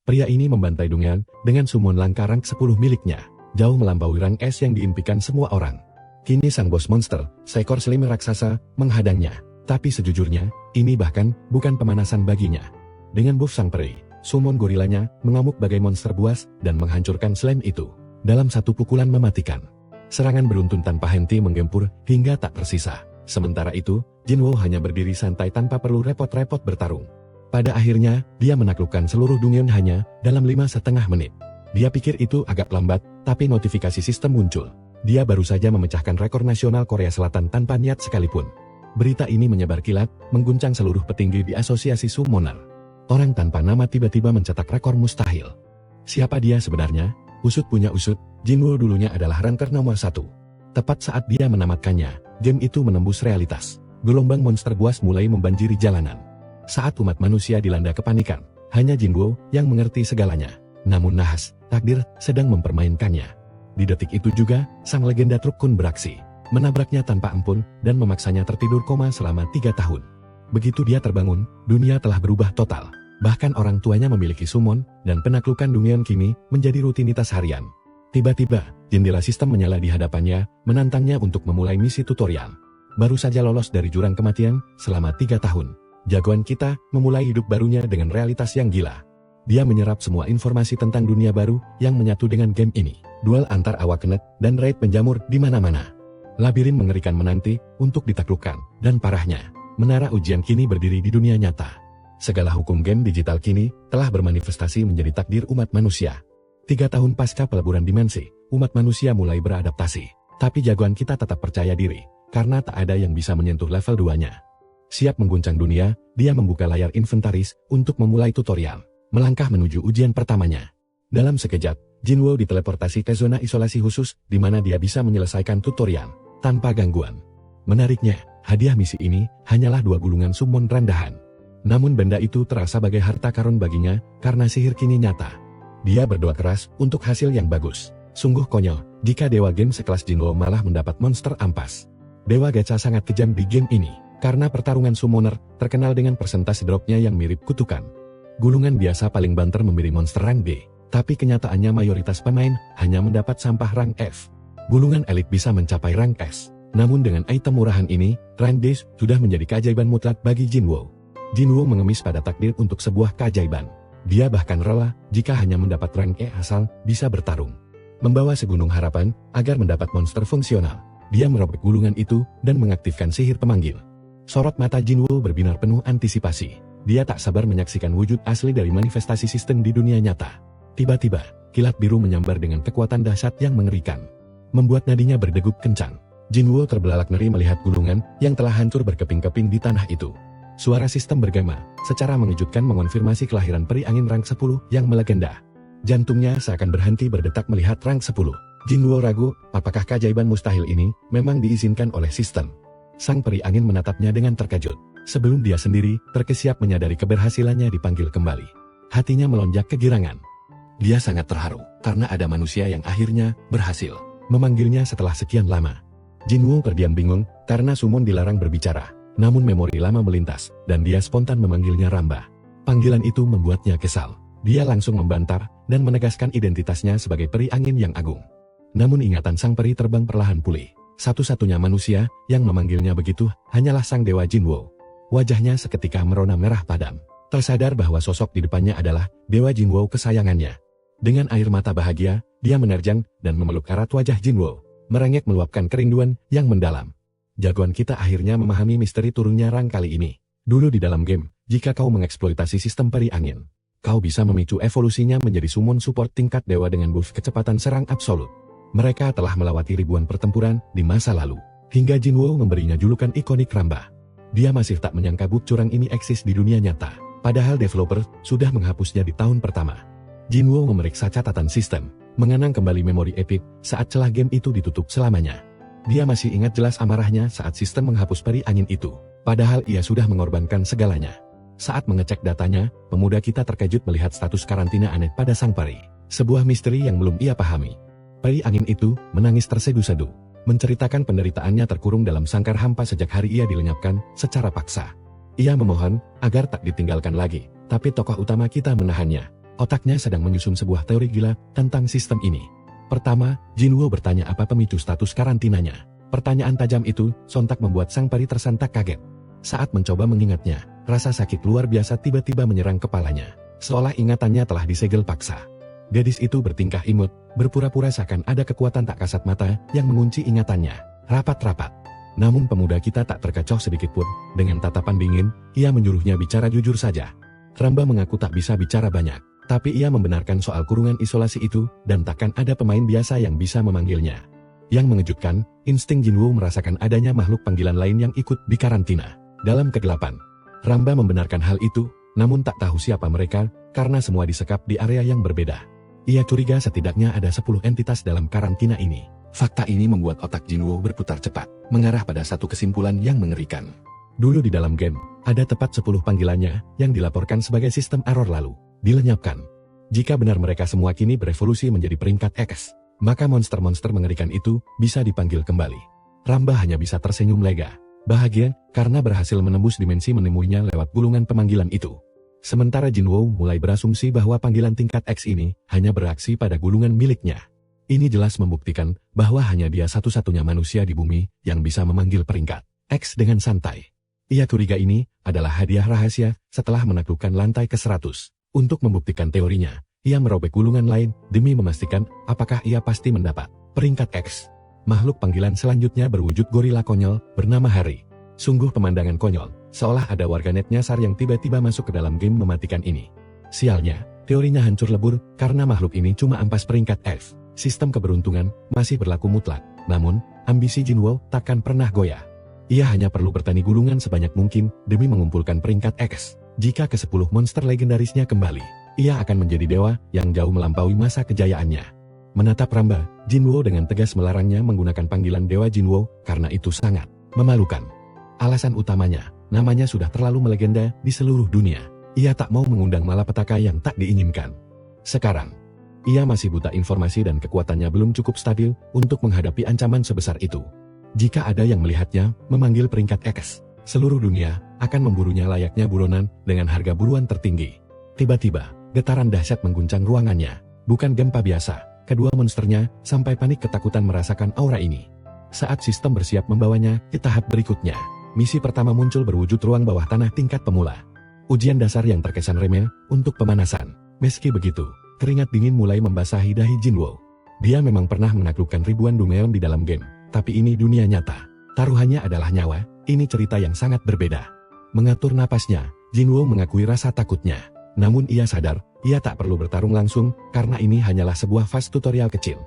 Pria ini membantai Dungeon dengan summon langka rank 10 miliknya, jauh melampaui rank S yang diimpikan semua orang. Kini sang bos monster, seekor selim raksasa, menghadangnya. Tapi sejujurnya, ini bahkan bukan pemanasan baginya. Dengan buff sang peri, summon gorilanya mengamuk bagai monster buas dan menghancurkan slime itu. Dalam satu pukulan mematikan. Serangan beruntun tanpa henti menggempur hingga tak tersisa. Sementara itu, Jinwoo hanya berdiri santai tanpa perlu repot-repot bertarung. Pada akhirnya, dia menaklukkan seluruh Dungeon hanya dalam 5,5 menit. Dia pikir itu agak lambat, tapi notifikasi sistem muncul. Dia baru saja memecahkan rekor nasional Korea Selatan tanpa niat sekalipun. Berita ini menyebar kilat, mengguncang seluruh petinggi di asosiasi summoner. Orang tanpa nama tiba-tiba mencetak rekor mustahil. Siapa dia sebenarnya? Usut punya usut, Jinwoo dulunya adalah ranker nomor 1. Tepat saat dia menamatkannya, game itu menembus realitas. Gelombang monster buas mulai membanjiri jalanan. Saat umat manusia dilanda kepanikan, hanya Jinwoo yang mengerti segalanya. Namun nahas, takdir sedang mempermainkannya. Di detik itu juga, sang legenda truk Kun beraksi. Menabraknya tanpa ampun, dan memaksanya tertidur koma selama 3 tahun. Begitu dia terbangun, dunia telah berubah total. Bahkan orang tuanya memiliki summon, dan penaklukan Dungeon kini menjadi rutinitas harian. Tiba-tiba, jendela sistem menyala di hadapannya, menantangnya untuk memulai misi tutorial. Baru saja lolos dari jurang kematian, selama 3 tahun. Jagoan kita memulai hidup barunya dengan realitas yang gila. Dia menyerap semua informasi tentang dunia baru yang menyatu dengan game ini. Duel antar Awakening dan raid penjamur di mana-mana. Labirin mengerikan menanti untuk ditaklukkan, dan parahnya, menara ujian kini berdiri di dunia nyata. Segala hukum game digital kini telah bermanifestasi menjadi takdir umat manusia. 3 tahun pasca peleburan dimensi, umat manusia mulai beradaptasi. Tapi jagoan kita tetap percaya diri, karena tak ada yang bisa menyentuh level 2-nya. Siap mengguncang dunia, dia membuka layar inventaris untuk memulai tutorial, melangkah menuju ujian pertamanya. Dalam sekejap, Jinwoo diteleportasi ke zona isolasi khusus, di mana dia bisa menyelesaikan tutorial tanpa gangguan. Menariknya, hadiah misi ini hanyalah 2 gulungan summon rendahan. Namun benda itu terasa bagai harta karun baginya, karena sihir kini nyata. Dia berdoa keras untuk hasil yang bagus. Sungguh konyol, jika dewa game sekelas Jinwoo malah mendapat monster ampas. Dewa gacha sangat kejam di game ini, karena pertarungan summoner terkenal dengan persentase dropnya yang mirip kutukan. Gulungan biasa paling banter memberi monster rank B, tapi kenyataannya mayoritas pemain hanya mendapat sampah rank F. Gulungan elit bisa mencapai rank S. Namun dengan item murahan ini, rank D sudah menjadi keajaiban mutlak bagi Jinwoo. Jinwoo mengemis pada takdir untuk sebuah keajaiban. Dia bahkan rela jika hanya mendapat rank E asal bisa bertarung. Membawa segunung harapan agar mendapat monster fungsional. Dia merobek gulungan itu dan mengaktifkan sihir pemanggil. Sorot mata Jinwoo berbinar penuh antisipasi. Dia tak sabar menyaksikan wujud asli dari manifestasi sistem di dunia nyata. Tiba-tiba, kilat biru menyambar dengan kekuatan dahsyat yang mengerikan. Membuat nadinya berdegup kencang. Jinwoo terbelalak ngeri melihat gulungan yang telah hancur berkeping-keping di tanah itu. Suara sistem bergema, secara mengejutkan mengonfirmasi kelahiran peri angin rank 10 yang melegenda. Jantungnya seakan berhenti berdetak melihat rank 10. Jinwoo ragu, apakah keajaiban mustahil ini memang diizinkan oleh sistem. Sang peri angin menatapnya dengan terkejut. Sebelum dia sendiri terkesiap menyadari keberhasilannya dipanggil kembali. Hatinya melonjak kegirangan. Dia sangat terharu, karena ada manusia yang akhirnya berhasil memanggilnya setelah sekian lama. Jinwoo terdiam bingung, karena summon dilarang berbicara. Namun memori lama melintas, dan dia spontan memanggilnya Ramba. Panggilan itu membuatnya kesal. Dia langsung membantah, dan menegaskan identitasnya sebagai peri angin yang agung. Namun ingatan sang peri terbang perlahan pulih. Satu-satunya manusia yang memanggilnya begitu, hanyalah sang dewa Jinwoo. Wajahnya seketika merona merah padam. Tersadar bahwa sosok di depannya adalah dewa Jinwoo kesayangannya. Dengan air mata bahagia, dia menerjang dan memeluk erat wajah Jinwoo. Merengek meluapkan kerinduan yang mendalam. Jagoan kita akhirnya memahami misteri turunnya rank kali ini. Dulu di dalam game, jika kau mengeksploitasi sistem peri angin, kau bisa memicu evolusinya menjadi summon support tingkat dewa dengan buff kecepatan serang absolut. Mereka telah melewati ribuan pertempuran di masa lalu, hingga Jinwoo memberinya julukan ikonik Ramba. Dia masih tak menyangka bug curang ini eksis di dunia nyata, padahal developer sudah menghapusnya di tahun pertama. Jinwoo memeriksa catatan sistem, mengenang kembali memori epic saat celah game itu ditutup selamanya. Dia masih ingat jelas amarahnya saat sistem menghapus peri angin itu, padahal ia sudah mengorbankan segalanya. Saat mengecek datanya, pemuda kita terkejut melihat status karantina aneh pada sang peri, sebuah misteri yang belum ia pahami. Peri angin itu menangis tersedu-sedu, menceritakan penderitaannya terkurung dalam sangkar hampa sejak hari ia dilenyapkan secara paksa. Ia memohon agar tak ditinggalkan lagi, tapi tokoh utama kita menahannya. Otaknya sedang menyusun sebuah teori gila tentang sistem ini. Pertama, Jinwoo bertanya apa pemicu status karantinanya. Pertanyaan tajam itu sontak membuat sang peri tersentak kaget. Saat mencoba mengingatnya, rasa sakit luar biasa tiba-tiba menyerang kepalanya. Seolah ingatannya telah disegel paksa. Gadis itu bertingkah imut, berpura-pura seakan ada kekuatan tak kasat mata yang mengunci ingatannya. Rapat-rapat. Namun pemuda kita tak terkecoh sedikitpun. Dengan tatapan dingin, ia menyuruhnya bicara jujur saja. Ramba mengaku tak bisa bicara banyak, tapi ia membenarkan soal kurungan isolasi itu, dan takkan ada pemain biasa yang bisa memanggilnya. Yang mengejutkan, insting Jinwoo merasakan adanya makhluk panggilan lain yang ikut di karantina. Dalam kegelapan, Ramba membenarkan hal itu, namun tak tahu siapa mereka, karena semua disekap di area yang berbeda. Ia curiga setidaknya ada 10 entitas dalam karantina ini. Fakta ini membuat otak Jinwoo berputar cepat, mengarah pada satu kesimpulan yang mengerikan. Dulu di dalam game, ada tepat 10 panggilannya yang dilaporkan sebagai sistem error lalu dilenyapkan. Jika benar mereka semua kini berevolusi menjadi peringkat X, maka monster-monster mengerikan itu bisa dipanggil kembali. Ramba hanya bisa tersenyum lega, bahagia karena berhasil menembus dimensi menemuinya lewat gulungan pemanggilan itu. Sementara Jinwoo mulai berasumsi bahwa panggilan tingkat X ini hanya bereaksi pada gulungan miliknya. Ini jelas membuktikan bahwa hanya dia satu-satunya manusia di bumi yang bisa memanggil peringkat X dengan santai. Ia curiga ini adalah hadiah rahasia setelah menaklukkan lantai ke-100. Untuk membuktikan teorinya, ia merobek gulungan lain demi memastikan apakah ia pasti mendapat peringkat X. Makhluk panggilan selanjutnya berwujud gorila konyol bernama Hari. Sungguh pemandangan konyol, seolah ada warganet nyasar yang tiba-tiba masuk ke dalam game mematikan ini. Sialnya, teorinya hancur lebur karena makhluk ini cuma ampas peringkat F. Sistem keberuntungan masih berlaku mutlak, namun ambisi Jinwoo takkan pernah goyah. Ia hanya perlu bertani gulungan sebanyak mungkin demi mengumpulkan peringkat X. Jika ke-10 monster legendarisnya kembali, ia akan menjadi dewa yang jauh melampaui masa kejayaannya. Menatap Ramba, Jinwoo dengan tegas melarangnya menggunakan panggilan Dewa Jinwoo karena itu sangat memalukan. Alasan utamanya, namanya sudah terlalu melegenda di seluruh dunia. Ia tak mau mengundang malapetaka yang tak diinginkan. Sekarang, ia masih buta informasi dan kekuatannya belum cukup stabil untuk menghadapi ancaman sebesar itu. Jika ada yang melihatnya memanggil peringkat X, seluruh dunia akan memburunya layaknya buronan dengan harga buruan tertinggi. Tiba-tiba, getaran dahsyat mengguncang ruangannya. Bukan gempa biasa, kedua monsternya sampai panik ketakutan merasakan aura ini. Saat sistem bersiap membawanya ke tahap berikutnya, misi pertama muncul berwujud ruang bawah tanah tingkat pemula. Ujian dasar yang terkesan remeh untuk pemanasan. Meski begitu, keringat dingin mulai membasahi dahi Jinwoo. Dia memang pernah menaklukkan ribuan Dungeon di dalam game, tapi ini dunia nyata. Taruhannya adalah nyawa, ini cerita yang sangat berbeda. Mengatur napasnya, Jinwoo mengakui rasa takutnya. Namun ia sadar, ia tak perlu bertarung langsung, karena ini hanyalah sebuah fase tutorial kecil.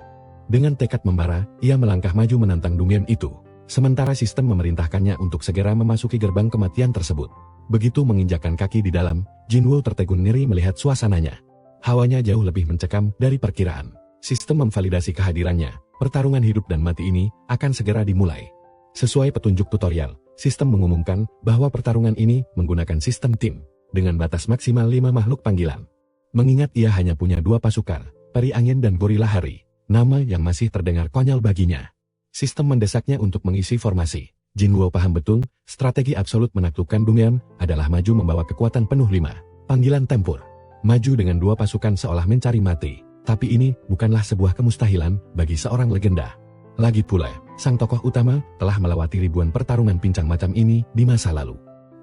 Dengan tekad membara, ia melangkah maju menantang Dungeon itu. Sementara sistem memerintahkannya untuk segera memasuki gerbang kematian tersebut. Begitu menginjakkan kaki di dalam, Jinwoo tertegun ngeri melihat suasananya. Hawanya jauh lebih mencekam dari perkiraan. Sistem memvalidasi kehadirannya. Pertarungan hidup dan mati ini akan segera dimulai. Sesuai petunjuk tutorial, sistem mengumumkan bahwa pertarungan ini menggunakan sistem tim, dengan batas maksimal 5 makhluk panggilan. Mengingat ia hanya punya 2 pasukan, peri angin dan gorila hari, nama yang masih terdengar konyol baginya. Sistem mendesaknya untuk mengisi formasi. Jinwoo paham betul, strategi absolut menaklukkan Dungeon adalah maju membawa kekuatan penuh 5 panggilan tempur. Maju dengan 2 pasukan seolah mencari mati. Tapi ini bukanlah sebuah kemustahilan bagi seorang legenda. Lagi pula, sang tokoh utama telah melewati ribuan pertarungan pincang macam ini di masa lalu.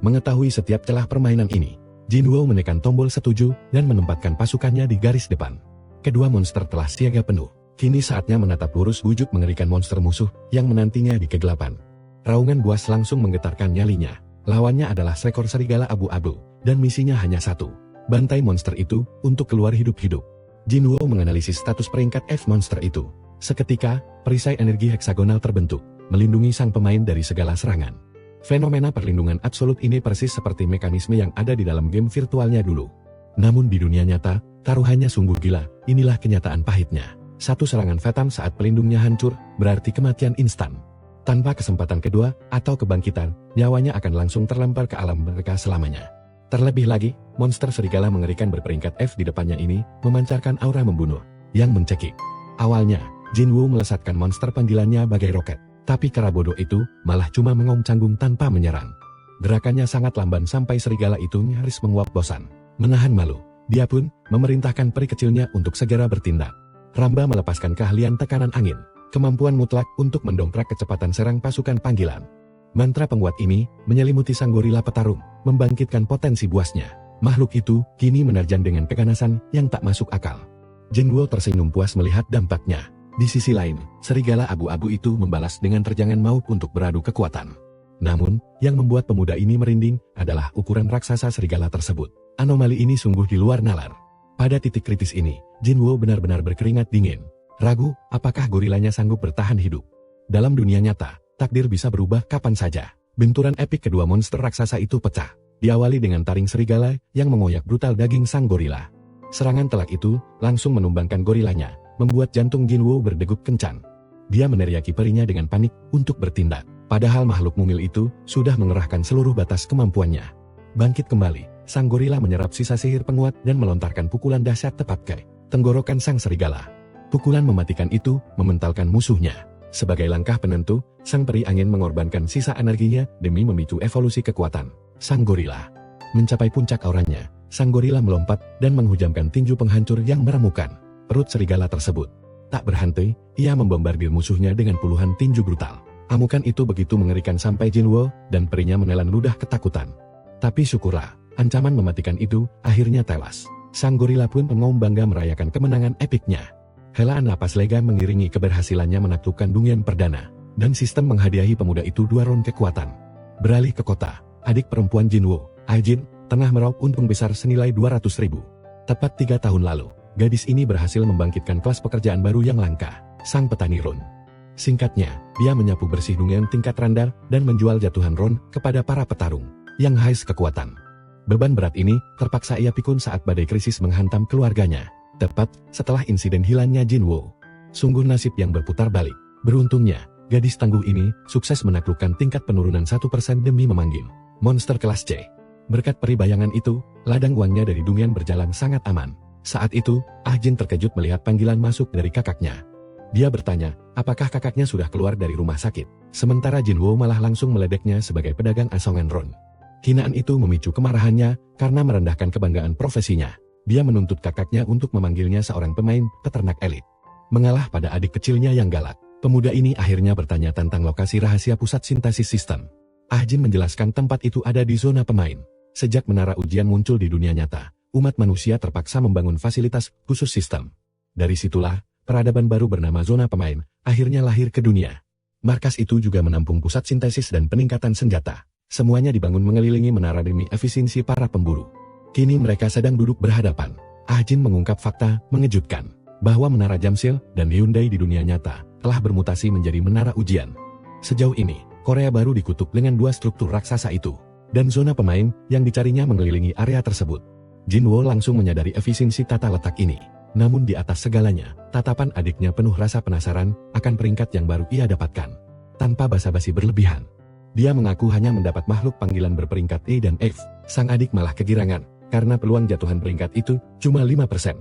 Mengetahui setiap celah permainan ini, Jinwoo menekan tombol setuju dan menempatkan pasukannya di garis depan. Kedua monster telah siaga penuh. Kini saatnya menatap lurus wujud mengerikan monster musuh yang menantinya di kegelapan. Raungan buas langsung menggetarkan nyalinya. Lawannya adalah seekor serigala abu-abu, dan misinya hanya satu. Bantai monster itu untuk keluar hidup-hidup. Jinwoo menganalisis status peringkat F monster itu. Seketika, perisai energi heksagonal terbentuk, melindungi sang pemain dari segala serangan. Fenomena perlindungan absolut ini persis seperti mekanisme yang ada di dalam game virtualnya dulu. Namun di dunia nyata, taruhannya sungguh gila, inilah kenyataan pahitnya. Satu serangan fatal saat pelindungnya hancur, berarti kematian instan. Tanpa kesempatan kedua, atau kebangkitan, nyawanya akan langsung terlempar ke alam mereka selamanya. Terlebih lagi, monster serigala mengerikan berperingkat F di depannya ini, memancarkan aura membunuh, yang mencekik. Awalnya, Jinwoo melesatkan monster panggilannya bagai roket, tapi kera bodoh itu malah cuma mengong canggung tanpa menyerang. Gerakannya sangat lamban sampai serigala itu nyaris menguap bosan. Menahan malu, Dia pun memerintahkan peri kecilnya untuk segera bertindak. Ramba melepaskan keahlian tekanan angin, kemampuan mutlak untuk mendongkrak kecepatan serang pasukan panggilan. Mantra penguat ini menyelimuti sang gorila petarung, membangkitkan potensi buasnya. Makhluk itu kini menerjang dengan keganasan yang tak masuk akal. Jinwo tersenyum puas melihat dampaknya. Di sisi lain, serigala abu-abu itu membalas dengan terjangan maut untuk beradu kekuatan. Namun, yang membuat pemuda ini merinding adalah ukuran raksasa serigala tersebut. Anomali ini sungguh di luar nalar. Pada titik kritis ini, Jinwo benar-benar berkeringat dingin. Ragu, apakah gorilanya sanggup bertahan hidup? Dalam dunia nyata, takdir bisa berubah kapan saja. Benturan epik kedua monster raksasa itu pecah. Diawali dengan taring serigala yang mengoyak brutal daging sang gorila. Serangan telak itu langsung menumbangkan gorilanya, membuat jantung Jinwo berdegup kencang. Dia meneriaki perinya dengan panik untuk bertindak. Padahal makhluk mungil itu sudah mengerahkan seluruh batas kemampuannya. Bangkit kembali, sang gorila menyerap sisa sihir penguat dan melontarkan pukulan dahsyat tepat ke tenggorokan sang serigala. Pukulan mematikan itu mementalkan musuhnya. Sebagai langkah penentu, sang peri angin mengorbankan sisa energinya demi memicu evolusi kekuatan sang gorila. Mencapai puncak auranya, sang gorila melompat dan menghujamkan tinju penghancur yang meramukan perut serigala tersebut. Tak berhenti, ia membombardir musuhnya dengan puluhan tinju brutal. Amukan itu begitu mengerikan sampai Jinwo dan perinya menelan ludah ketakutan. Tapi syukurlah, ancaman mematikan itu akhirnya tewas. Sang gorila pun mengaum bangga merayakan kemenangan epiknya. Helaan napas lega mengiringi keberhasilannya menaklukkan Dungeon Perdana, dan sistem menghadiahi pemuda itu 2 round kekuatan. Beralih ke kota, adik perempuan Jinwo, Aijin, tengah meraup untung besar senilai 200.000. Tepat 3 tahun lalu, gadis ini berhasil membangkitkan kelas pekerjaan baru yang langka, sang petani Ron. Singkatnya, dia menyapu bersih Dungeon tingkat rendah dan menjual jatuhan Ron kepada para petarung yang haus kekuatan. Beban berat ini terpaksa ia pikul saat badai krisis menghantam keluarganya, tepat setelah insiden hilangnya Jinwo. Sungguh nasib yang berputar balik. Beruntungnya, gadis tangguh ini sukses menaklukkan tingkat penurunan 1% demi memanggil monster kelas C. Berkat peri bayangan itu, ladang uangnya dari Dungeon berjalan sangat aman. Saat itu, Ahjin terkejut melihat panggilan masuk dari kakaknya. Dia bertanya, apakah kakaknya sudah keluar dari rumah sakit? Sementara Jinwo malah langsung meledeknya sebagai pedagang asongan Ron. Hinaan itu memicu kemarahannya karena merendahkan kebanggaan profesinya. Dia menuntut kakaknya untuk memanggilnya seorang pemain peternak elit. Mengalah pada adik kecilnya yang galak, pemuda ini akhirnya bertanya tentang lokasi rahasia pusat sintesis sistem. Ahjin menjelaskan tempat itu ada di zona pemain. Sejak menara ujian muncul di dunia nyata, umat manusia terpaksa membangun fasilitas khusus sistem. Dari situlah, peradaban baru bernama zona pemain akhirnya lahir ke dunia. Markas itu juga menampung pusat sintesis dan peningkatan senjata. Semuanya dibangun mengelilingi menara demi efisiensi para pemburu. Kini mereka sedang duduk berhadapan. Ahjin mengungkap fakta mengejutkan bahwa menara Jamsil dan Hyundai di dunia nyata telah bermutasi menjadi menara ujian. Sejauh ini, Korea baru dikutuk dengan 2 struktur raksasa itu, dan zona pemain yang dicarinya mengelilingi area tersebut. Jinwo langsung menyadari efisiensi tata letak ini. Namun di atas segalanya, tatapan adiknya penuh rasa penasaran akan peringkat yang baru ia dapatkan. Tanpa basa-basi berlebihan, dia mengaku hanya mendapat makhluk panggilan berperingkat E dan F. Sang adik malah kegirangan, karena peluang jatuhan peringkat itu cuma 5%.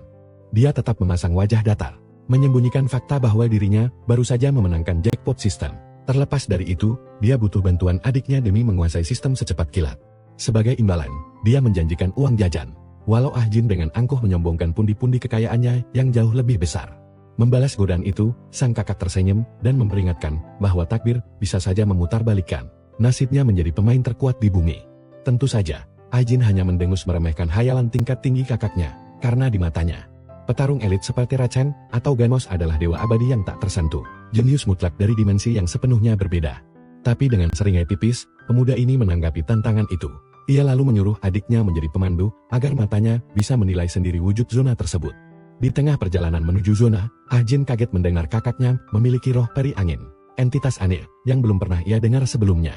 Dia tetap memasang wajah datar, menyembunyikan fakta bahwa dirinya baru saja memenangkan jackpot sistem. Terlepas dari itu, dia butuh bantuan adiknya demi menguasai sistem secepat kilat. Sebagai imbalan, dia menjanjikan uang jajan. Walau Ahjin dengan angkuh menyombongkan pundi-pundi kekayaannya yang jauh lebih besar. Membalas godaan itu, sang kakak tersenyum dan memperingatkan bahwa takdir bisa saja memutarbalikkan nasibnya menjadi pemain terkuat di bumi. Tentu saja, Ahjin hanya mendengus meremehkan hayalan tingkat tinggi kakaknya, karena di matanya, petarung elit seperti Rachen atau Gamos adalah dewa abadi yang tak tersentuh, jenius mutlak dari dimensi yang sepenuhnya berbeda. Tapi dengan seringai tipis, pemuda ini menanggapi tantangan itu. Ia lalu menyuruh adiknya menjadi pemandu, agar matanya bisa menilai sendiri wujud zona tersebut. Di tengah perjalanan menuju zona, Ahjin kaget mendengar kakaknya memiliki roh peri angin, entitas aneh yang belum pernah ia dengar sebelumnya.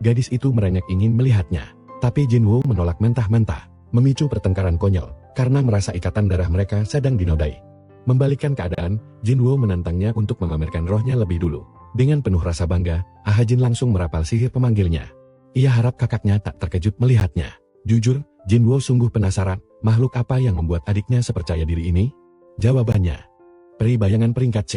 Gadis itu merengek ingin melihatnya, tapi Jinwo menolak mentah-mentah, memicu pertengkaran konyol, karena merasa ikatan darah mereka sedang dinodai. Membalikkan keadaan, Jinwo menantangnya untuk memamerkan rohnya lebih dulu. Dengan penuh rasa bangga, Ahjin langsung merapal sihir pemanggilnya. Ia harap kakaknya tak terkejut melihatnya. Jujur, Jinwo sungguh penasaran, makhluk apa yang membuat adiknya sepercaya diri ini? Jawabannya, peri bayangan peringkat C.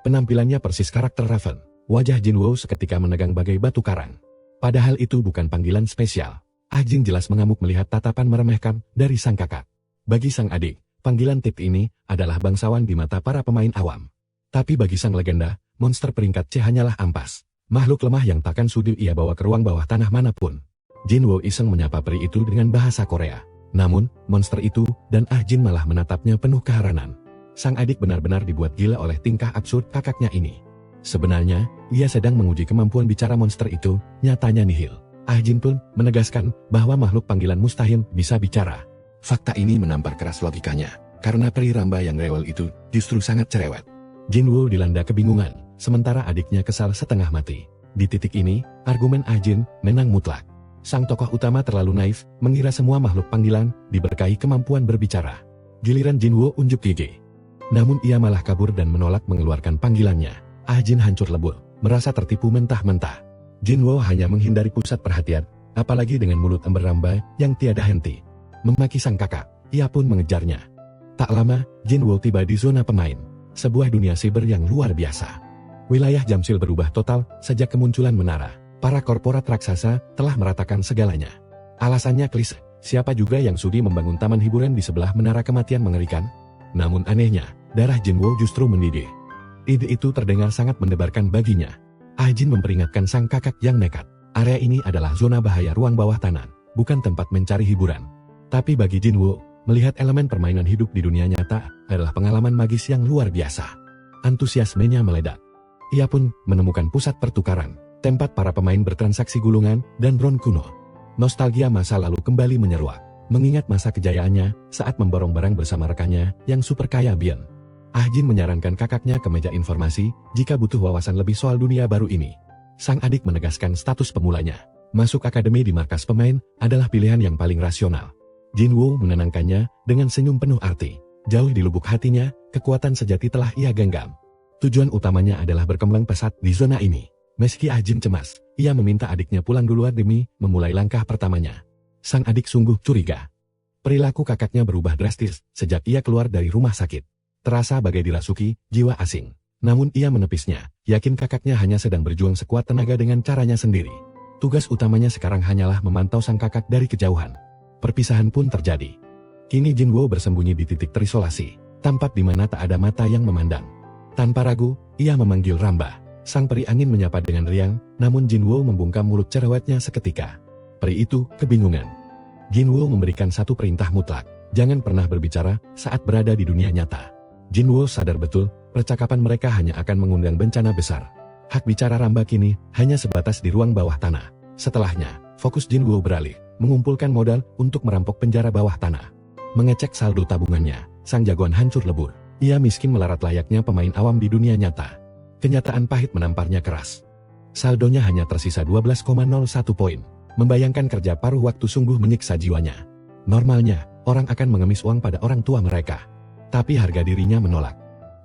Penampilannya persis karakter Raven. Wajah Jinwo seketika menegang bagai batu karang. Padahal itu bukan panggilan spesial. Ahjin jelas mengamuk melihat tatapan meremehkan dari sang kakak. Bagi sang adik, panggilan Tit ini adalah bangsawan di mata para pemain awam. Tapi bagi sang legenda, monster peringkat C hanyalah ampas. Makhluk lemah yang takkan sudi ia bawa ke ruang bawah tanah manapun. Jinwoo iseng menyapa peri itu dengan bahasa Korea. Namun, monster itu dan Jin malah menatapnya penuh keheranan. Sang adik benar-benar dibuat gila oleh tingkah absurd kakaknya ini. Sebenarnya, ia sedang menguji kemampuan bicara monster itu, nyatanya nihil. Jin pun menegaskan bahwa makhluk panggilan mustahil bisa bicara. Fakta ini menampar keras logikanya, karena peri ramba yang rewel itu justru sangat cerewet. Jinwoo dilanda kebingungan, sementara adiknya kesal setengah mati. Di titik ini, argumen Jin menang mutlak. Sang tokoh utama terlalu naif, mengira semua makhluk panggilan diberkahi kemampuan berbicara. Giliran Jinwoo unjuk gigi. Namun ia malah kabur dan menolak mengeluarkan panggilannya. Jin hancur lebur, merasa tertipu mentah-mentah. Jinwoo hanya menghindari pusat perhatian, apalagi dengan mulut ember ramba yang tiada henti. Memaki sang kakak, ia pun mengejarnya. Tak lama, Jinwoo tiba di zona pemain, sebuah dunia siber yang luar biasa. Wilayah Jamsil berubah total sejak kemunculan menara. Para korporat raksasa telah meratakan segalanya. Alasannya klise, siapa juga yang sudi membangun taman hiburan di sebelah menara kematian mengerikan? Namun anehnya, darah Jinwoo justru mendidih. Ide itu terdengar sangat mendebarkan baginya. Jin memperingatkan sang kakak yang nekat. Area ini adalah zona bahaya ruang bawah tanah, bukan tempat mencari hiburan. Tapi bagi Jinwoo, melihat elemen permainan hidup di dunia nyata adalah pengalaman magis yang luar biasa. Antusiasmenya meledak. Ia pun menemukan pusat pertukaran, tempat para pemain bertransaksi gulungan dan bron kuno. Nostalgia masa lalu kembali menyeruak, mengingat masa kejayaannya saat memborong barang bersama rekannya yang super kaya Bian. Jin menyarankan kakaknya ke meja informasi jika butuh wawasan lebih soal dunia baru ini. Sang adik menegaskan status pemulanya. Masuk akademi di markas pemain adalah pilihan yang paling rasional. Jinwoo menenangkannya dengan senyum penuh arti. Jauh di lubuk hatinya, kekuatan sejati telah ia genggam. Tujuan utamanya adalah berkembang pesat di zona ini. Meski Jin cemas, ia meminta adiknya pulang duluan demi memulai langkah pertamanya. Sang adik sungguh curiga. Perilaku kakaknya berubah drastis sejak ia keluar dari rumah sakit. Terasa bagai dirasuki jiwa asing. Namun ia menepisnya, yakin kakaknya hanya sedang berjuang sekuat tenaga dengan caranya sendiri. Tugas utamanya sekarang hanyalah memantau sang kakak dari kejauhan. Perpisahan pun terjadi. Kini Jinwoo bersembunyi di titik terisolasi, tempat di mana tak ada mata yang memandang. Tanpa ragu, ia memanggil Ramba. Sang peri angin menyapa dengan riang, namun Jinwoo membungkam mulut cerewetnya seketika. Peri itu kebingungan. Jinwoo memberikan satu perintah mutlak, jangan pernah berbicara saat berada di dunia nyata. Jinwoo sadar betul, percakapan mereka hanya akan mengundang bencana besar. Hak bicara Ramba kini hanya sebatas di ruang bawah tanah. Setelahnya, fokus Jinwoo beralih, mengumpulkan modal untuk merampok penjara bawah tanah. Mengecek saldo tabungannya, sang jagoan hancur lebur. Ia miskin melarat layaknya pemain awam di dunia nyata. Kenyataan pahit menamparnya keras. Saldonya hanya tersisa 12,01 poin. Membayangkan kerja paruh waktu sungguh menyiksa jiwanya. Normalnya, orang akan mengemis uang pada orang tua mereka. Tapi harga dirinya menolak.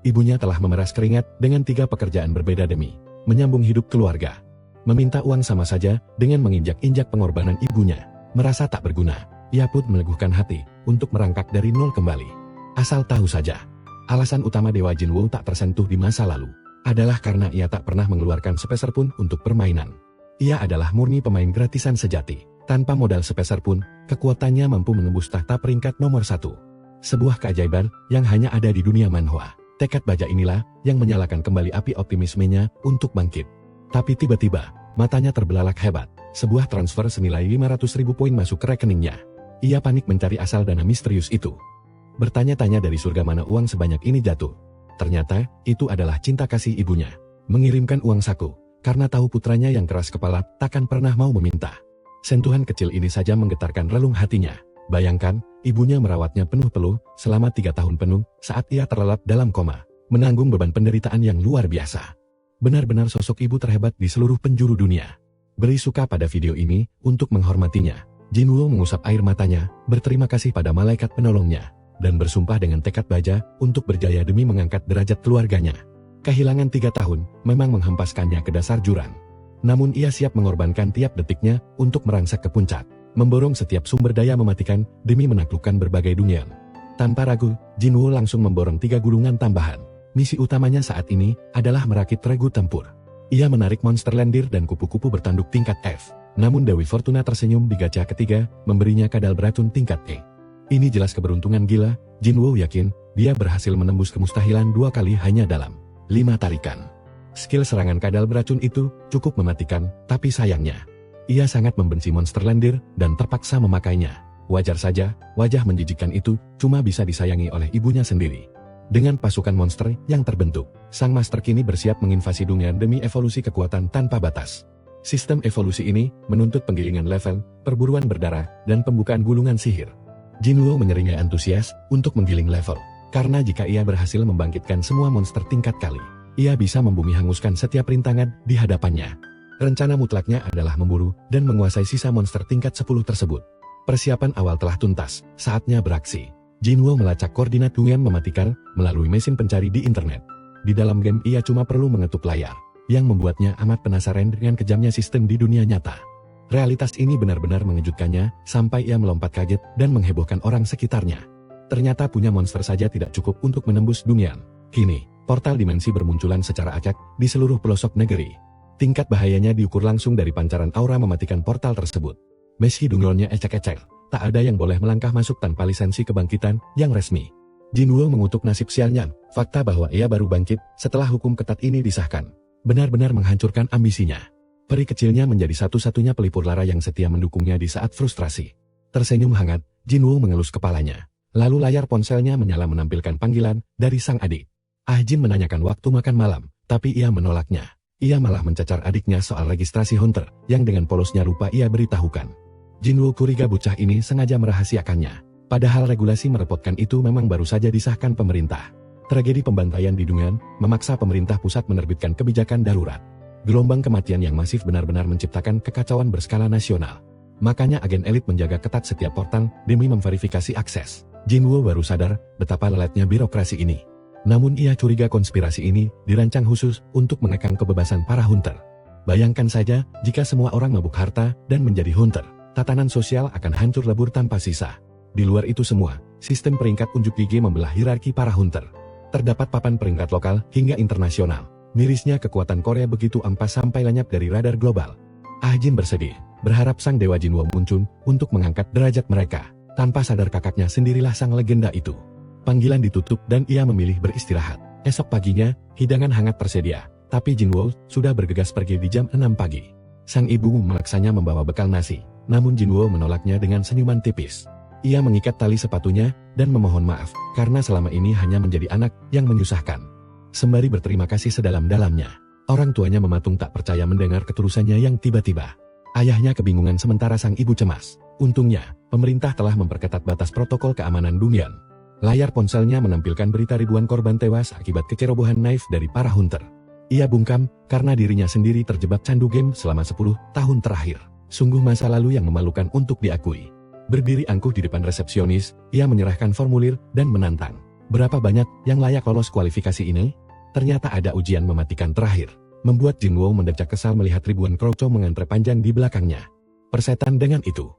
Ibunya telah memeras keringat dengan 3 pekerjaan berbeda demi menyambung hidup keluarga. Meminta uang sama saja dengan menginjak-injak pengorbanan ibunya. Merasa tak berguna, ia pun meneguhkan hati untuk merangkak dari nol kembali. Asal tahu saja, alasan utama Dewa Jinwoo tak tersentuh di masa lalu adalah karena ia tak pernah mengeluarkan sepeser pun untuk permainan. Ia adalah murni pemain gratisan sejati. Tanpa modal sepeser pun, kekuatannya mampu menembus tahta peringkat nomor 1. Sebuah keajaiban yang hanya ada di dunia manhwa. Tekad baja inilah yang menyalakan kembali api optimismenya untuk bangkit. Tapi tiba-tiba, matanya terbelalak hebat. Sebuah transfer senilai 500.000 poin masuk ke rekeningnya. Ia panik mencari asal dana misterius itu. Bertanya-tanya dari surga mana uang sebanyak ini jatuh. Ternyata, itu adalah cinta kasih ibunya. Mengirimkan uang saku, karena tahu putranya yang keras kepala takkan pernah mau meminta. Sentuhan kecil ini saja menggetarkan relung hatinya. Bayangkan, ibunya merawatnya penuh-peluh selama 3 tahun penuh saat ia terlelap dalam koma, menanggung beban penderitaan yang luar biasa. Benar-benar sosok ibu terhebat di seluruh penjuru dunia. Beri suka pada video ini untuk menghormatinya. Jinwoo mengusap air matanya, berterima kasih pada malaikat penolongnya, dan bersumpah dengan tekad baja untuk berjaya demi mengangkat derajat keluarganya. Kehilangan 3 tahun memang menghempaskannya ke dasar jurang. Namun ia siap mengorbankan tiap detiknya untuk merangsak ke puncak. Memborong setiap sumber daya mematikan demi menaklukkan berbagai dunia. Tanpa ragu, Jinwoo langsung memborong 3 gulungan tambahan. Misi utamanya saat ini adalah merakit regu tempur. Ia menarik monster lendir dan kupu-kupu bertanduk tingkat F. Namun Dewi Fortuna tersenyum di gacha ketiga, memberinya kadal beracun tingkat E. Ini jelas keberuntungan gila. Jinwoo yakin dia berhasil menembus kemustahilan 2 kali hanya dalam 5 tarikan. Skill serangan kadal beracun itu cukup mematikan, tapi sayangnya ia sangat membenci monster lendir dan terpaksa memakainya. Wajar saja, wajah menjijikkan itu cuma bisa disayangi oleh ibunya sendiri. Dengan pasukan monster yang terbentuk, sang master kini bersiap menginvasi dunia demi evolusi kekuatan tanpa batas. Sistem evolusi ini menuntut penggilingan level, perburuan berdarah, dan pembukaan gulungan sihir. Jinwoo menyeringai antusias untuk menggiling level, karena jika ia berhasil membangkitkan semua monster tingkat kali, ia bisa membumi hanguskan setiap rintangan di hadapannya. Rencana mutlaknya adalah memburu dan menguasai sisa monster tingkat 10 tersebut. Persiapan awal telah tuntas, saatnya beraksi. Jinwoo melacak koordinat Dunyan mematikan melalui mesin pencari di internet. Di dalam game ia cuma perlu mengetuk layar, yang membuatnya amat penasaran dengan kejamnya sistem di dunia nyata. Realitas ini benar-benar mengejutkannya, sampai ia melompat kaget dan menghebohkan orang sekitarnya. Ternyata punya monster saja tidak cukup untuk menembus Dunyan. Kini, portal dimensi bermunculan secara acak di seluruh pelosok negeri. Tingkat bahayanya diukur langsung dari pancaran aura mematikan portal tersebut. Meski Dunyannya ecek-ecek, tak ada yang boleh melangkah masuk tanpa lisensi kebangkitan yang resmi. Jinwoo mengutuk nasib sialnya, fakta bahwa ia baru bangkit setelah hukum ketat ini disahkan benar-benar menghancurkan ambisinya. Peri kecilnya menjadi satu-satunya pelipur lara yang setia mendukungnya di saat frustrasi. Tersenyum hangat, Jinwoo mengelus kepalanya. Lalu layar ponselnya menyala menampilkan panggilan dari sang adik. Jin menanyakan waktu makan malam, tapi ia menolaknya. Ia malah mencacar adiknya soal registrasi Hunter, yang dengan polosnya lupa ia beritahukan. Jinwoo curiga bocah ini sengaja merahasiakannya. Padahal regulasi merepotkan itu memang baru saja disahkan pemerintah. Tragedi pembantaian di Dunyan memaksa pemerintah pusat menerbitkan kebijakan darurat. Gelombang kematian yang masif benar-benar menciptakan kekacauan berskala nasional. Makanya agen elit menjaga ketat setiap portal demi memverifikasi akses. Jinwoo baru sadar betapa leletnya birokrasi ini. Namun ia curiga konspirasi ini dirancang khusus untuk mengekang kebebasan para hunter. Bayangkan saja jika semua orang mabuk harta dan menjadi hunter, tatanan sosial akan hancur lebur tanpa sisa. Di luar itu semua, sistem peringkat unjuk gigi membelah hierarki para hunter. Terdapat papan peringkat lokal hingga internasional. Mirisnya kekuatan Korea begitu ampas sampai lenyap dari radar global. Jin bersedih, berharap sang dewa Jinwoo muncul untuk mengangkat derajat mereka. Tanpa sadar kakaknya sendirilah sang legenda itu. Panggilan ditutup dan ia memilih beristirahat. Esok paginya, hidangan hangat tersedia, tapi Jinwoo sudah bergegas pergi di jam 6 pagi. Sang ibu memaksanya membawa bekal nasi, namun Jinwoo menolaknya dengan senyuman tipis. Ia mengikat tali sepatunya dan memohon maaf, karena selama ini hanya menjadi anak yang menyusahkan. Sembari berterima kasih sedalam-dalamnya, orang tuanya mematung tak percaya mendengar keterusannya yang tiba-tiba. Ayahnya kebingungan sementara sang ibu cemas. Untungnya, pemerintah telah memperketat batas protokol keamanan Dunyan. Layar ponselnya menampilkan berita ribuan korban tewas akibat kecerobohan naif dari para hunter. Ia bungkam, karena dirinya sendiri terjebak candu game selama 10 tahun terakhir. Sungguh masa lalu yang memalukan untuk diakui. Berdiri angkuh di depan resepsionis, ia menyerahkan formulir dan menantang. Berapa banyak yang layak lolos kualifikasi ini? Ternyata ada ujian mematikan terakhir. Membuat Jinwoo mendecak kesal melihat ribuan kroco mengantre panjang di belakangnya. Persetan dengan itu.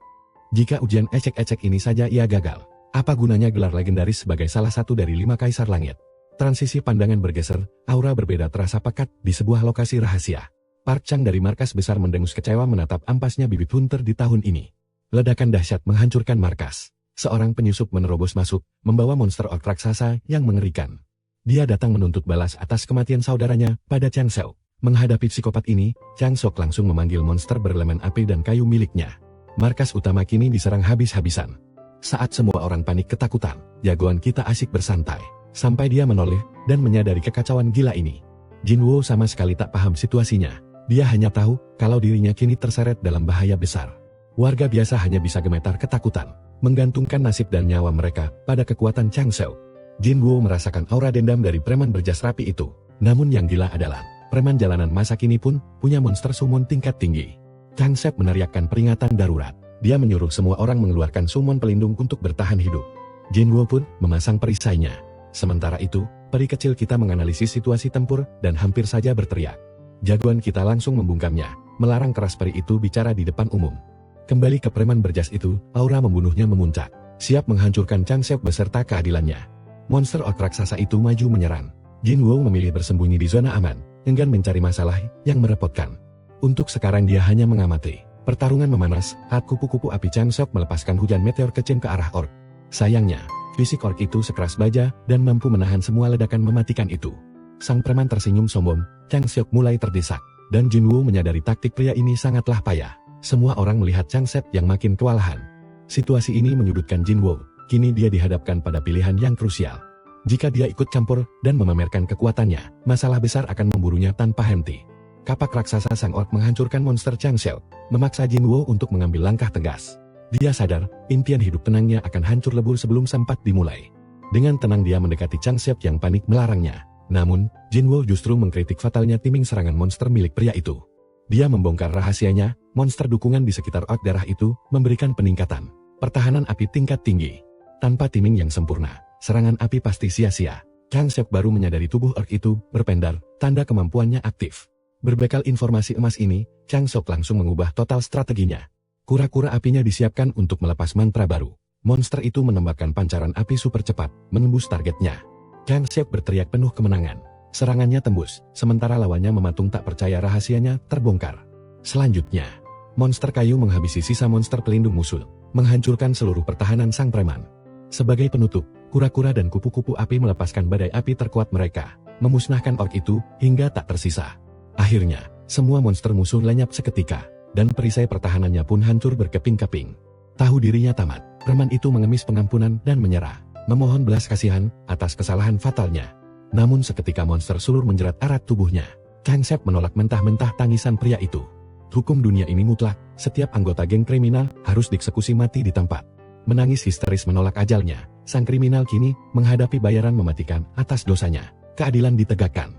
Jika ujian ecek-ecek ini saja ia gagal, apa gunanya gelar legendaris sebagai salah satu dari 5 kaisar langit? Transisi pandangan bergeser, aura berbeda terasa pekat di sebuah lokasi rahasia. Park Chang dari markas besar mendengus kecewa menatap ampasnya bibit hunter di tahun ini. Ledakan dahsyat menghancurkan markas. Seorang penyusup menerobos masuk, membawa monster ork raksasa yang mengerikan. Dia datang menuntut balas atas kematian saudaranya pada Changseo. Menghadapi psikopat ini, Changseo langsung memanggil monster berelemen api dan kayu miliknya. Markas utama kini diserang habis-habisan. Saat semua orang panik ketakutan, jagoan kita asik bersantai. Sampai dia menoleh dan menyadari kekacauan gila ini. Jinwoo sama sekali tak paham situasinya. Dia hanya tahu kalau dirinya kini terseret dalam bahaya besar. Warga biasa hanya bisa gemetar ketakutan, menggantungkan nasib dan nyawa mereka pada kekuatan Changseo. Jinwoo merasakan aura dendam dari preman berjas rapi itu. Namun yang gila adalah, preman jalanan masa kini pun punya monster summon tingkat tinggi. Changseo meneriakkan peringatan darurat. Dia menyuruh semua orang mengeluarkan summon pelindung untuk bertahan hidup. Jinwoo pun memasang perisainya. Sementara itu, peri kecil kita menganalisis situasi tempur dan hampir saja berteriak. Jagoan kita langsung membungkamnya, melarang keras peri itu bicara di depan umum. Kembali ke preman berjas itu, aura membunuhnya memuncak, siap menghancurkan Changseo beserta keadilannya. Monster ork raksasa itu maju menyerang. Jinwoo memilih bersembunyi di zona aman, enggan mencari masalah yang merepotkan. Untuk sekarang dia hanya mengamati. Pertarungan memanas saat kupu-kupu api Changseo melepaskan hujan meteor kecil ke arah ork. Sayangnya, fisik orc itu sekeras baja dan mampu menahan semua ledakan mematikan itu. Sang preman tersenyum sombong, Chang Seok mulai terdesak, dan Jinwoo menyadari taktik pria ini sangatlah payah. Semua orang melihat Chang Seok yang makin kewalahan. Situasi ini menyudutkan Jinwoo, kini dia dihadapkan pada pilihan yang krusial. Jika dia ikut campur dan memamerkan kekuatannya, masalah besar akan memburunya tanpa henti. Kapak raksasa sang orc menghancurkan monster Chang Seok, memaksa Jinwoo untuk mengambil langkah tegas. Dia sadar, impian hidup tenangnya akan hancur lebur sebelum sempat dimulai. Dengan tenang dia mendekati Chang Seok yang panik melarangnya. Namun, Jinwoo justru mengkritik fatalnya timing serangan monster milik pria itu. Dia membongkar rahasianya, monster dukungan di sekitar orc darah itu memberikan peningkatan pertahanan api tingkat tinggi. Tanpa timing yang sempurna, serangan api pasti sia-sia. Chang Seok baru menyadari tubuh orc itu berpendar, tanda kemampuannya aktif. Berbekal informasi emas ini, Chang Seok langsung mengubah total strateginya. Kura-kura apinya disiapkan untuk melepas mantra baru. Monster itu menembakkan pancaran api super cepat, menembus targetnya. Chang Seok berteriak penuh kemenangan. Serangannya tembus, sementara lawannya mematung tak percaya rahasianya terbongkar. Selanjutnya, monster kayu menghabisi sisa monster pelindung musuh, menghancurkan seluruh pertahanan sang preman. Sebagai penutup, kura-kura dan kupu-kupu api melepaskan badai api terkuat mereka, memusnahkan orc itu hingga tak tersisa. Akhirnya, semua monster musuh lenyap seketika, dan perisai pertahanannya pun hancur berkeping-keping. Tahu dirinya tamat, preman itu mengemis pengampunan dan menyerah, memohon belas kasihan atas kesalahan fatalnya. Namun seketika monster sulur menjerat erat tubuhnya, Chang Seok menolak mentah-mentah tangisan pria itu. Hukum dunia ini mutlak, setiap anggota geng kriminal harus dieksekusi mati di tempat. Menangis histeris menolak ajalnya, sang kriminal kini menghadapi bayaran mematikan atas dosanya. Keadilan ditegakkan.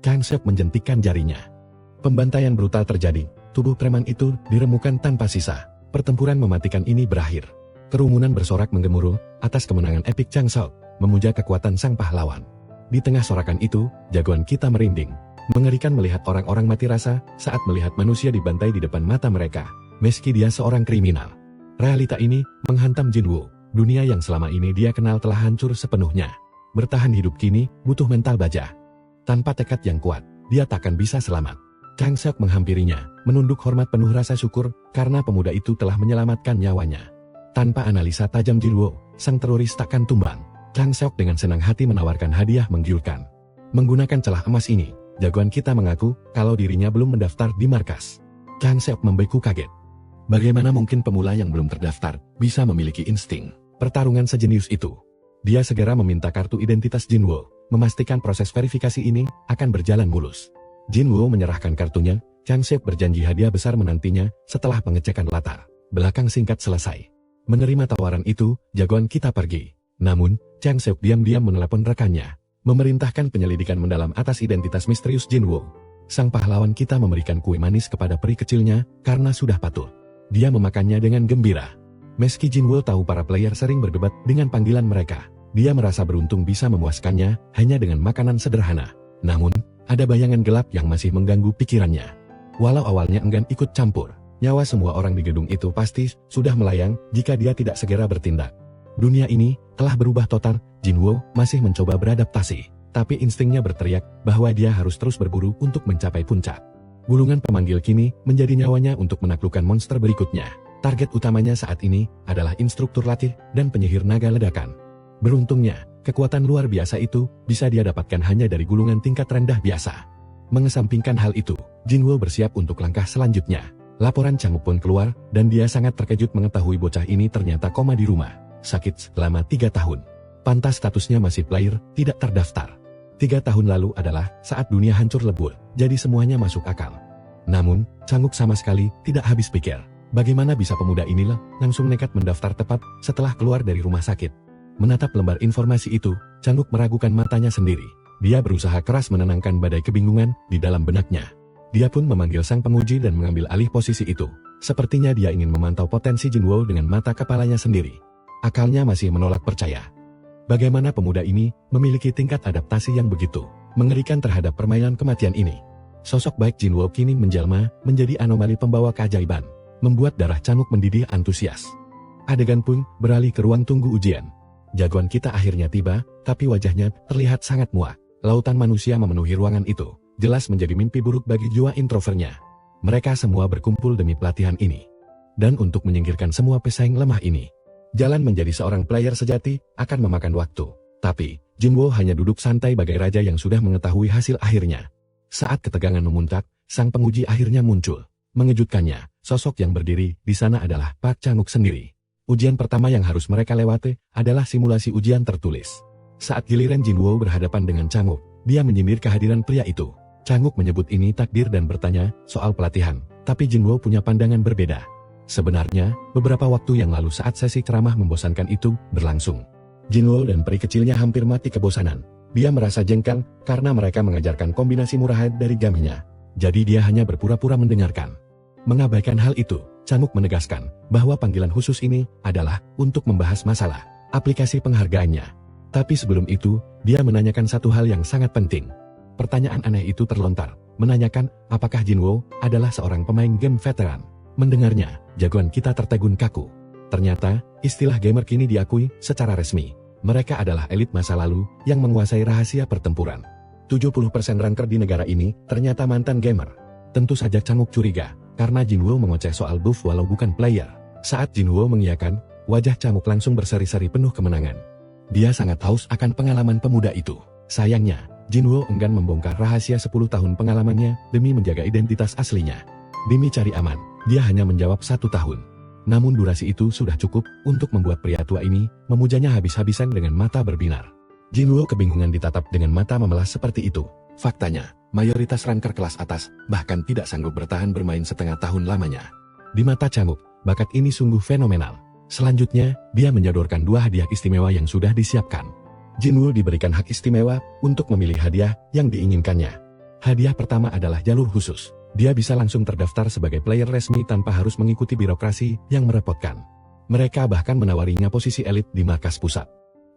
Chang Seok menjentikkan jarinya. Pembantaian brutal terjadi. Tubuh preman itu diremukan tanpa sisa. Pertempuran mematikan ini berakhir. Kerumunan bersorak menggemuruh atas kemenangan epik Chang Seok, memuja kekuatan sang pahlawan. Di tengah sorakan itu, jagoan kita merinding. Mengerikan melihat orang-orang mati rasa saat melihat manusia dibantai di depan mata mereka, meski dia seorang kriminal. Realita ini menghantam Jinwoo. Dunia yang selama ini dia kenal telah hancur sepenuhnya. Bertahan hidup kini butuh mental baja. Tanpa tekad yang kuat, dia takkan bisa selamat. Chang Seok menghampirinya, menunduk hormat penuh rasa syukur karena pemuda itu telah menyelamatkan nyawanya. Tanpa analisa tajam Jinwoo, sang teroris takkan tumbang. Chang Seok dengan senang hati menawarkan hadiah menggiurkan. Menggunakan celah emas ini, jagoan kita mengaku kalau dirinya belum mendaftar di markas. Chang Seok membeku kaget. Bagaimana mungkin pemula yang belum terdaftar bisa memiliki insting pertarungan sejenius itu? Dia segera meminta kartu identitas Jinwoo, memastikan proses verifikasi ini akan berjalan mulus. Jinwoo menyerahkan kartunya, Chang Seok berjanji hadiah besar menantinya setelah pengecekan latar belakang singkat selesai. Menerima tawaran itu, jagoan kita pergi. Namun, Chang Seok diam-diam menelepon rekannya, memerintahkan penyelidikan mendalam atas identitas misterius Jinwoo. Sang pahlawan kita memberikan kue manis kepada peri kecilnya karena sudah patuh. Dia memakannya dengan gembira. Meski Jinwoo tahu para player sering berdebat dengan panggilan mereka, dia merasa beruntung bisa memuaskannya hanya dengan makanan sederhana. Namun, ada bayangan gelap yang masih mengganggu pikirannya. Walau awalnya enggan ikut campur, nyawa semua orang di gedung itu pasti sudah melayang jika dia tidak segera bertindak. Dunia ini telah berubah total. Jinwoo masih mencoba beradaptasi, tapi instingnya berteriak bahwa dia harus terus berburu untuk mencapai puncak. Gulungan pemanggil kini menjadi nyawanya untuk menaklukkan monster berikutnya. Target utamanya saat ini adalah instruktur latih dan penyihir naga ledakan. Beruntungnya, kekuatan luar biasa itu bisa dia dapatkan hanya dari gulungan tingkat rendah biasa. Mengesampingkan hal itu, Jinwoo bersiap untuk langkah selanjutnya. Laporan Changuk pun keluar, dan dia sangat terkejut mengetahui bocah ini ternyata koma di rumah, sakit selama 3 tahun. Pantas statusnya masih player, tidak terdaftar. 3 tahun lalu adalah saat dunia hancur lebur, jadi semuanya masuk akal. Namun, Changuk sama sekali tidak habis pikir. Bagaimana bisa pemuda inilah langsung nekat mendaftar tepat setelah keluar dari rumah sakit. Menatap lembar informasi itu, Changuk meragukan matanya sendiri. Dia berusaha keras menenangkan badai kebingungan di dalam benaknya. Dia pun memanggil sang penguji dan mengambil alih posisi itu. Sepertinya dia ingin memantau potensi Jinwoo dengan mata kepalanya sendiri. Akalnya masih menolak percaya. Bagaimana pemuda ini memiliki tingkat adaptasi yang begitu mengerikan terhadap permainan kematian ini. Sosok baik Jinwoo kini menjelma menjadi anomali pembawa keajaiban, membuat darah Changuk mendidih antusias. Adegan pun beralih ke ruang tunggu ujian. Jagoan kita akhirnya tiba, tapi wajahnya terlihat sangat muak. Lautan manusia memenuhi ruangan itu, jelas menjadi mimpi buruk bagi jiwa introvertnya. Mereka semua berkumpul demi pelatihan ini. Dan untuk menyingkirkan semua pesaing lemah ini, Jalan menjadi seorang player sejati akan memakan waktu. Tapi, Jinwoo hanya duduk santai bagai raja yang sudah mengetahui hasil akhirnya. Saat ketegangan memuncak, sang penguji akhirnya muncul. Mengejutkannya, sosok yang berdiri di sana adalah Park Chang-wook sendiri. Ujian pertama yang harus mereka lewati adalah simulasi ujian tertulis. Saat giliran Jinwoo berhadapan dengan Chang-wook, dia menyindir kehadiran pria itu. Chang-wook menyebut ini takdir dan bertanya soal pelatihan, tapi Jinwoo punya pandangan berbeda. Sebenarnya, beberapa waktu yang lalu saat sesi ceramah membosankan itu berlangsung, Jinwoo dan peri kecilnya hampir mati kebosanan. Dia merasa jengkel karena mereka mengajarkan kombinasi murahan dari gamenya. Jadi dia hanya berpura-pura mendengarkan. Mengabaikan hal itu, Chang-wook menegaskan bahwa panggilan khusus ini adalah untuk membahas masalah aplikasi penghargaannya. Tapi sebelum itu, dia menanyakan satu hal yang sangat penting. Pertanyaan aneh itu terlontar, menanyakan apakah Jinwoo adalah seorang pemain game veteran. Mendengarnya, jagoan kita tertegun kaku. Ternyata, istilah gamer kini diakui secara resmi. Mereka adalah elit masa lalu yang menguasai rahasia pertempuran. 70% ranker di negara ini ternyata mantan gamer. Tentu saja Chang-wook curiga, karena Jinwoo mengoceh soal buff walau bukan player. Saat Jinwoo mengiyakan, wajah Chang-wook langsung berseri-seri penuh kemenangan. Dia sangat haus akan pengalaman pemuda itu. Sayangnya, Jinwoo enggan membongkar rahasia 10 tahun pengalamannya demi menjaga identitas aslinya. Demi cari aman, dia hanya menjawab 1 tahun. Namun durasi itu sudah cukup untuk membuat pria tua ini memujanya habis-habisan dengan mata berbinar. Jinwoo kebingungan ditatap dengan mata memelas seperti itu. Faktanya, mayoritas ranker kelas atas bahkan tidak sanggup bertahan bermain setengah tahun lamanya. Di mata Chang-wook, bakat ini sungguh fenomenal. Selanjutnya, dia menyodorkan 2 hadiah istimewa yang sudah disiapkan. Jinwoo diberikan hak istimewa untuk memilih hadiah yang diinginkannya. Hadiah pertama adalah jalur khusus. Dia bisa langsung terdaftar sebagai player resmi tanpa harus mengikuti birokrasi yang merepotkan. Mereka bahkan menawarinya posisi elit di markas pusat.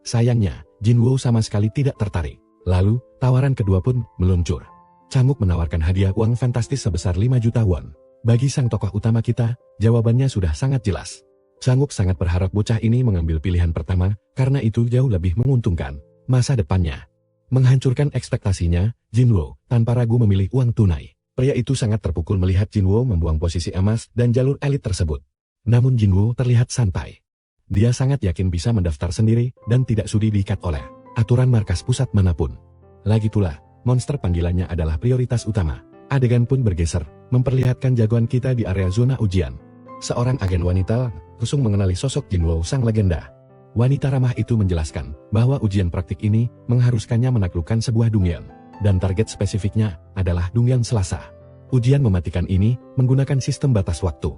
Sayangnya, Jinwoo sama sekali tidak tertarik. Lalu, tawaran kedua pun meluncur. Chang-wook menawarkan hadiah uang fantastis sebesar 5 juta won. Bagi sang tokoh utama kita, jawabannya sudah sangat jelas. Chang-wook sangat berharap bocah ini mengambil pilihan pertama, karena itu jauh lebih menguntungkan masa depannya. Menghancurkan ekspektasinya, Jinwoo tanpa ragu memilih uang tunai. Pria itu sangat terpukul melihat Jinwoo membuang posisi emas dan jalur elit tersebut. Namun Jinwoo terlihat santai. Dia sangat yakin bisa mendaftar sendiri dan tidak sudi diikat oleh aturan markas pusat manapun. Lagi pula, monster panggilannya adalah prioritas utama. Adegan pun bergeser, memperlihatkan jagoan kita di area zona ujian. Seorang agen wanita langsung mengenali sosok Jinwoo sang legenda. Wanita ramah itu menjelaskan bahwa ujian praktik ini mengharuskannya menaklukkan sebuah dungeon, dan target spesifiknya adalah dungeon Selasa. Ujian mematikan ini menggunakan sistem batas waktu.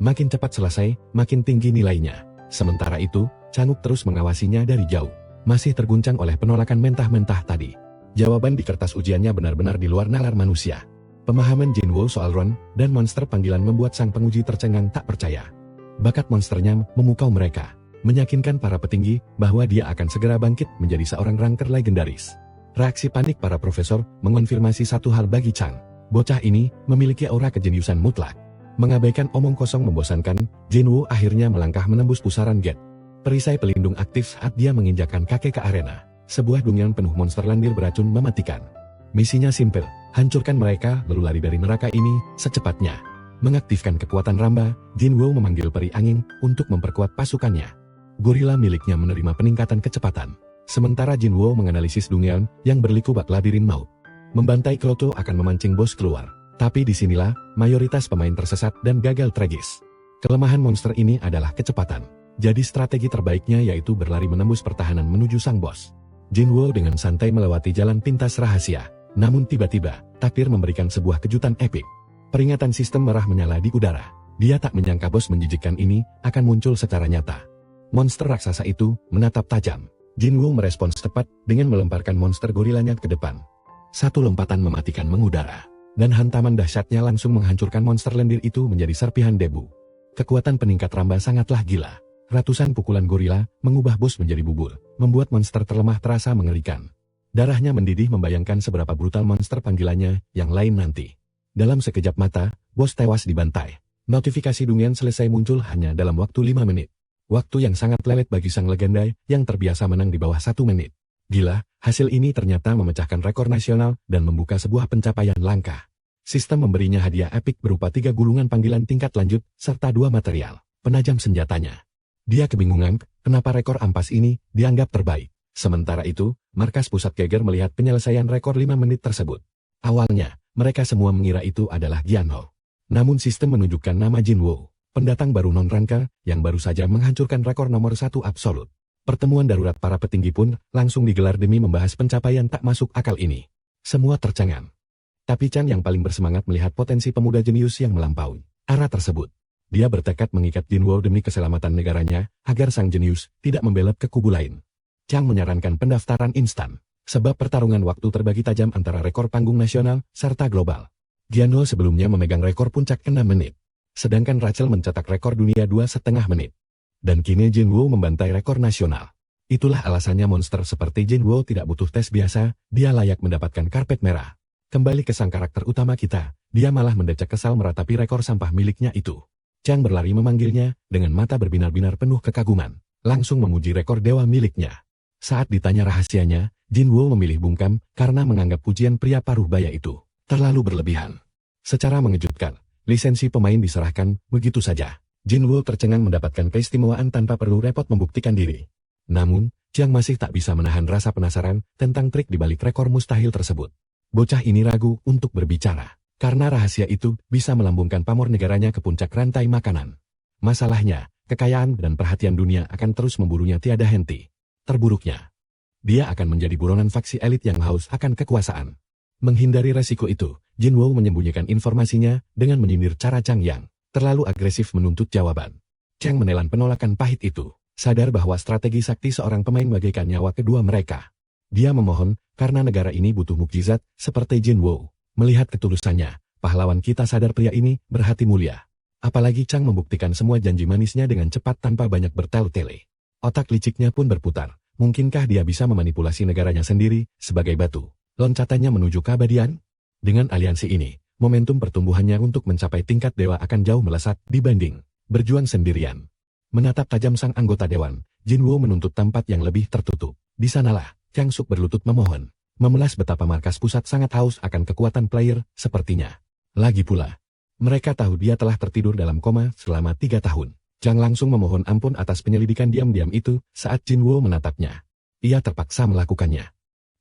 Makin cepat selesai, makin tinggi nilainya. Sementara itu, Chang-wook terus mengawasinya dari jauh, masih terguncang oleh penolakan mentah-mentah tadi. Jawaban di kertas ujiannya benar-benar di luar nalar manusia. Pemahaman Jinwoo soal Ron dan monster panggilan membuat sang penguji tercengang tak percaya. Bakat monsternya memukau mereka, meyakinkan para petinggi bahwa dia akan segera bangkit menjadi seorang ranker legendaris. Reaksi panik para profesor mengonfirmasi satu hal bagi Chang. Bocah ini memiliki aura kejeniusan mutlak. Mengabaikan omong kosong membosankan, Jinwoo akhirnya melangkah menembus pusaran gate. Perisai pelindung aktif saat dia menginjakkan kaki ke arena. Sebuah dungeon penuh monster landir beracun mematikan. Misinya simpel, hancurkan mereka lalu lari dari neraka ini secepatnya. Mengaktifkan kekuatan Ramba, Jinwoo memanggil peri angin untuk memperkuat pasukannya. Gorila miliknya menerima peningkatan kecepatan. Sementara Jinwoo menganalisis dungeon yang berliku bak labirin maut. Membantai Kloto akan memancing bos keluar. Tapi disinilah, mayoritas pemain tersesat dan gagal tragis. Kelemahan monster ini adalah kecepatan. Jadi strategi terbaiknya yaitu berlari menembus pertahanan menuju sang bos. Jinwoo dengan santai melewati jalan pintas rahasia. Namun tiba-tiba, takdir memberikan sebuah kejutan epik. Peringatan sistem merah menyala di udara. Dia tak menyangka bos menjijikkan ini akan muncul secara nyata. Monster raksasa itu menatap tajam. Jinwoo merespons tepat dengan melemparkan monster gorilanya ke depan. Satu lompatan mematikan mengudara. Dan hantaman dahsyatnya langsung menghancurkan monster lendir itu menjadi serpihan debu. Kekuatan peningkat Ramba sangatlah gila. Ratusan pukulan gorila mengubah bos menjadi bubur, membuat monster terlemah terasa mengerikan. Darahnya mendidih membayangkan seberapa brutal monster panggilannya yang lain nanti. Dalam sekejap mata, bos tewas dibantai. Notifikasi dungeon selesai muncul hanya dalam waktu 5 menit. Waktu yang sangat lelet bagi sang legenda yang terbiasa menang di bawah 1 menit. Gila, hasil ini ternyata memecahkan rekor nasional dan membuka sebuah pencapaian langka. Sistem memberinya hadiah epik berupa 3 gulungan panggilan tingkat lanjut, serta 2 material penajam senjatanya. Dia kebingungan kenapa rekor ampas ini dianggap terbaik. Sementara itu, markas pusat Geiger melihat penyelesaian rekor 5 menit tersebut. Awalnya, mereka semua mengira itu adalah Jianho. Namun sistem menunjukkan nama Jinwo, pendatang baru non-ranker yang baru saja menghancurkan rekor nomor 1 absolut. Pertemuan darurat para petinggi pun langsung digelar demi membahas pencapaian tak masuk akal ini. Semua tercengang. Tapi Chang yang paling bersemangat melihat potensi pemuda jenius yang melampaui arah tersebut. Dia bertekad mengikat Jinwo demi keselamatan negaranya, agar sang jenius tidak membelot ke kubu lain. Chang menyarankan pendaftaran instan, sebab pertarungan waktu terbagi tajam antara rekor panggung nasional serta global. Jianho sebelumnya memegang rekor puncak 6 menit. Sedangkan Rachel mencetak rekor dunia 2,5 menit. Dan kini Jinwo membantai rekor nasional. Itulah alasannya monster seperti Jinwo tidak butuh tes biasa, dia layak mendapatkan karpet merah. Kembali ke sang karakter utama kita, dia malah mendecak kesal meratapi rekor sampah miliknya itu. Chang berlari memanggilnya, dengan mata berbinar-binar penuh kekaguman, langsung memuji rekor dewa miliknya. Saat ditanya rahasianya, Jinwo memilih bungkam karena menganggap pujian pria paruh baya itu terlalu berlebihan. Secara mengejutkan, lisensi pemain diserahkan begitu saja. Jinwo tercengang mendapatkan keistimewaan tanpa perlu repot membuktikan diri. Namun, Chang masih tak bisa menahan rasa penasaran tentang trik di balik rekor mustahil tersebut. Bocah ini ragu untuk berbicara, karena rahasia itu bisa melambungkan pamor negaranya ke puncak rantai makanan. Masalahnya, kekayaan dan perhatian dunia akan terus memburunya tiada henti. Terburuknya, dia akan menjadi buronan faksi elit yang haus akan kekuasaan. Menghindari resiko itu, Jinwo menyembunyikan informasinya dengan menyindir cara Chang yang terlalu agresif menuntut jawaban. Chang menelan penolakan pahit itu, sadar bahwa strategi sakti seorang pemain bagaikan nyawa kedua mereka. Dia memohon, karena negara ini butuh mukjizat, seperti Jinwo. Melihat ketulusannya, pahlawan kita sadar pria ini berhati mulia. Apalagi Chang membuktikan semua janji manisnya dengan cepat tanpa banyak bertele-tele. Otak liciknya pun berputar, mungkinkah dia bisa memanipulasi negaranya sendiri, sebagai batu loncatannya menuju keabadian? Dengan aliansi ini, momentum pertumbuhannya untuk mencapai tingkat dewa akan jauh melesat dibanding berjuang sendirian. Menatap tajam sang anggota dewan, Jinwo menuntut tempat yang lebih tertutup. Di sanalah, Chang Suk berlutut memohon, memelas betapa markas pusat sangat haus akan kekuatan player sepertinya. Lagi pula, mereka tahu dia telah tertidur dalam koma selama 3 tahun. Chang langsung memohon ampun atas penyelidikan diam-diam itu saat Jinwo menatapnya. Ia terpaksa melakukannya.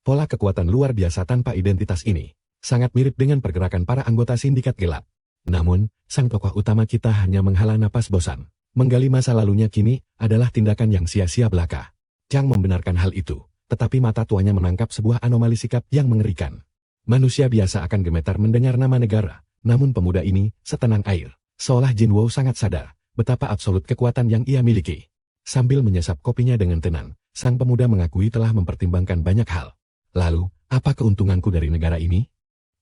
Pola kekuatan luar biasa tanpa identitas ini sangat mirip dengan pergerakan para anggota sindikat gelap. Namun, sang tokoh utama kita hanya menghela napas bosan. Menggali masa lalunya kini adalah tindakan yang sia-sia belaka. Chang membenarkan hal itu, tetapi mata tuanya menangkap sebuah anomali sikap yang mengerikan. Manusia biasa akan gemetar mendengar nama negara, namun pemuda ini setenang air. Seolah Jinwo sangat sadar betapa absolut kekuatan yang ia miliki. Sambil menyesap kopinya dengan tenang, sang pemuda mengakui telah mempertimbangkan banyak hal. Lalu, apa keuntunganku dari negara ini?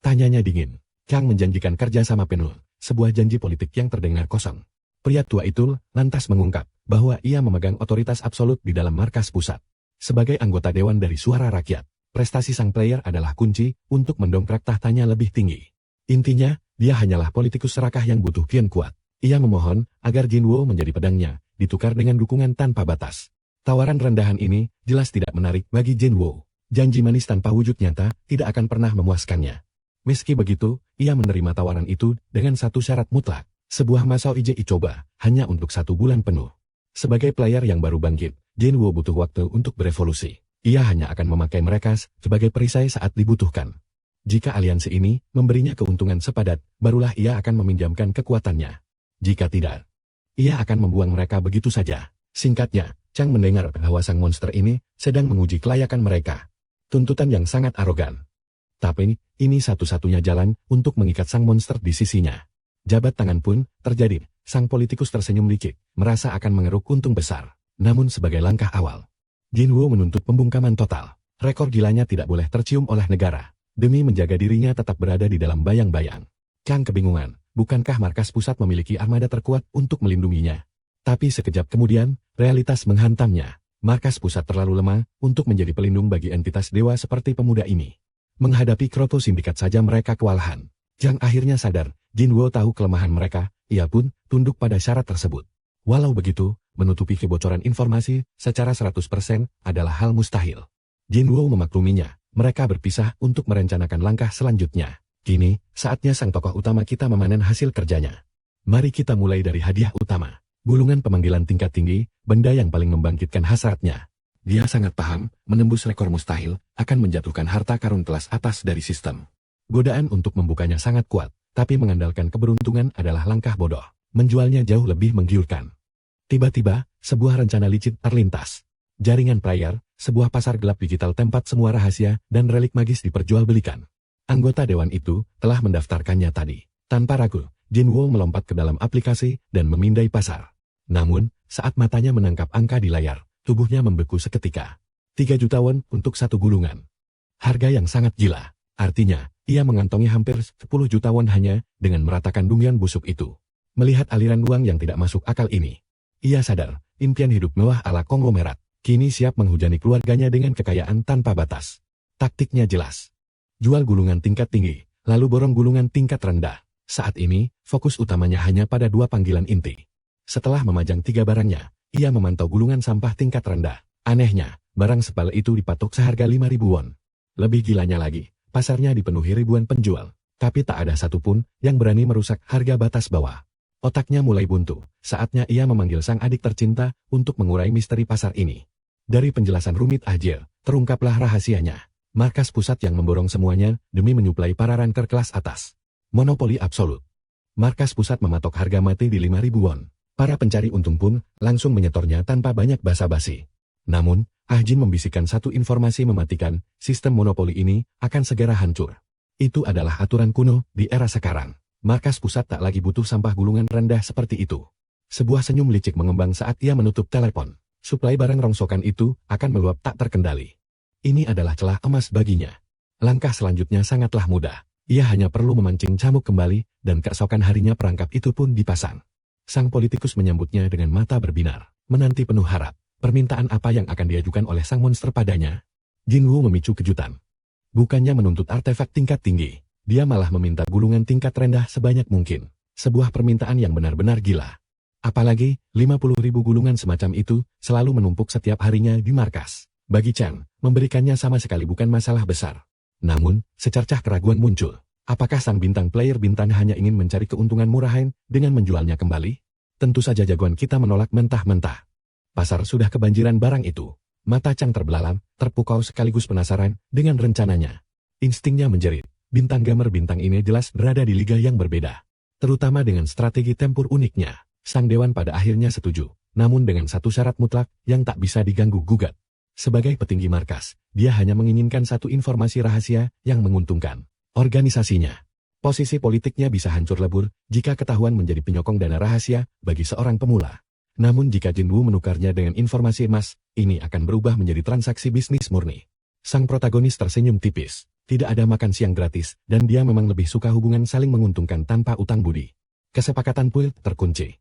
Tanyanya dingin. Chang menjanjikan kerja sama penuh, sebuah janji politik yang terdengar kosong. Pria tua itu lantas mengungkap bahwa ia memegang otoritas absolut di dalam markas pusat. Sebagai anggota dewan dari suara rakyat, prestasi sang player adalah kunci untuk mendongkrak tahtanya lebih tinggi. Intinya, dia hanyalah politikus serakah yang butuh kian kuat. Ia memohon agar Jinwo menjadi pedangnya, ditukar dengan dukungan tanpa batas. Tawaran rendahan ini jelas tidak menarik bagi Jinwo. Janji manis tanpa wujud nyata tidak akan pernah memuaskannya. Meski begitu, ia menerima tawaran itu dengan satu syarat mutlak. Sebuah masa uji coba, hanya untuk 1 bulan penuh. Sebagai player yang baru bangkit, Jinwo butuh waktu untuk berevolusi. Ia hanya akan memakai mereka sebagai perisai saat dibutuhkan. Jika aliansi ini memberinya keuntungan sepadat, barulah ia akan meminjamkan kekuatannya. Jika tidak, ia akan membuang mereka begitu saja. Singkatnya, Chang mendengar bahwa sang monster ini sedang menguji kelayakan mereka. Tuntutan yang sangat arogan. Tapi, ini satu-satunya jalan untuk mengikat sang monster di sisinya. Jabat tangan pun terjadi. Sang politikus tersenyum licik, merasa akan mengeruk untung besar. Namun sebagai langkah awal, Jinwo menuntut pembungkaman total. Rekor gilanya tidak boleh tercium oleh negara, demi menjaga dirinya tetap berada di dalam bayang-bayang. Chang kebingungan, bukankah markas pusat memiliki armada terkuat untuk melindunginya? Tapi sekejap kemudian, realitas menghantamnya. Markas pusat terlalu lemah untuk menjadi pelindung bagi entitas dewa seperti pemuda ini. Menghadapi kroto sindikat saja mereka kewalahan. Chang akhirnya sadar, Jinwo tahu kelemahan mereka, ia pun tunduk pada syarat tersebut. Walau begitu, menutupi kebocoran informasi secara 100% adalah hal mustahil. Jinwo memakluminya, mereka berpisah untuk merencanakan langkah selanjutnya. Kini, saatnya sang tokoh utama kita memanen hasil kerjanya. Mari kita mulai dari hadiah utama. Gulungan pemanggilan tingkat tinggi, benda yang paling membangkitkan hasratnya. Dia sangat paham, menembus rekor mustahil, akan menjatuhkan harta karun kelas atas dari sistem. Godaan untuk membukanya sangat kuat, tapi mengandalkan keberuntungan adalah langkah bodoh. Menjualnya jauh lebih menggiurkan. Tiba-tiba, sebuah rencana licik terlintas. Jaringan player, sebuah pasar gelap digital tempat semua rahasia dan relik magis diperjualbelikan. Anggota dewan itu telah mendaftarkannya tadi. Tanpa ragu, Jinwoo melompat ke dalam aplikasi dan memindai pasar. Namun, saat matanya menangkap angka di layar, tubuhnya membeku seketika. 3 juta won untuk satu gulungan. Harga yang sangat gila. Artinya, ia mengantongi hampir 10 juta won hanya dengan meratakan dungian busuk itu. Melihat aliran uang yang tidak masuk akal ini, ia sadar, impian hidup mewah ala konglomerat, kini siap menghujani keluarganya dengan kekayaan tanpa batas. Taktiknya jelas. Jual gulungan tingkat tinggi, lalu borong gulungan tingkat rendah. Saat ini, fokus utamanya hanya pada 2 panggilan inti. Setelah memajang 3 barangnya, ia memantau gulungan sampah tingkat rendah. Anehnya, barang sepal itu dipatok seharga 5.000 won. Lebih gilanya lagi, pasarnya dipenuhi ribuan penjual, tapi tak ada satupun yang berani merusak harga batas bawah. Otaknya mulai buntu, saatnya ia memanggil sang adik tercinta untuk mengurai misteri pasar ini. Dari penjelasan rumit Ajil, terungkaplah rahasianya. Markas pusat yang memborong semuanya demi menyuplai para ranker kelas atas. Monopoli absolut. Markas pusat mematok harga mati di 5.000 won. Para pencari untung pun langsung menyetornya tanpa banyak basa-basi. Namun, Ahjin membisikkan satu informasi mematikan, sistem monopoli ini akan segera hancur. Itu adalah aturan kuno di era sekarang. Markas pusat tak lagi butuh sampah gulungan rendah seperti itu. Sebuah senyum licik mengembang saat ia menutup telepon. Suplai barang rongsokan itu akan meluap tak terkendali. Ini adalah celah emas baginya. Langkah selanjutnya sangatlah mudah. Ia hanya perlu memancing camuk kembali, dan keesokan harinya perangkap itu pun dipasang. Sang politikus menyambutnya dengan mata berbinar, menanti penuh harap. Permintaan apa yang akan diajukan oleh sang monster padanya? Jinwoo memicu kejutan. Bukannya menuntut artefak tingkat tinggi, dia malah meminta gulungan tingkat rendah sebanyak mungkin. Sebuah permintaan yang benar-benar gila. Apalagi, 50.000 gulungan semacam itu selalu menumpuk setiap harinya di markas. Bagi Chang, memberikannya sama sekali bukan masalah besar. Namun, secercah keraguan muncul. Apakah sang bintang player bintang hanya ingin mencari keuntungan murahan dengan menjualnya kembali? Tentu saja jagoan kita menolak mentah-mentah. Pasar sudah kebanjiran barang itu. Mata Chang terbelalak, terpukau sekaligus penasaran dengan rencananya. Instingnya menjerit. Bintang gamer bintang ini jelas berada di liga yang berbeda. Terutama dengan strategi tempur uniknya. Sang dewan pada akhirnya setuju. Namun dengan satu syarat mutlak yang tak bisa diganggu-gugat. Sebagai petinggi markas, dia hanya menginginkan satu informasi rahasia yang menguntungkan. Organisasinya. Posisi politiknya bisa hancur lebur jika ketahuan menjadi penyokong dana rahasia bagi seorang pemula. Namun jika Jinwoo menukarnya dengan informasi emas, ini akan berubah menjadi transaksi bisnis murni. Sang protagonis tersenyum tipis. Tidak ada makan siang gratis, dan dia memang lebih suka hubungan saling menguntungkan tanpa utang budi. Kesepakatan pun terkunci.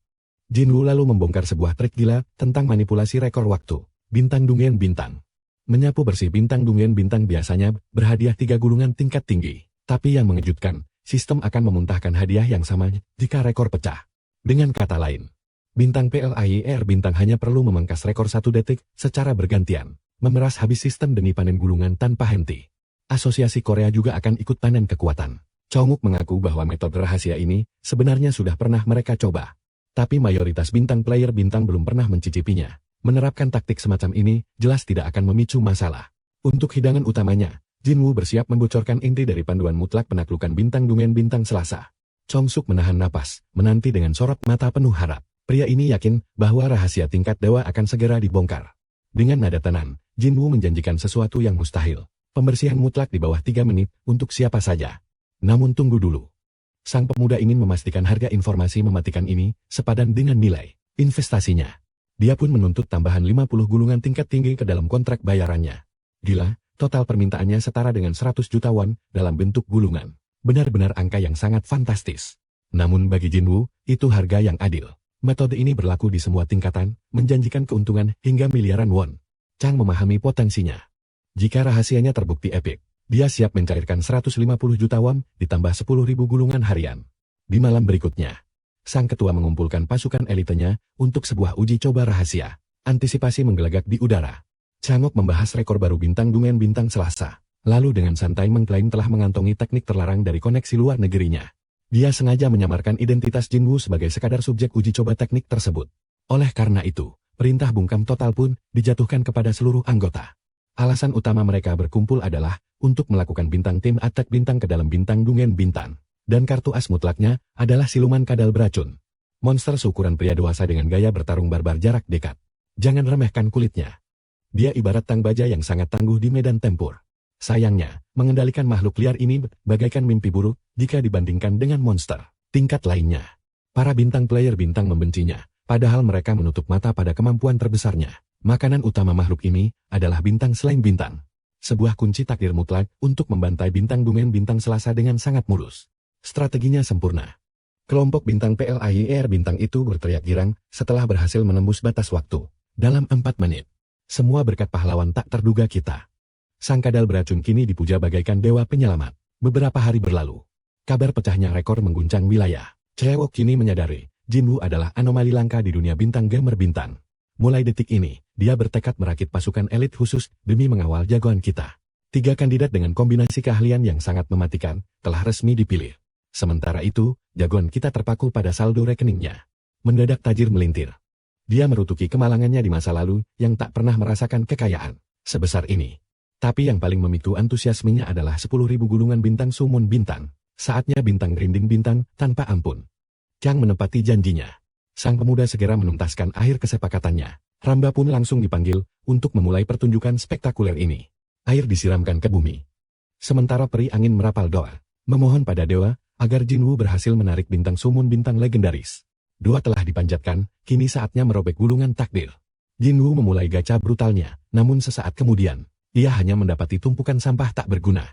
Jinwoo lalu membongkar sebuah trik gila tentang manipulasi rekor waktu. Bintang Dungen Bintang. Menyapu bersih Bintang Dungen Bintang biasanya berhadiah 3 gulungan tingkat tinggi. Tapi yang mengejutkan, sistem akan memuntahkan hadiah yang sama jika rekor pecah. Dengan kata lain, Bintang PLAYR Bintang hanya perlu memangkas rekor 1 detik secara bergantian, memeras habis sistem demi panen gulungan tanpa henti. Asosiasi Korea juga akan ikut panen kekuatan. Chonguk mengaku bahwa metode rahasia ini sebenarnya sudah pernah mereka coba. Tapi mayoritas bintang player bintang belum pernah mencicipinya. Menerapkan taktik semacam ini jelas tidak akan memicu masalah. Untuk hidangan utamanya, Jinwoo bersiap membocorkan inti dari panduan mutlak penaklukan Bintang Dungen Bintang Selasa. Chongsuk menahan napas, menanti dengan sorot mata penuh harap. Pria ini yakin bahwa rahasia tingkat dewa akan segera dibongkar. Dengan nada tenang, Jinwoo menjanjikan sesuatu yang mustahil. Pembersihan mutlak di bawah 3 menit untuk siapa saja. Namun tunggu dulu. Sang pemuda ingin memastikan harga informasi mematikan ini sepadan dengan nilai investasinya. Dia pun menuntut tambahan 50 gulungan tingkat tinggi ke dalam kontrak bayarannya. Gila. Total permintaannya setara dengan 100 juta won dalam bentuk gulungan. Benar-benar angka yang sangat fantastis. Namun bagi Jinwoo, itu harga yang adil. Metode ini berlaku di semua tingkatan, menjanjikan keuntungan hingga miliaran won. Chang memahami potensinya. Jika rahasianya terbukti epik, dia siap mencairkan 150 juta won ditambah 10.000 gulungan harian. Di malam berikutnya, sang ketua mengumpulkan pasukan elitenya untuk sebuah uji coba rahasia. Antisipasi menggelegak di udara. Changok membahas rekor baru Bintang Dungen Bintang Selasa. Lalu dengan santai mengklaim telah mengantongi teknik terlarang dari koneksi luar negerinya. Dia sengaja menyamarkan identitas Jinwoo sebagai sekadar subjek uji coba teknik tersebut. Oleh karena itu, perintah bungkam total pun dijatuhkan kepada seluruh anggota. Alasan utama mereka berkumpul adalah untuk melakukan bintang tim attack bintang ke dalam bintang dungen bintang. Dan kartu as mutlaknya adalah siluman kadal beracun. Monster seukuran pria dewasa dengan gaya bertarung barbar jarak dekat. Jangan remehkan kulitnya. Dia ibarat tang baja yang sangat tangguh di medan tempur. Sayangnya, mengendalikan makhluk liar ini bagaikan mimpi buruk jika dibandingkan dengan monster tingkat lainnya. Para bintang player bintang membencinya, padahal mereka menutup mata pada kemampuan terbesarnya. Makanan utama makhluk ini adalah bintang selain bintang. Sebuah kunci takdir mutlak untuk membantai bintang dungen bintang selasa dengan sangat mulus. Strateginya sempurna. Kelompok bintang PLAYR bintang itu berteriak girang setelah berhasil menembus batas waktu. Dalam 4 menit. Semua berkat pahlawan tak terduga kita. Sang kadal beracun kini dipuja bagaikan dewa penyelamat. Beberapa hari berlalu. Kabar pecahnya rekor mengguncang wilayah. Cewek kini menyadari, Jinwoo adalah anomali langka di dunia bintang gamer bintang. Mulai detik ini, dia bertekad merakit pasukan elit khusus demi mengawal jagoan kita. 3 kandidat dengan kombinasi keahlian yang sangat mematikan telah resmi dipilih. Sementara itu, jagoan kita terpaku pada saldo rekeningnya. Mendadak tajir melintir. Dia merutuki kemalangannya di masa lalu yang tak pernah merasakan kekayaan sebesar ini. Tapi yang paling memicu antusiasmenya adalah 10.000 gulungan bintang summon bintang. Saatnya bintang grinding bintang tanpa ampun. Chang menepati janjinya. Sang pemuda segera menuntaskan akhir kesepakatannya. Ramba pun langsung dipanggil untuk memulai pertunjukan spektakuler ini. Air disiramkan ke bumi. Sementara peri angin merapal doa, memohon pada dewa agar Jinwoo berhasil menarik bintang summon bintang legendaris. Doa telah dipanjatkan, kini saatnya merobek gulungan takdir. Jinwoo memulai gacha brutalnya, namun sesaat kemudian, ia hanya mendapati tumpukan sampah tak berguna.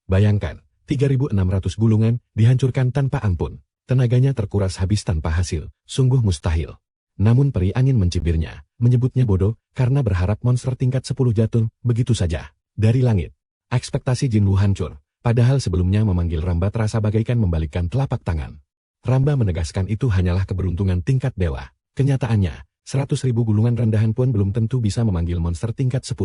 Bayangkan, 3.600 gulungan dihancurkan tanpa ampun. Tenaganya terkuras habis tanpa hasil, sungguh mustahil. Namun peri angin mencibirnya, menyebutnya bodoh, karena berharap monster tingkat 10 jatuh, begitu saja, dari langit. Ekspektasi Jinwoo hancur. Padahal sebelumnya memanggil Ramba terasa bagaikan membalikkan telapak tangan. Ramba menegaskan itu hanyalah keberuntungan tingkat dewa. Kenyataannya, 100.000 gulungan rendahan pun belum tentu bisa memanggil monster tingkat 10.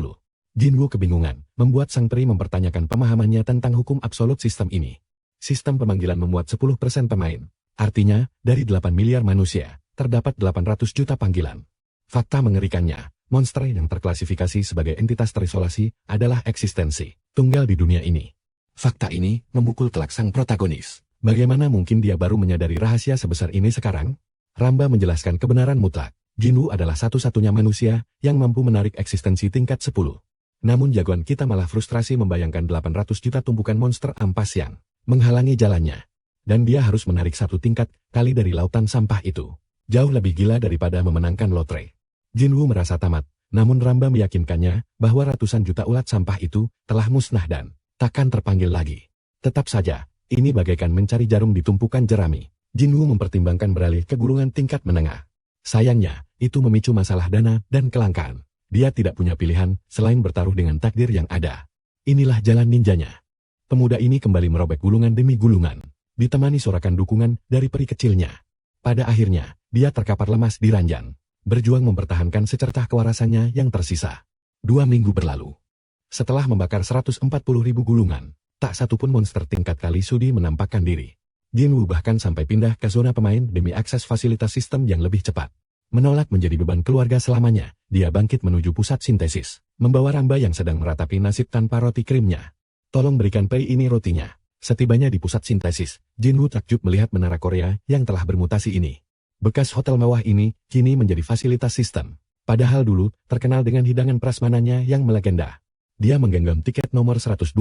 Jinwoo kebingungan, membuat sang peri mempertanyakan pemahamannya tentang hukum absolut sistem ini. Sistem pemanggilan memuat 10% pemain. Artinya, dari 8 miliar manusia, terdapat 800 juta panggilan. Fakta mengerikannya, monster yang terklasifikasi sebagai entitas terisolasi adalah eksistensi tunggal di dunia ini. Fakta ini memukul telak sang protagonis. Bagaimana mungkin dia baru menyadari rahasia sebesar ini sekarang? Ramba menjelaskan kebenaran mutlak. Jinwoo adalah satu-satunya manusia yang mampu menarik eksistensi tingkat 10. Namun jagoan kita malah frustrasi membayangkan 800 juta tumpukan monster ampas yang menghalangi jalannya. Dan dia harus menarik 1 tingkat kali dari lautan sampah itu. Jauh lebih gila daripada memenangkan lotre. Jinwoo merasa tamat, namun Ramba meyakinkannya bahwa ratusan juta ulat sampah itu telah musnah dan takkan terpanggil lagi. Tetap saja, ini bagaikan mencari jarum di tumpukan jerami. Jinwoo mempertimbangkan beralih ke gulungan tingkat menengah. Sayangnya, itu memicu masalah dana dan kelangkaan. Dia tidak punya pilihan selain bertaruh dengan takdir yang ada. Inilah jalan ninjanya. Pemuda ini kembali merobek gulungan demi gulungan, ditemani sorakan dukungan dari peri kecilnya. Pada akhirnya, dia terkapar lemas di ranjang, berjuang mempertahankan secercah kewarasannya yang tersisa. 2 minggu berlalu. Setelah membakar 140.000 gulungan, tak satupun monster tingkat kali sudi menampakkan diri. Jinwoo bahkan sampai pindah ke zona pemain demi akses fasilitas sistem yang lebih cepat. Menolak menjadi beban keluarga selamanya, dia bangkit menuju pusat sintesis, membawa Ramba yang sedang meratapi nasib tanpa roti krimnya. Tolong berikan peri ini rotinya. Setibanya di pusat sintesis, Jinwoo takjub melihat menara Korea yang telah bermutasi ini. Bekas hotel mewah ini kini menjadi fasilitas sistem. Padahal dulu terkenal dengan hidangan prasmananya yang melegenda. Dia menggenggam tiket nomor 125.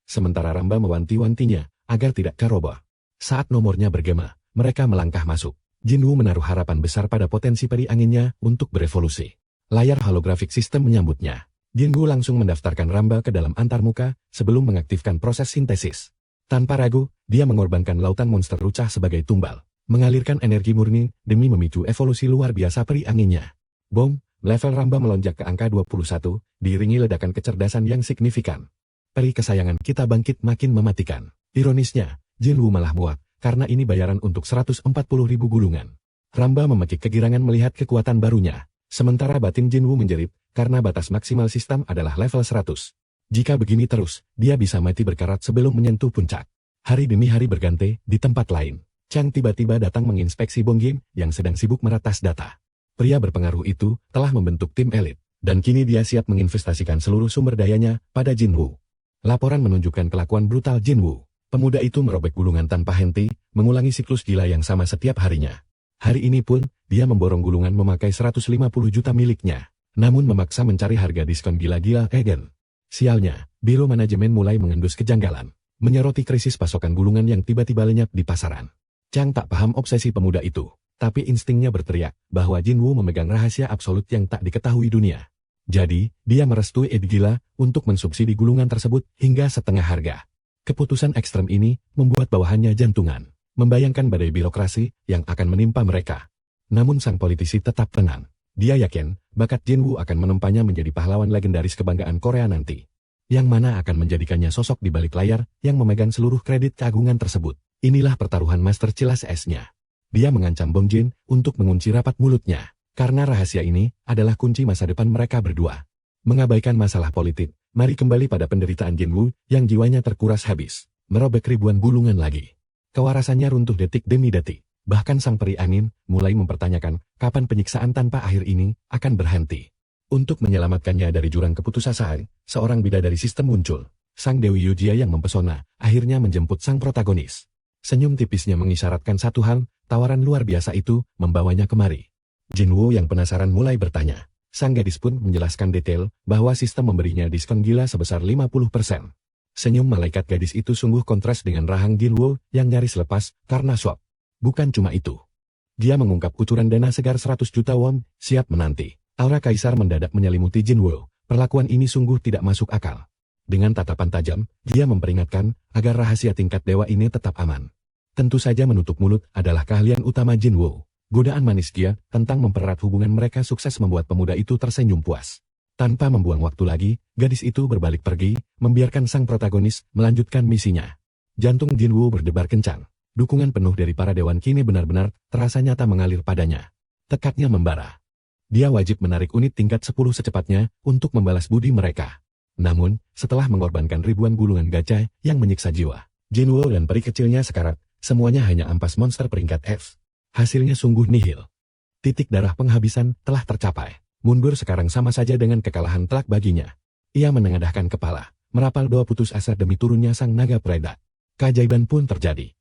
Sementara Ramba mewanti-wantinya agar tidak ceroboh. Saat nomornya bergema, mereka melangkah masuk. Jinwoo menaruh harapan besar pada potensi peri anginnya untuk berevolusi. Layar holografik sistem menyambutnya. Jinwoo langsung mendaftarkan Ramba ke dalam antarmuka sebelum mengaktifkan proses sintesis. Tanpa ragu, dia mengorbankan lautan monster lucah sebagai tumbal, mengalirkan energi murni demi memicu evolusi luar biasa peri anginnya. Bom, level Ramba melonjak ke angka 21, diiringi ledakan kecerdasan yang signifikan. Peri kesayangan kita bangkit makin mematikan. Ironisnya, Jinwoo malah muak, karena ini bayaran untuk 140.000 gulungan. Ramba memekik kegirangan melihat kekuatan barunya. Sementara batin Jinwoo menjerit, karena batas maksimal sistem adalah level 100. Jika begini terus, dia bisa mati berkarat sebelum menyentuh puncak. Hari demi hari berganti, di tempat lain. Chang tiba-tiba datang menginspeksi Bonggim yang sedang sibuk meretas data. Pria berpengaruh itu telah membentuk tim elit, dan kini dia siap menginvestasikan seluruh sumber dayanya pada Jinwoo. Laporan menunjukkan kelakuan brutal Jinwoo. Pemuda itu merobek gulungan tanpa henti, mengulangi siklus gila yang sama setiap harinya. Hari ini pun, dia memborong gulungan memakai 150 juta miliknya, namun memaksa mencari harga diskon gila-gila Egen. Sialnya, Biro Manajemen mulai mengendus kejanggalan, menyoroti krisis pasokan gulungan yang tiba-tiba lenyap di pasaran. Chang tak paham obsesi pemuda itu, tapi instingnya berteriak bahwa Jinwoo memegang rahasia absolut yang tak diketahui dunia. Jadi, dia merestui Ed Gila untuk mensubsidi gulungan tersebut hingga setengah harga. Keputusan ekstrem ini membuat bawahannya jantungan, membayangkan badai birokrasi yang akan menimpa mereka. Namun sang politisi tetap tenang. Dia yakin bakat Jinwoo akan menempanya menjadi pahlawan legendaris kebanggaan Korea nanti, yang mana akan menjadikannya sosok di balik layar yang memegang seluruh kredit keagungan tersebut. Inilah pertaruhan Master Cilas S-nya. Dia mengancam Bong Jin untuk mengunci rapat mulutnya, karena rahasia ini adalah kunci masa depan mereka berdua. Mengabaikan masalah politik, mari kembali pada penderitaan Jinwoo yang jiwanya terkuras habis, merobek ribuan gulungan lagi. Kewarasannya runtuh detik demi detik. Bahkan sang peri angin mulai mempertanyakan kapan penyiksaan tanpa akhir ini akan berhenti. Untuk menyelamatkannya dari jurang keputusasaan, seorang bidadari sistem muncul. Sang Dewi Yujia yang mempesona akhirnya menjemput sang protagonis. Senyum tipisnya mengisyaratkan satu hal, tawaran luar biasa itu membawanya kemari. Jinwoo yang penasaran mulai bertanya. Sang gadis pun menjelaskan detail bahwa sistem memberinya diskon gila sebesar 50%. Senyum malaikat gadis itu sungguh kontras dengan rahang Jinwoo yang nyaris lepas karena shock. Bukan cuma itu. Dia mengungkap kucuran dana segar 100 juta won, siap menanti. Aura kaisar mendadak menyelimuti Jinwoo. Perlakuan ini sungguh tidak masuk akal. Dengan tatapan tajam, dia memperingatkan agar rahasia tingkat dewa ini tetap aman. Tentu saja menutup mulut adalah keahlian utama Jinwoo. Godaan manis dia tentang mempererat hubungan mereka sukses membuat pemuda itu tersenyum puas. Tanpa membuang waktu lagi, gadis itu berbalik pergi, membiarkan sang protagonis melanjutkan misinya. Jantung Jinwoo berdebar kencang. Dukungan penuh dari para dewan kini benar-benar terasa nyata mengalir padanya. Tekadnya membara. Dia wajib menarik unit tingkat 10 secepatnya untuk membalas budi mereka. Namun, setelah mengorbankan ribuan gulungan gacha yang menyiksa jiwa, Jinwoo dan peri kecilnya sekarat, semuanya hanya ampas monster peringkat F. Hasilnya sungguh nihil. Titik darah penghabisan telah tercapai. Mundur sekarang sama saja dengan kekalahan telak baginya. Ia menengadahkan kepala, merapal doa putus asa demi turunnya sang naga preda. Keajaiban pun terjadi.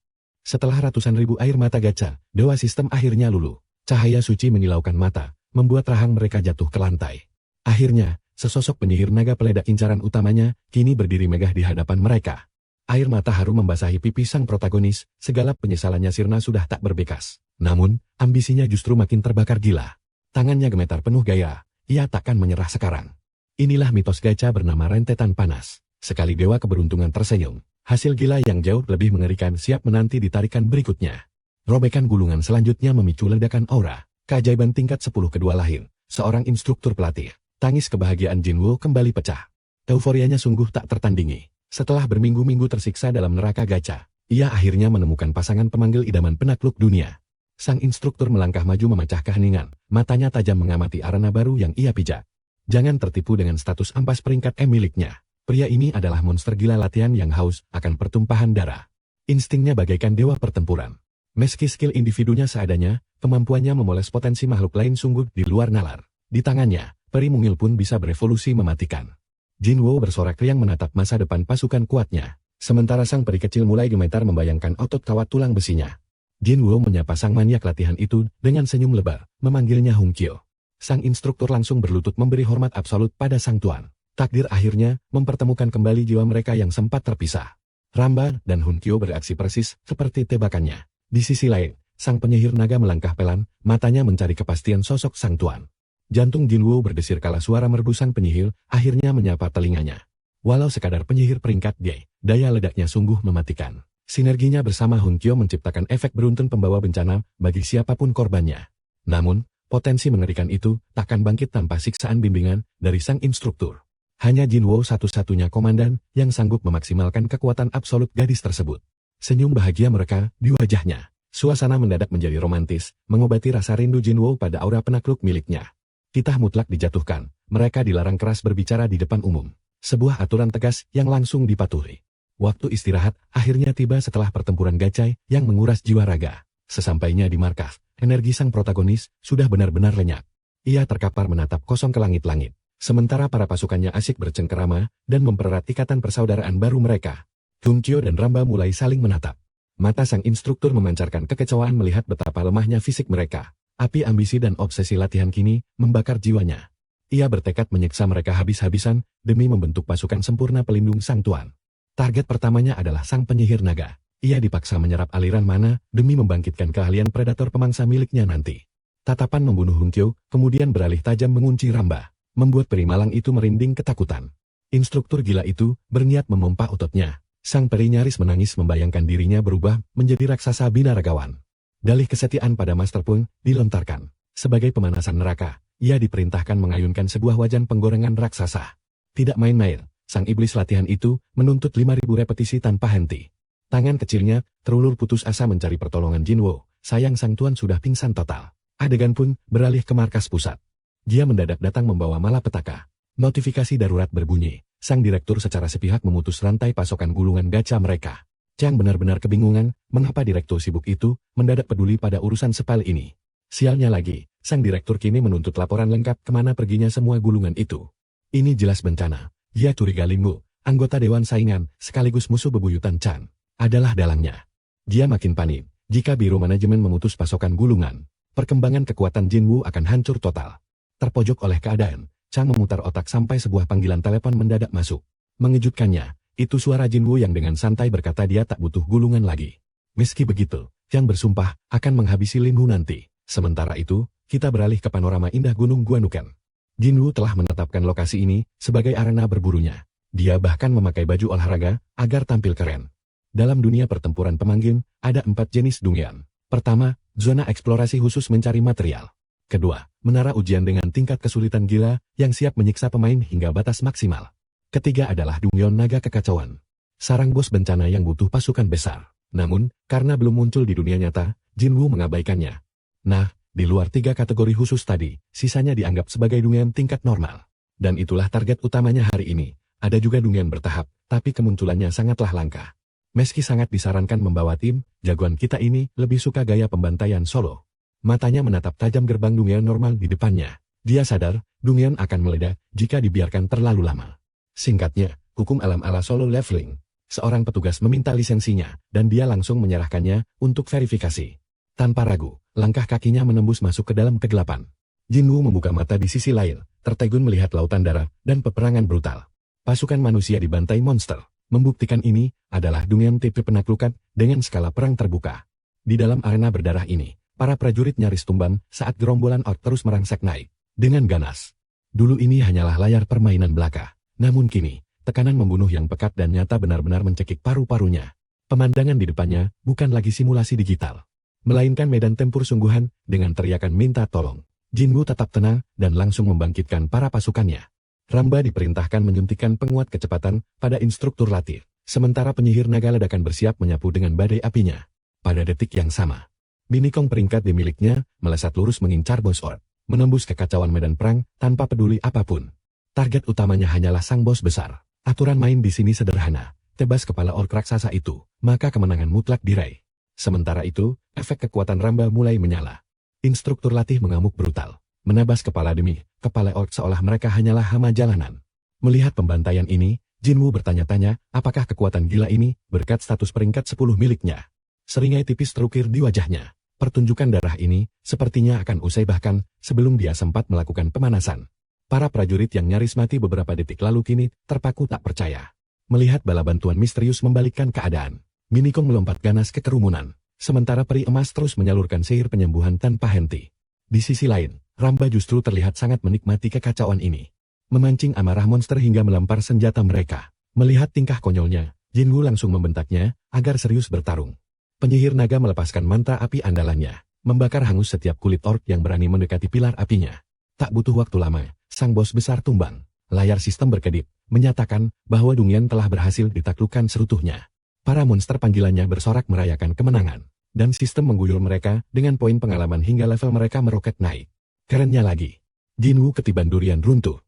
Setelah ratusan ribu air mata gacha, dewa sistem akhirnya luluh. Cahaya suci menyilaukan mata, membuat rahang mereka jatuh ke lantai. Akhirnya, sesosok penyihir naga peledak incaran utamanya, kini berdiri megah di hadapan mereka. Air mata harum membasahi pipi sang protagonis, segalap penyesalannya sirna sudah tak berbekas. Namun, ambisinya justru makin terbakar gila. Tangannya gemetar penuh gaya, ia takkan menyerah sekarang. Inilah mitos gacha bernama rentetan panas. Sekali dewa keberuntungan tersenyum, hasil gila yang jauh lebih mengerikan siap menanti di tarikan berikutnya. Robekan gulungan selanjutnya memicu ledakan aura. Keajaiban tingkat 10 kedua lahir, seorang instruktur pelatih. Tangis kebahagiaan Jinwoo kembali pecah. Euforianya sungguh tak tertandingi. Setelah berminggu-minggu tersiksa dalam neraka gacha, ia akhirnya menemukan pasangan pemanggil idaman penakluk dunia. Sang instruktur melangkah maju memecah keheningan, matanya tajam mengamati arena baru yang ia pijak. Jangan tertipu dengan status ampas peringkat M miliknya. Pria ini adalah monster gila latihan yang haus akan pertumpahan darah. Instingnya bagaikan dewa pertempuran. Meski skill individunya seadanya, kemampuannya memoles potensi makhluk lain sungguh di luar nalar. Di tangannya, peri mungil pun bisa berevolusi mematikan. Jinwoo bersorak riang menatap masa depan pasukan kuatnya. Sementara sang peri kecil mulai gemetar membayangkan otot kawat tulang besinya. Jinwoo menyapa sang maniak latihan itu dengan senyum lebar, memanggilnya Hung Kyo. Sang instruktur langsung berlutut memberi hormat absolut pada sang tuan. Takdir akhirnya mempertemukan kembali jiwa mereka yang sempat terpisah. Ramba dan Hung Kyo bereaksi persis seperti tebakannya. Di sisi lain, sang penyihir naga melangkah pelan, matanya mencari kepastian sosok sang tuan. Jantung Jinwoo berdesir kala suara merdu sang penyihir akhirnya menyapa telinganya. Walau sekadar penyihir peringkat D, daya ledaknya sungguh mematikan. Sinerginya bersama Hung Kyo menciptakan efek beruntun pembawa bencana bagi siapapun korbannya. Namun, potensi mengerikan itu takkan bangkit tanpa siksaan bimbingan dari sang instruktur. Hanya Jinwoo satu-satunya komandan yang sanggup memaksimalkan kekuatan absolut gadis tersebut. Senyum bahagia mereka di wajahnya. Suasana mendadak menjadi romantis, mengobati rasa rindu Jinwoo pada aura penakluk miliknya. Titah mutlak dijatuhkan, mereka dilarang keras berbicara di depan umum. Sebuah aturan tegas yang langsung dipatuhi. Waktu istirahat akhirnya tiba setelah pertempuran gacai yang menguras jiwa raga. Sesampainya di markas, energi sang protagonis sudah benar-benar lenyap. Ia terkapar menatap kosong ke langit-langit. Sementara para pasukannya asyik bercengkerama dan mempererat ikatan persaudaraan baru mereka. Hungkyo dan Ramba mulai saling menatap. Mata sang instruktur memancarkan kekecewaan melihat betapa lemahnya fisik mereka. Api ambisi dan obsesi latihan kini membakar jiwanya. Ia bertekad menyiksa mereka habis-habisan demi membentuk pasukan sempurna pelindung sang tuan. Target pertamanya adalah sang penyihir naga. Ia dipaksa menyerap aliran mana demi membangkitkan keahlian predator pemangsa miliknya nanti. Tatapan membunuh Hungkyo kemudian beralih tajam mengunci Ramba, membuat peri malang itu merinding ketakutan. Instruktur gila itu berniat memompa ototnya. Sang peri nyaris menangis membayangkan dirinya berubah menjadi raksasa binaragawan. Dalih kesetiaan pada master pun dilontarkan. Sebagai pemanasan neraka, ia diperintahkan mengayunkan sebuah wajan penggorengan raksasa. Tidak main-main, sang iblis latihan itu menuntut 5.000 repetisi tanpa henti. Tangan kecilnya terulur putus asa mencari pertolongan Jinwo. Sayang sang tuan sudah pingsan total. Adegan pun beralih ke markas pusat. Dia mendadak datang membawa malapetaka. Notifikasi darurat berbunyi. Sang direktur secara sepihak memutus rantai pasokan gulungan gacha mereka. Chang benar-benar kebingungan mengapa direktur sibuk itu mendadak peduli pada urusan sepele ini. Sialnya lagi, sang direktur kini menuntut laporan lengkap kemana perginya semua gulungan itu. Ini jelas bencana. Dia curiga Linggu, anggota dewan saingan sekaligus musuh bebuyutan Chan, adalah dalangnya. Dia makin panik. Jika biro manajemen memutus pasokan gulungan, perkembangan kekuatan Jinwu akan hancur total. Terpojok oleh keadaan, Chang memutar otak sampai sebuah panggilan telepon mendadak masuk. Mengejutkannya, itu suara Jinwu yang dengan santai berkata dia tak butuh gulungan lagi. Meski begitu, Chang bersumpah akan menghabisi Lin Hu nanti. Sementara itu, kita beralih ke panorama indah Gunung Guanuken. Jinwu telah menetapkan lokasi ini sebagai arena berburunya. Dia bahkan memakai baju olahraga agar tampil keren. Dalam dunia pertempuran pemanggil, ada 4 jenis dungyan. Pertama, zona eksplorasi khusus mencari material. Kedua, menara ujian dengan tingkat kesulitan gila yang siap menyiksa pemain hingga batas maksimal. Ketiga adalah Dungyeon Naga Kekacauan. Sarang bos bencana yang butuh pasukan besar. Namun, karena belum muncul di dunia nyata, Jinwu mengabaikannya. Nah, di luar 3 kategori khusus tadi, sisanya dianggap sebagai Dungyeon tingkat normal. Dan itulah target utamanya hari ini. Ada juga Dungyeon bertahap, tapi kemunculannya sangatlah langka. Meski sangat disarankan membawa tim, jagoan kita ini lebih suka gaya pembantaian solo. Matanya menatap tajam gerbang Dungyeon normal di depannya. Dia sadar, Dungyeon akan meledak jika dibiarkan terlalu lama. Singkatnya, hukum alam ala solo leveling. Seorang petugas meminta lisensinya, dan dia langsung menyerahkannya untuk verifikasi. Tanpa ragu, langkah kakinya menembus masuk ke dalam kegelapan. Jinwu membuka mata di sisi lain, tertegun melihat lautan darah dan peperangan brutal. Pasukan manusia dibantai monster. Membuktikan ini adalah Dungyeon tipe penaklukan dengan skala perang terbuka. Di dalam arena berdarah ini, para prajurit nyaris tumbang saat gerombolan orc terus merangsek naik dengan ganas. Dulu ini hanyalah layar permainan belaka. Namun kini, tekanan membunuh yang pekat dan nyata benar-benar mencekik paru-parunya. Pemandangan di depannya bukan lagi simulasi digital, melainkan medan tempur sungguhan dengan teriakan minta tolong. Jinwu tetap tenang dan langsung membangkitkan para pasukannya. Ramba diperintahkan menyuntikkan penguat kecepatan pada instruktur latih, sementara penyihir naga ledakan bersiap menyapu dengan badai apinya. Pada detik yang sama, Minikong peringkat di miliknya melesat lurus mengincar bos orc, menembus kekacauan medan perang tanpa peduli apapun. Target utamanya hanyalah sang bos besar. Aturan main di sini sederhana, tebas kepala orc raksasa itu, maka kemenangan mutlak diraih. Sementara itu, efek kekuatan Ramba mulai menyala. Instruktur latih mengamuk brutal, menabas kepala demi kepala orc seolah mereka hanyalah hama jalanan. Melihat pembantaian ini, Jinwu bertanya-tanya, apakah kekuatan gila ini berkat status peringkat 10 miliknya. Seringai tipis terukir di wajahnya. Pertunjukan darah ini sepertinya akan usai bahkan sebelum dia sempat melakukan pemanasan. Para prajurit yang nyaris mati beberapa detik lalu kini terpaku tak percaya. Melihat bala bantuan misterius membalikkan keadaan, Minikong melompat ganas ke kerumunan, sementara peri emas terus menyalurkan sihir penyembuhan tanpa henti. Di sisi lain, Ramba justru terlihat sangat menikmati kekacauan ini. Memancing amarah monster hingga melempar senjata mereka. Melihat tingkah konyolnya, Jinwu langsung membentaknya agar serius bertarung. Penyihir naga melepaskan mantra api andalannya, membakar hangus setiap kulit orc yang berani mendekati pilar apinya. Tak butuh waktu lama, sang bos besar tumbang. Layar sistem berkedip, menyatakan bahwa Dungyeon telah berhasil ditaklukkan seutuhnya. Para monster panggilannya bersorak merayakan kemenangan, dan sistem mengguyur mereka dengan poin pengalaman hingga level mereka meroket naik. Kerennya lagi, Jinwu ketiban durian runtuh.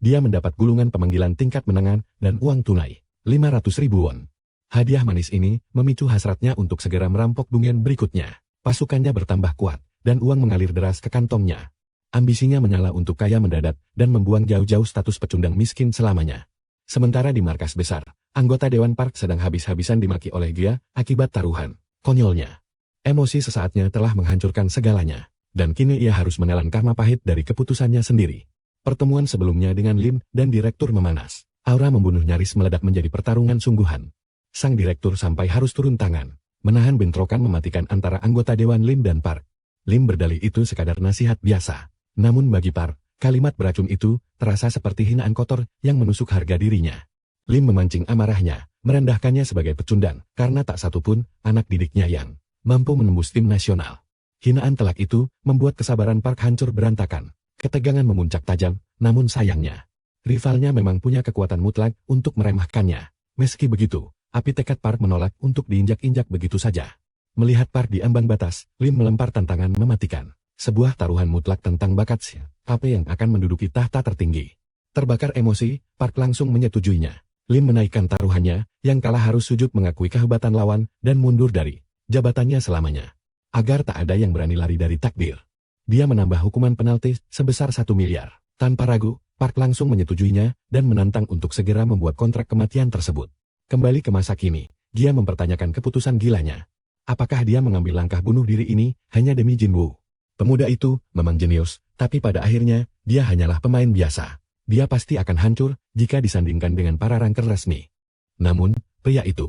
Dia mendapat gulungan pemanggilan tingkat menangan dan uang tunai, 500.000 won. Hadiah manis ini memicu hasratnya untuk segera merampok Dungyeon berikutnya. Pasukannya bertambah kuat, dan uang mengalir deras ke kantongnya. Ambisinya menyala untuk kaya mendadak dan membuang jauh-jauh status pecundang miskin selamanya. Sementara di markas besar, anggota Dewan Park sedang habis-habisan dimaki oleh Gia akibat taruhan. Konyolnya. Emosi sesaatnya telah menghancurkan segalanya. Dan kini ia harus menelan karma pahit dari keputusannya sendiri. Pertemuan sebelumnya dengan Lim dan direktur memanas. Aura membunuh nyaris meledak menjadi pertarungan sungguhan. Sang direktur sampai harus turun tangan. Menahan bentrokan mematikan antara anggota Dewan Lim dan Park. Lim berdalih itu sekadar nasihat biasa. Namun bagi Park, kalimat beracun itu terasa seperti hinaan kotor yang menusuk harga dirinya. Lim memancing amarahnya, merendahkannya sebagai pecundang, karena tak satupun anak didiknya yang mampu menembus tim nasional. Hinaan telak itu membuat kesabaran Park hancur berantakan. Ketegangan memuncak tajam, namun sayangnya, rivalnya memang punya kekuatan mutlak untuk meremehkannya. Meski begitu, api tekad Park menolak untuk diinjak-injak begitu saja. Melihat Park di ambang batas, Lim melempar tantangan mematikan. Sebuah taruhan mutlak tentang bakat siapa yang akan menduduki tahta tertinggi. Terbakar emosi, Park langsung menyetujuinya. Lim menaikkan taruhannya, yang kalah harus sujud mengakui kehebatan lawan dan mundur dari jabatannya selamanya. Agar tak ada yang berani lari dari takdir. Dia menambah hukuman penalti sebesar 1 miliar. Tanpa ragu, Park langsung menyetujuinya dan menantang untuk segera membuat kontrak kematian tersebut. Kembali ke masa kini, dia mempertanyakan keputusan gilanya. Apakah dia mengambil langkah bunuh diri ini hanya demi Jinwoo? Pemuda itu memang jenius, tapi pada akhirnya, dia hanyalah pemain biasa. Dia pasti akan hancur jika disandingkan dengan para ranker resmi. Namun, pria itu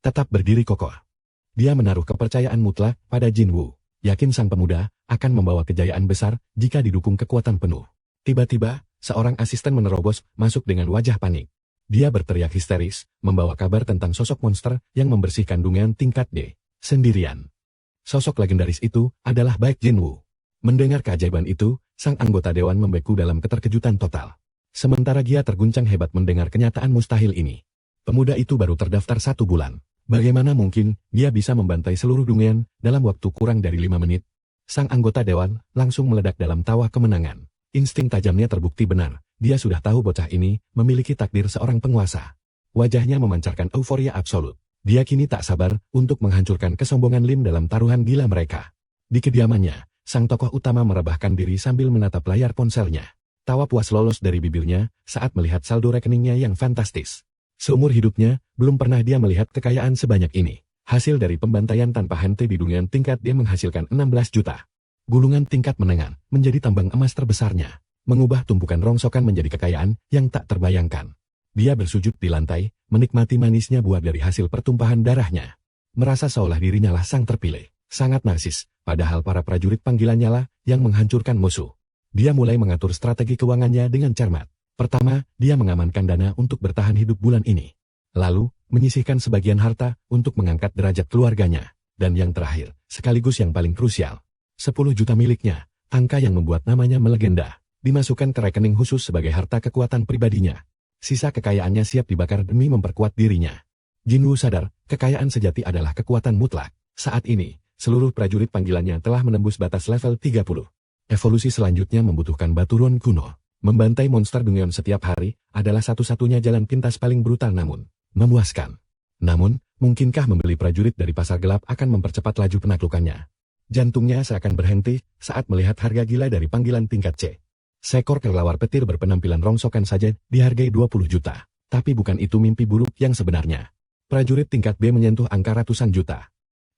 tetap berdiri kokoh. Dia menaruh kepercayaan mutlak pada Jinwoo. Yakin sang pemuda akan membawa kejayaan besar jika didukung kekuatan penuh. Tiba-tiba, seorang asisten menerobos masuk dengan wajah panik. Dia berteriak histeris, membawa kabar tentang sosok monster yang membersih kandungan tingkat D. Sendirian. Sosok legendaris itu adalah Baek Jinwoo. Mendengar keajaiban itu, sang anggota dewan membeku dalam keterkejutan total. Sementara Gia terguncang hebat mendengar kenyataan mustahil ini. Pemuda itu baru terdaftar 1 bulan. Bagaimana mungkin dia bisa membantai seluruh dunia dalam waktu kurang dari 5 menit? Sang anggota dewan langsung meledak dalam tawa kemenangan. Insting tajamnya terbukti benar. Dia sudah tahu bocah ini memiliki takdir seorang penguasa. Wajahnya memancarkan euforia absolut. Dia kini tak sabar untuk menghancurkan kesombongan Lim dalam taruhan gila mereka. Di kediamannya, sang tokoh utama merebahkan diri sambil menatap layar ponselnya. Tawa puas lolos dari bibirnya saat melihat saldo rekeningnya yang fantastis. Seumur hidupnya, belum pernah dia melihat kekayaan sebanyak ini. Hasil dari pembantaian tanpa henti di dunia tingkat dia menghasilkan 16 juta. Gulungan tingkat menengah menjadi tambang emas terbesarnya. Mengubah tumpukan rongsokan menjadi kekayaan yang tak terbayangkan. Dia bersujud di lantai, menikmati manisnya buah dari hasil pertumpahan darahnya. Merasa seolah dirinya lah sang terpilih. Sangat narsis, padahal para prajurit panggilannya lah yang menghancurkan musuh. Dia mulai mengatur strategi keuangannya dengan cermat. Pertama, dia mengamankan dana untuk bertahan hidup bulan ini. Lalu, menyisihkan sebagian harta untuk mengangkat derajat keluarganya. Dan yang terakhir, sekaligus yang paling krusial, 10 juta miliknya, angka yang membuat namanya melegenda, dimasukkan ke rekening khusus sebagai harta kekuatan pribadinya. Sisa kekayaannya siap dibakar demi memperkuat dirinya. Jinwoo sadar, kekayaan sejati adalah kekuatan mutlak. Saat ini, seluruh prajurit panggilannya telah menembus batas level 30. Evolusi selanjutnya membutuhkan batu ruang kuno. Membantai monster Dungeon setiap hari adalah satu-satunya jalan pintas paling brutal namun memuaskan. Namun, mungkinkah membeli prajurit dari pasar gelap akan mempercepat laju penaklukannya? Jantungnya seakan berhenti saat melihat harga gila dari panggilan tingkat C. Seekor kelelawar petir berpenampilan rongsokan saja dihargai 20 juta. Tapi bukan itu mimpi buruk yang sebenarnya. Prajurit tingkat B menyentuh angka ratusan juta.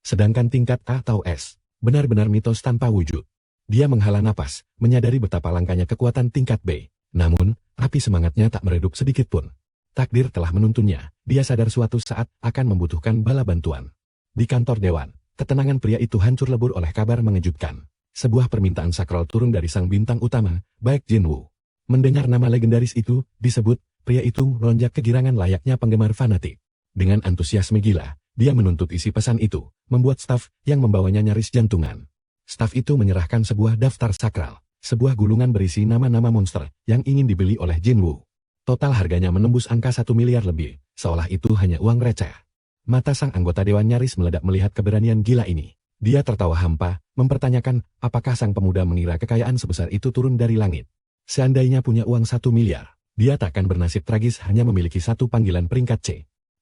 Sedangkan tingkat A atau S, benar-benar mitos tanpa wujud. Dia menghela napas, menyadari betapa langkanya kekuatan tingkat B. Namun, api semangatnya tak meredup sedikit pun. Takdir telah menuntunnya, dia sadar suatu saat akan membutuhkan bala bantuan. Di kantor dewan, ketenangan pria itu hancur lebur oleh kabar mengejutkan. Sebuah permintaan sakral turun dari sang bintang utama, Baek Jinwoo. Mendengar nama legendaris itu disebut, pria itu melonjak kegirangan layaknya penggemar fanatik. Dengan antusiasme gila, dia menuntut isi pesan itu, membuat staf yang membawanya nyaris jantungan. Staf itu menyerahkan sebuah daftar sakral, sebuah gulungan berisi nama-nama monster yang ingin dibeli oleh Jinwoo. Total harganya menembus angka 1 miliar lebih, seolah itu hanya uang receh. Mata sang anggota dewan nyaris meledak melihat keberanian gila ini. Dia tertawa hampa, mempertanyakan apakah sang pemuda mengira kekayaan sebesar itu turun dari langit. Seandainya punya uang 1 miliar, dia takkan bernasib tragis hanya memiliki satu panggilan peringkat C.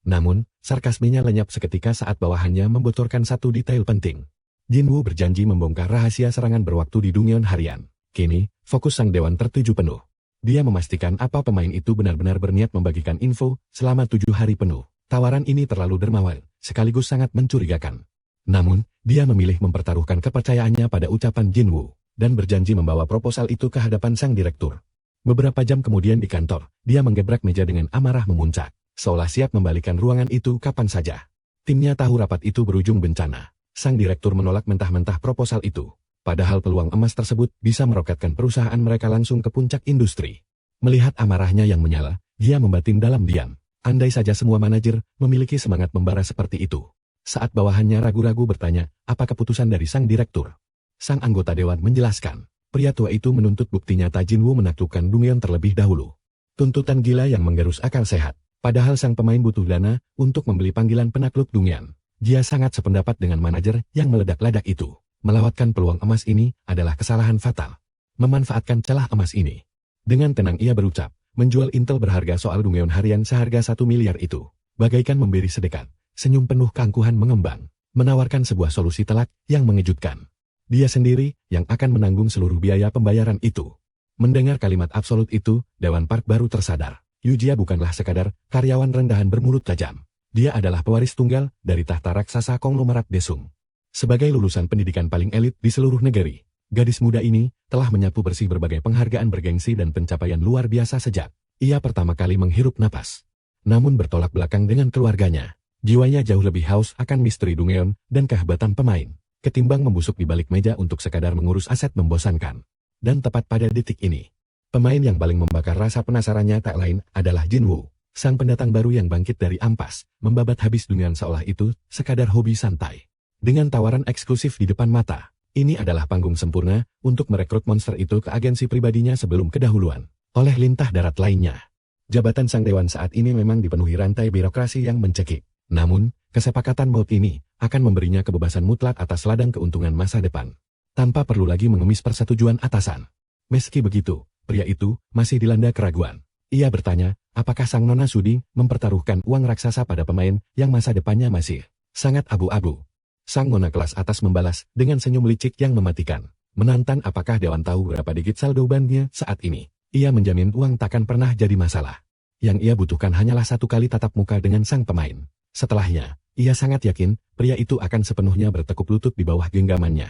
Namun, sarkasmenya lenyap seketika saat bawahannya membocorkan satu detail penting. Jinwoo berjanji membongkar rahasia serangan berwaktu di Dungeon harian. Kini, Fokus sang dewan tertuju penuh. Dia memastikan apa pemain itu benar-benar berniat membagikan info selama 7 hari penuh. Tawaran ini terlalu dermawan, sekaligus sangat mencurigakan. Namun, dia memilih mempertaruhkan kepercayaannya pada ucapan Jinwoo, dan berjanji membawa proposal itu ke hadapan sang direktur. Beberapa jam kemudian di kantor, dia menggebrak meja dengan amarah memuncak, seolah siap membalikan ruangan itu kapan saja. Timnya tahu rapat itu berujung bencana. Sang direktur menolak mentah-mentah proposal itu. Padahal peluang emas tersebut bisa meroketkan perusahaan mereka langsung ke puncak industri. Melihat amarahnya yang menyala, dia membatin dalam diam. Andai saja semua manajer memiliki semangat membara seperti itu. Saat bawahannya ragu-ragu bertanya, apa keputusan dari sang direktur? Sang anggota dewan menjelaskan, pria tua itu menuntut bukti nyata Jinwoo menaklukkan Dongyeon terlebih dahulu. Tuntutan gila yang menggerus akal sehat. Padahal sang pemain butuh dana untuk membeli panggilan penakluk Dongyeon. Dia sangat sependapat dengan manajer yang meledak-ledak itu. Melewatkan peluang emas ini adalah kesalahan fatal. Memanfaatkan celah emas ini. Dengan tenang ia berucap, menjual intel berharga soal Dongyeon harian seharga 1 miliar itu. Bagaikan memberi sedekat, senyum penuh keangkuhan mengembang, menawarkan sebuah solusi telak yang mengejutkan. Dia sendiri yang akan menanggung seluruh biaya pembayaran itu. Mendengar kalimat absolut itu, Dewan Park baru tersadar. Yujia bukanlah sekadar karyawan rendahan bermulut tajam. Dia adalah pewaris tunggal dari tahta raksasa konglomerat Daesung. Sebagai lulusan pendidikan paling elit di seluruh negeri, gadis muda ini telah menyapu bersih berbagai penghargaan bergengsi dan pencapaian luar biasa sejak ia pertama kali menghirup napas. Namun bertolak belakang dengan keluarganya, jiwanya jauh lebih haus akan misteri Dongyeon dan kehebatan pemain, ketimbang membusuk di balik meja untuk sekadar mengurus aset membosankan. Dan tepat pada detik ini, pemain yang paling membakar rasa penasarannya tak lain adalah Jinwoo, sang pendatang baru yang bangkit dari ampas, membabat habis Dongyeon seolah itu sekadar hobi santai. Dengan tawaran eksklusif di depan mata, ini adalah panggung sempurna untuk merekrut monster itu ke agensi pribadinya sebelum kedahuluan oleh lintah darat lainnya. Jabatan sang dewan saat ini memang dipenuhi rantai birokrasi yang mencekik. Namun, kesepakatan maut ini akan memberinya kebebasan mutlak atas ladang keuntungan masa depan, tanpa perlu lagi mengemis persetujuan atasan. Meski begitu, pria itu masih dilanda keraguan. Ia bertanya, apakah sang nona sudi mempertaruhkan uang raksasa pada pemain yang masa depannya masih sangat abu-abu. Sang nona kelas atas membalas dengan senyum licik yang mematikan. Menantang apakah dewan tahu berapa digit saldo bannya saat ini. Ia menjamin uang takkan pernah jadi masalah. Yang ia butuhkan hanyalah 1 kali tatap muka dengan sang pemain. Setelahnya, ia sangat yakin pria itu akan sepenuhnya bertekuk lutut di bawah genggamannya.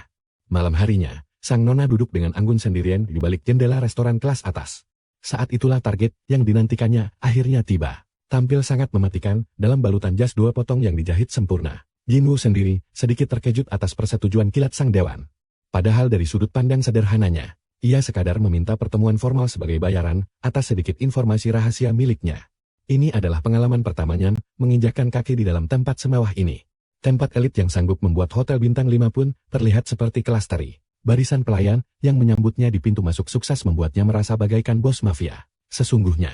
Malam harinya, sang nona duduk dengan anggun sendirian di balik jendela restoran kelas atas. Saat itulah target yang dinantikannya akhirnya tiba. Tampil sangat mematikan dalam balutan jas 2 potong yang dijahit sempurna. Jinwoo sendiri sedikit terkejut atas persetujuan kilat sang dewan. Padahal dari sudut pandang sederhananya, ia sekadar meminta pertemuan formal sebagai bayaran atas sedikit informasi rahasia miliknya. Ini adalah pengalaman pertamanya menginjakkan kaki di dalam tempat semewah ini. Tempat elit yang sanggup membuat hotel bintang 5 pun terlihat seperti kelas teri. Barisan pelayan yang menyambutnya di pintu masuk sukses membuatnya merasa bagaikan bos mafia. Sesungguhnya,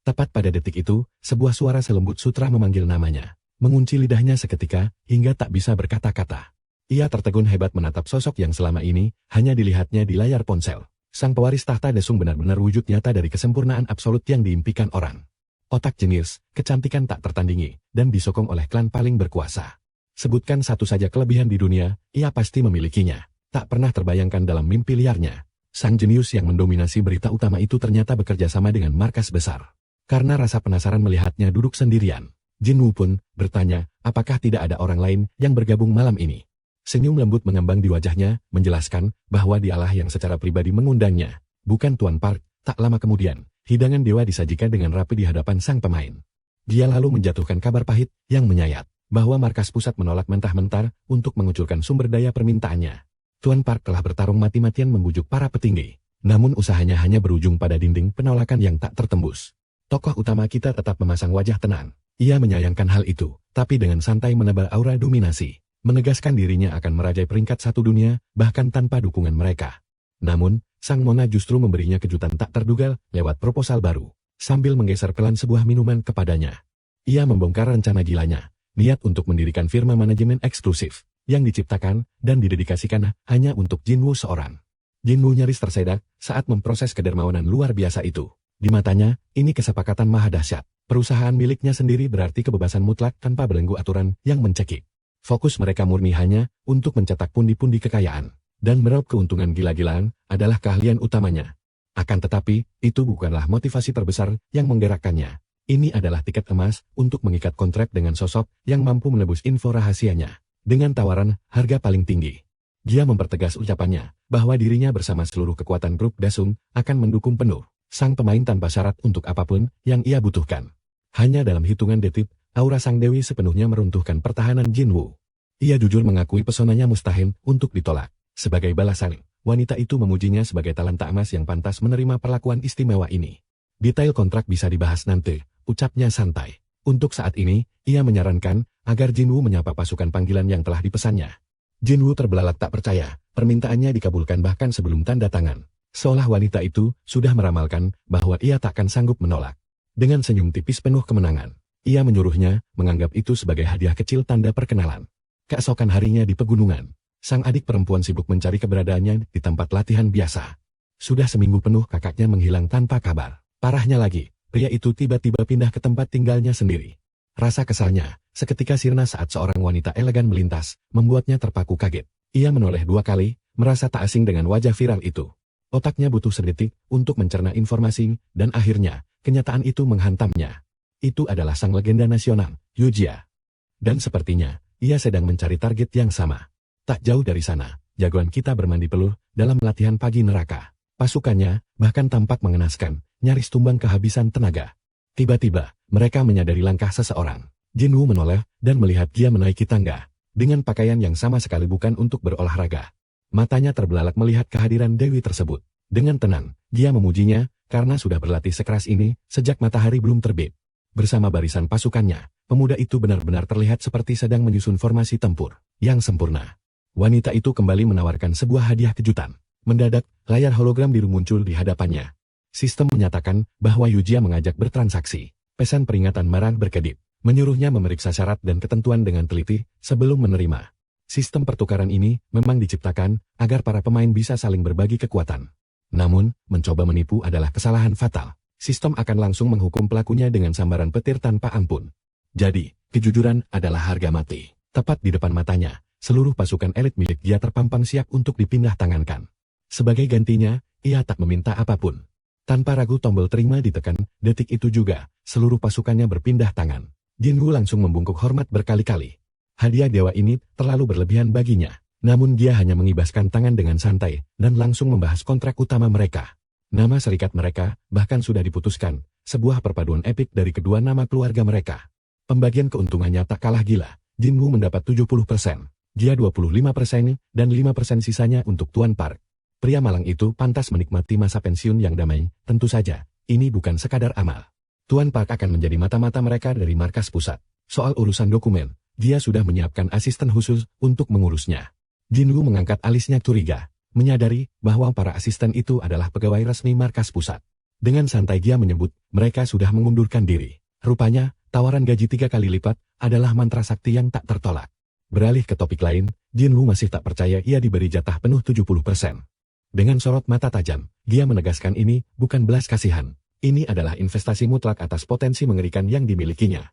tepat pada detik itu, sebuah suara selembut sutra memanggil namanya. Mengunci lidahnya seketika, hingga tak bisa berkata-kata. Ia tertegun hebat menatap sosok yang selama ini hanya dilihatnya di layar ponsel. Sang pewaris tahta Daesung benar-benar wujud nyata dari kesempurnaan absolut yang diimpikan orang. Otak jenius, kecantikan tak tertandingi, dan disokong oleh klan paling berkuasa. Sebutkan satu saja kelebihan di dunia, ia pasti memilikinya. Tak pernah terbayangkan dalam mimpi liarnya. Sang jenius yang mendominasi berita utama itu ternyata bekerja sama dengan markas besar. Karena rasa penasaran melihatnya duduk sendirian, Jinwoo pun bertanya, apakah tidak ada orang lain yang bergabung malam ini. Senyum lembut mengembang di wajahnya, menjelaskan bahwa dialah yang secara pribadi mengundangnya, bukan Tuan Park. Tak lama kemudian, hidangan dewa disajikan dengan rapi di hadapan sang pemain. Dia lalu menjatuhkan kabar pahit yang menyayat, bahwa markas pusat menolak mentah-mentah untuk mengucurkan sumber daya permintaannya. Tuan Park telah bertarung mati-matian membujuk para petinggi, namun usahanya hanya berujung pada dinding penolakan yang tak tertembus. Tokoh utama kita tetap memasang wajah tenang. Ia menyayangkan hal itu, tapi dengan santai menebal aura dominasi, menegaskan dirinya akan merajai peringkat 1 dunia, bahkan tanpa dukungan mereka. Namun, sang nona justru memberinya kejutan tak terduga lewat proposal baru, sambil menggeser pelan sebuah minuman kepadanya. Ia membongkar rencana gilanya, niat untuk mendirikan firma manajemen eksklusif, yang diciptakan dan didedikasikan hanya untuk Jinwoo seorang. Jinwoo nyaris tersedak saat memproses kedermawanan luar biasa itu. Di matanya, ini kesepakatan maha dahsyat. Perusahaan miliknya sendiri berarti kebebasan mutlak tanpa belenggu aturan yang mencekik. Fokus mereka murni hanya untuk mencetak pundi-pundi kekayaan. Dan meraup keuntungan gila-gilaan adalah keahlian utamanya. Akan tetapi, itu bukanlah motivasi terbesar yang menggerakkannya. Ini adalah tiket emas untuk mengikat kontrak dengan sosok yang mampu menebus info rahasianya. Dengan tawaran harga paling tinggi. Dia mempertegas ucapannya, bahwa dirinya bersama seluruh kekuatan grup Dasung akan mendukung penuh sang pemain tanpa syarat untuk apapun yang ia butuhkan. Hanya dalam hitungan detik, aura sang dewi sepenuhnya meruntuhkan pertahanan Jinwoo. Ia jujur mengakui pesonanya mustahil untuk ditolak. Sebagai balasan, wanita itu memujinya sebagai talenta emas yang pantas menerima perlakuan istimewa ini. Detail kontrak bisa dibahas nanti, ucapnya santai. Untuk saat ini, ia menyarankan agar Jinwoo menyapa pasukan panggilan yang telah dipesannya. Jinwoo terbelalak tak percaya, permintaannya dikabulkan bahkan sebelum tanda tangan. Seolah wanita itu sudah meramalkan bahwa ia takkan sanggup menolak. Dengan senyum tipis penuh kemenangan, ia menyuruhnya menganggap itu sebagai hadiah kecil tanda perkenalan. Keesokan harinya di pegunungan, sang adik perempuan sibuk mencari keberadaannya di tempat latihan biasa. Sudah seminggu penuh kakaknya menghilang tanpa kabar. Parahnya lagi, pria itu tiba-tiba pindah ke tempat tinggalnya sendiri. Rasa kesalnya, seketika sirna saat seorang wanita elegan melintas, membuatnya terpaku kaget. Ia menoleh 2 kali, merasa tak asing dengan wajah viral itu. Otaknya butuh sedetik untuk mencerna informasi, dan akhirnya, kenyataan itu menghantamnya. Itu adalah sang legenda nasional, Yu Jia. Dan sepertinya, ia sedang mencari target yang sama. Tak jauh dari sana, jagoan kita bermandi peluh dalam latihan pagi neraka. Pasukannya bahkan tampak mengenaskan, nyaris tumbang kehabisan tenaga. Tiba-tiba, mereka menyadari langkah seseorang. Jinwoo menoleh dan melihat dia menaiki tangga. Dengan pakaian yang sama sekali bukan untuk berolahraga. Matanya terbelalak melihat kehadiran Dewi tersebut. Dengan tenang, dia memujinya, karena sudah berlatih sekeras ini sejak matahari belum terbit. Bersama barisan pasukannya, pemuda itu benar-benar terlihat seperti sedang menyusun formasi tempur yang sempurna. Wanita itu kembali menawarkan sebuah hadiah kejutan. Mendadak, layar hologram biru muncul di hadapannya. Sistem menyatakan bahwa Yu Jia mengajak bertransaksi. Pesan peringatan marah berkedip, menyuruhnya memeriksa syarat dan ketentuan dengan teliti sebelum menerima. Sistem pertukaran ini memang diciptakan agar para pemain bisa saling berbagi kekuatan. Namun, mencoba menipu adalah kesalahan fatal. Sistem akan langsung menghukum pelakunya dengan sambaran petir tanpa ampun. Jadi, kejujuran adalah harga mati. Tepat di depan matanya, seluruh pasukan elit milik dia terpampang siap untuk dipindah tangankan. Sebagai gantinya, ia tak meminta apapun. Tanpa ragu tombol terima ditekan, detik itu juga, seluruh pasukannya berpindah tangan. Jinwoo langsung membungkuk hormat berkali-kali. Hadiah dewa ini terlalu berlebihan baginya. Namun dia hanya mengibaskan tangan dengan santai, dan langsung membahas kontrak utama mereka. Nama serikat mereka, bahkan sudah diputuskan, sebuah perpaduan epik dari kedua nama keluarga mereka. Pembagian keuntungannya tak kalah gila, Jinwoo mendapat 70%, dia 25%, dan 5% sisanya untuk Tuan Park. Pria malang itu pantas menikmati masa pensiun yang damai, tentu saja, ini bukan sekadar amal. Tuan Park akan menjadi mata-mata mereka dari markas pusat. Soal urusan dokumen, dia sudah menyiapkan asisten khusus untuk mengurusnya. Jinwoo mengangkat alisnya curiga, menyadari bahwa para asisten itu adalah pegawai resmi markas pusat. Dengan santai dia menyebut, mereka sudah mengundurkan diri. Rupanya, tawaran gaji 3 kali lipat adalah mantra sakti yang tak tertolak. Beralih ke topik lain, Jinwoo masih tak percaya ia diberi jatah penuh 70%. Dengan sorot mata tajam, dia menegaskan ini bukan belas kasihan. Ini adalah investasi mutlak atas potensi mengerikan yang dimilikinya.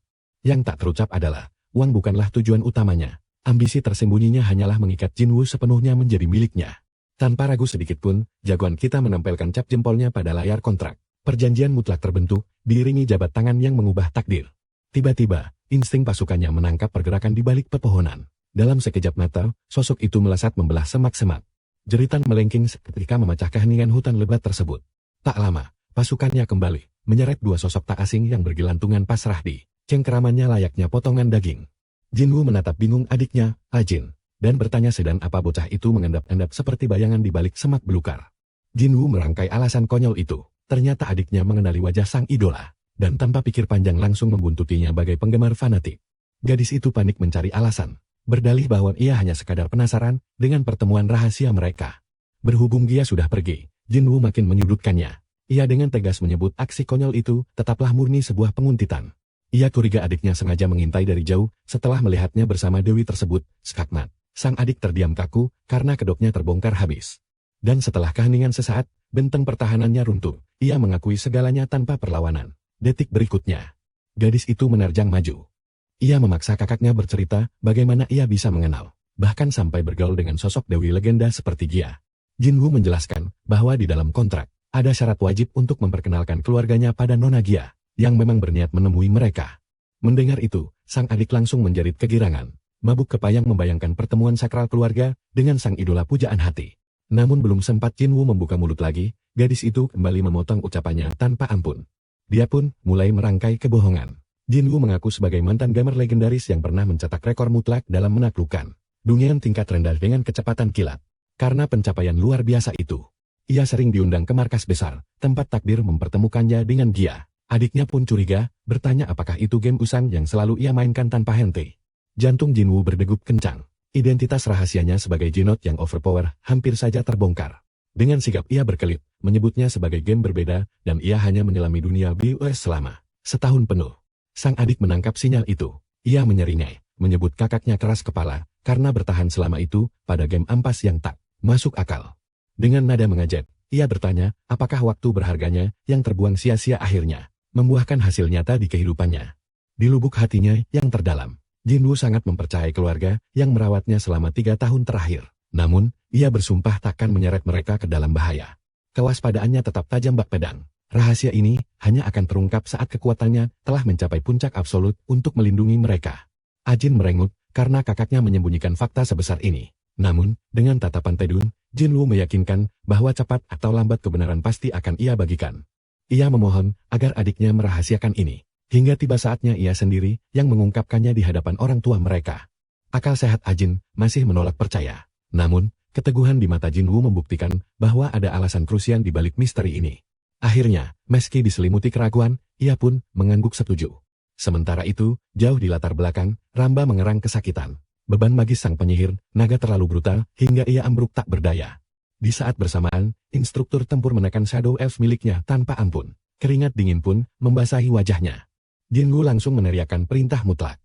Yang tak terucap adalah, uang bukanlah tujuan utamanya. Ambisi tersembunyinya hanyalah mengikat Jinwoo sepenuhnya menjadi miliknya. Tanpa ragu sedikit pun, jagoan kita menempelkan cap jempolnya pada layar kontrak. Perjanjian mutlak terbentuk, diiringi jabat tangan yang mengubah takdir. Tiba-tiba, insting pasukannya menangkap pergerakan di balik pepohonan. Dalam sekejap mata, sosok itu melesat membelah semak-semak. Jeritan melengking seketika memecah keheningan hutan lebat tersebut. Tak lama, pasukannya kembali, menyeret 2 sosok tak asing yang bergelantungan pasrah di cengkeramannya layaknya potongan daging. Jinwoo menatap bingung adiknya, Ajin, dan bertanya sedang apa bocah itu mengendap-endap seperti bayangan di balik semak belukar. Jinwoo merangkai alasan konyol itu. Ternyata adiknya mengenali wajah sang idola, dan tanpa pikir panjang langsung membuntutinya bagai penggemar fanatik. Gadis itu panik mencari alasan, berdalih bahwa ia hanya sekadar penasaran dengan pertemuan rahasia mereka. Berhubung dia sudah pergi, Jinwoo makin menyudutkannya. Ia dengan tegas menyebut aksi konyol itu tetaplah murni sebuah penguntitan. Ia curiga adiknya sengaja mengintai dari jauh, setelah melihatnya bersama Dewi tersebut, skakmat. Sang adik terdiam kaku, karena kedoknya terbongkar habis. Dan setelah keheningan sesaat, benteng pertahanannya runtuh. Ia mengakui segalanya tanpa perlawanan. Detik berikutnya, gadis itu menerjang maju. Ia memaksa kakaknya bercerita, bagaimana ia bisa mengenal, bahkan sampai bergaul dengan sosok Dewi legenda seperti dia. Jinwoo menjelaskan, bahwa di dalam kontrak, Ada syarat wajib untuk memperkenalkan keluarganya pada Nona Gia, yang memang berniat menemui mereka. Mendengar itu, sang adik langsung menjerit kegirangan. Mabuk kepayang membayangkan pertemuan sakral keluarga dengan sang idola pujaan hati. Namun belum sempat Jinwoo membuka mulut lagi, gadis itu kembali memotong ucapannya tanpa ampun. Dia pun mulai merangkai kebohongan. Jinwoo mengaku sebagai mantan gamer legendaris yang pernah mencetak rekor mutlak dalam menaklukkan dunia tingkat rendah dengan kecepatan kilat. Karena pencapaian luar biasa itu, ia sering diundang ke markas besar, tempat takdir mempertemukannya dengan Gia. Adiknya pun curiga, bertanya apakah itu game usang yang selalu ia mainkan tanpa henti. Jantung Jinwoo berdegup kencang. Identitas rahasianya sebagai Jinot yang overpower hampir saja terbongkar. Dengan sigap ia berkelit, menyebutnya sebagai game berbeda, dan ia hanya menyelami dunia BOS selama setahun penuh. Sang adik menangkap sinyal itu. Ia menyeringai, menyebut kakaknya keras kepala, karena bertahan selama itu, pada game ampas yang tak masuk akal. Dengan nada mengejek, ia bertanya, apakah waktu berharganya, yang terbuang sia-sia akhirnya membuahkan hasil nyata di kehidupannya. Di lubuk hatinya yang terdalam, Jinwoo sangat mempercayai keluarga yang merawatnya selama 3 tahun terakhir. Namun, ia bersumpah takkan menyeret mereka ke dalam bahaya. Kewaspadaannya tetap tajam bak pedang. Rahasia ini hanya akan terungkap saat kekuatannya telah mencapai puncak absolut untuk melindungi mereka. Ajin merengut karena kakaknya menyembunyikan fakta sebesar ini. Namun, dengan tatapan Taedun, Jinwoo meyakinkan bahwa cepat atau lambat kebenaran pasti akan ia bagikan. Ia memohon agar adiknya merahasiakan ini, hingga tiba saatnya ia sendiri yang mengungkapkannya di hadapan orang tua mereka. Akal sehat Ajin masih menolak percaya. Namun, keteguhan di mata Jinwoo membuktikan bahwa ada alasan krusial di balik misteri ini. Akhirnya, meski diselimuti keraguan, ia pun mengangguk setuju. Sementara itu, jauh di latar belakang, Ramba mengerang kesakitan. Beban magis sang penyihir, naga terlalu brutal, hingga ia ambruk tak berdaya. Di saat bersamaan, instruktur tempur menekan Shadow Elf miliknya tanpa ampun. Keringat dingin pun membasahi wajahnya. Jinwoo langsung meneriakkan perintah mutlak.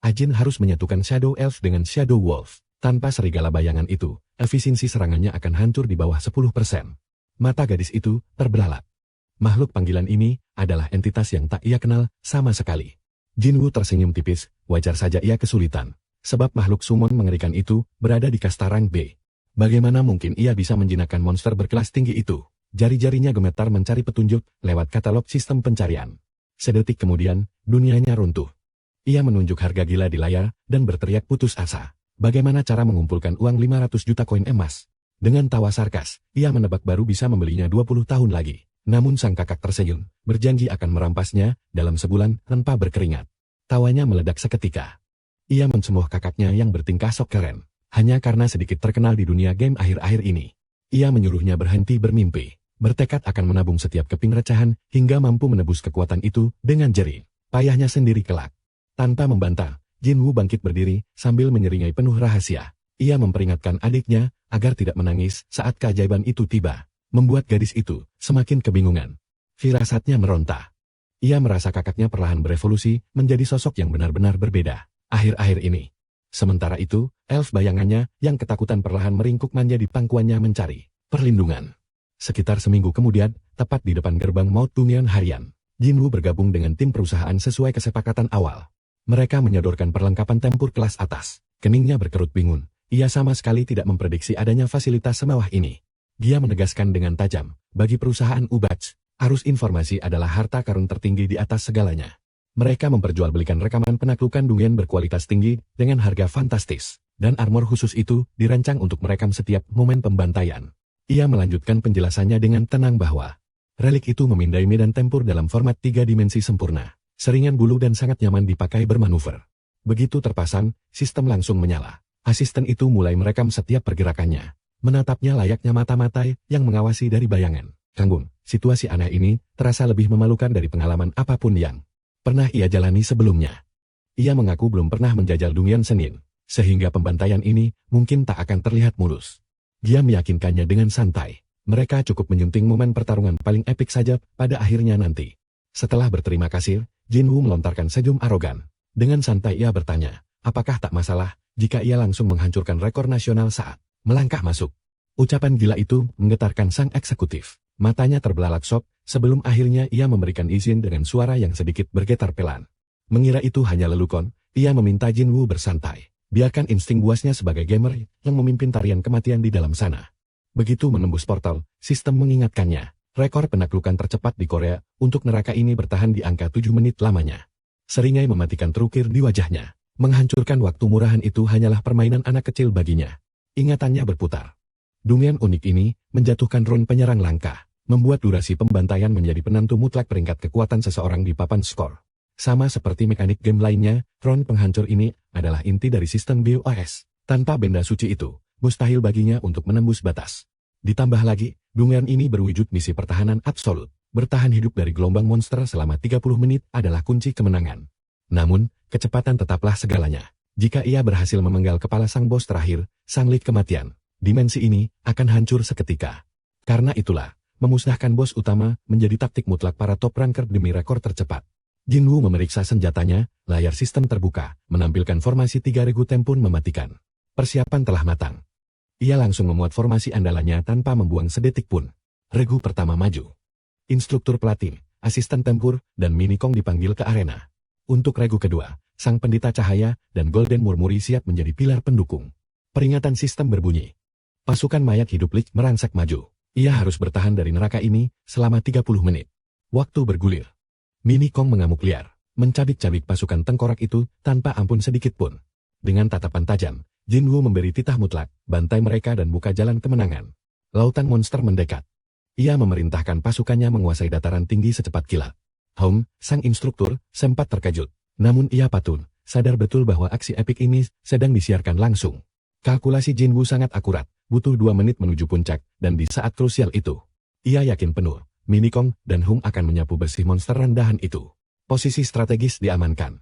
Ajin harus menyatukan Shadow Elf dengan Shadow Wolf. Tanpa serigala bayangan itu, efisiensi serangannya akan hancur di bawah 10%. Mata gadis itu terbelalak. Makhluk panggilan ini adalah entitas yang tak ia kenal sama sekali. Jinwoo tersenyum tipis, wajar saja ia kesulitan. Sebab makhluk summon mengerikan itu berada di kasta rank B. Bagaimana mungkin ia bisa menjinakkan monster berkelas tinggi itu? Jari-jarinya gemetar mencari petunjuk lewat katalog sistem pencarian. Sedetik kemudian, dunianya runtuh. Ia menunjuk harga gila di layar dan berteriak putus asa. Bagaimana cara mengumpulkan uang 500 juta koin emas? Dengan tawa sarkas, ia menebak baru bisa membelinya 20 tahun lagi. Namun sang kakak tersenyum, berjanji akan merampasnya dalam sebulan tanpa berkeringat. Tawanya meledak seketika. Ia mencemooh kakaknya yang bertingkah sok keren. Hanya karena sedikit terkenal di dunia game akhir-akhir ini. Ia menyuruhnya berhenti bermimpi. Bertekad akan menabung setiap keping recehan hingga mampu menebus kekuatan itu dengan jeri payahnya sendiri kelak. Tanpa membantah, Jinwoo bangkit berdiri sambil menyeringai penuh rahasia. Ia memperingatkan adiknya agar tidak menangis saat keajaiban itu tiba. Membuat gadis itu semakin kebingungan. Firasatnya meronta. Ia merasa kakaknya perlahan berevolusi menjadi sosok yang benar-benar berbeda akhir-akhir ini. Sementara itu, elf bayangannya yang ketakutan perlahan meringkuk manja di pangkuannya mencari perlindungan. Sekitar seminggu kemudian, tepat di depan gerbang Maut Union harian, Jinwoo bergabung dengan tim perusahaan sesuai kesepakatan awal. Mereka menyodorkan perlengkapan tempur kelas atas. Keningnya berkerut bingung. Ia sama sekali tidak memprediksi adanya fasilitas semewah ini. Dia menegaskan dengan tajam, bagi perusahaan Ubats, arus informasi adalah harta karun tertinggi di atas segalanya. Mereka memperjualbelikan rekaman penaklukan Dungen berkualitas tinggi dengan harga fantastis, dan armor khusus itu dirancang untuk merekam setiap momen pembantaian. Ia melanjutkan penjelasannya dengan tenang bahwa relik itu memindai medan tempur dalam format 3 dimensi sempurna, seringan bulu dan sangat nyaman dipakai bermanuver. Begitu terpasang, sistem langsung menyala. Asisten itu mulai merekam setiap pergerakannya, menatapnya layaknya mata-mata yang mengawasi dari bayangan. Kanggung, situasi aneh ini terasa lebih memalukan dari pengalaman apapun yang pernah ia jalani sebelumnya. Ia mengaku belum pernah menjajal Dungen Senin, sehingga pembantaian ini mungkin tak akan terlihat mulus. Dia meyakinkannya dengan santai. Mereka cukup menyunting momen pertarungan paling epik saja pada akhirnya nanti. Setelah berterima kasih, Jinwoo melontarkan senyum arogan. Dengan santai ia bertanya, apakah tak masalah jika ia langsung menghancurkan rekor nasional saat melangkah masuk? Ucapan gila itu menggetarkan sang eksekutif. Matanya terbelalak shock, sebelum akhirnya ia memberikan izin dengan suara yang sedikit bergetar pelan. Mengira itu hanya lelukon, ia meminta Jinwoo bersantai. Biarkan insting buasnya sebagai gamer yang memimpin tarian kematian di dalam sana. Begitu menembus portal, sistem mengingatkannya. Rekor penaklukan tercepat di Korea untuk neraka ini bertahan di angka 7 menit lamanya. Seringai mematikan terukir di wajahnya. Menghancurkan waktu murahan itu hanyalah permainan anak kecil baginya. Ingatannya berputar. Dungeon unik ini menjatuhkan rune penyerang langka, membuat durasi pembantaian menjadi penentu mutlak peringkat kekuatan seseorang di papan skor. Sama seperti mekanik game lainnya, rune penghancur ini adalah inti dari sistem BOS. Tanpa benda suci itu, mustahil baginya untuk menembus batas. Ditambah lagi, dungeon ini berwujud misi pertahanan absolut. Bertahan hidup dari gelombang monster selama 30 menit adalah kunci kemenangan. Namun, kecepatan tetaplah segalanya. Jika ia berhasil memenggal kepala sang bos terakhir, sang lead kematian, dimensi ini akan hancur seketika. Karena itulah, memusnahkan bos utama menjadi taktik mutlak para top ranker demi rekor tercepat. Jinwoo memeriksa senjatanya, layar sistem terbuka, menampilkan formasi 3 regu tempun mematikan. Persiapan telah matang. Ia langsung memuat formasi andalannya tanpa membuang sedetik pun. Regu pertama maju. Instruktur pelatih, asisten tempur, dan Minikong dipanggil ke arena. Untuk regu kedua, sang pendeta cahaya dan Golden Murmuri siap menjadi pilar pendukung. Peringatan sistem berbunyi. Pasukan mayat hidup Lich merangsak maju. Ia harus bertahan dari neraka ini selama 30 menit. Waktu bergulir. Minikong mengamuk liar, mencabik-cabik pasukan tengkorak itu tanpa ampun sedikit pun. Dengan tatapan tajam, Jinwoo memberi titah mutlak, bantai mereka dan buka jalan kemenangan. Lautan monster mendekat. Ia memerintahkan pasukannya menguasai dataran tinggi secepat kilat. Sang instruktur, sempat terkejut. Namun ia patut, sadar betul bahwa aksi epik ini sedang disiarkan langsung. Kalkulasi Jinwoo sangat akurat, butuh 2 menit menuju puncak, dan di saat krusial itu, ia yakin penuh, Minikong dan Hung akan menyapu bersih monster rendahan itu. Posisi strategis diamankan.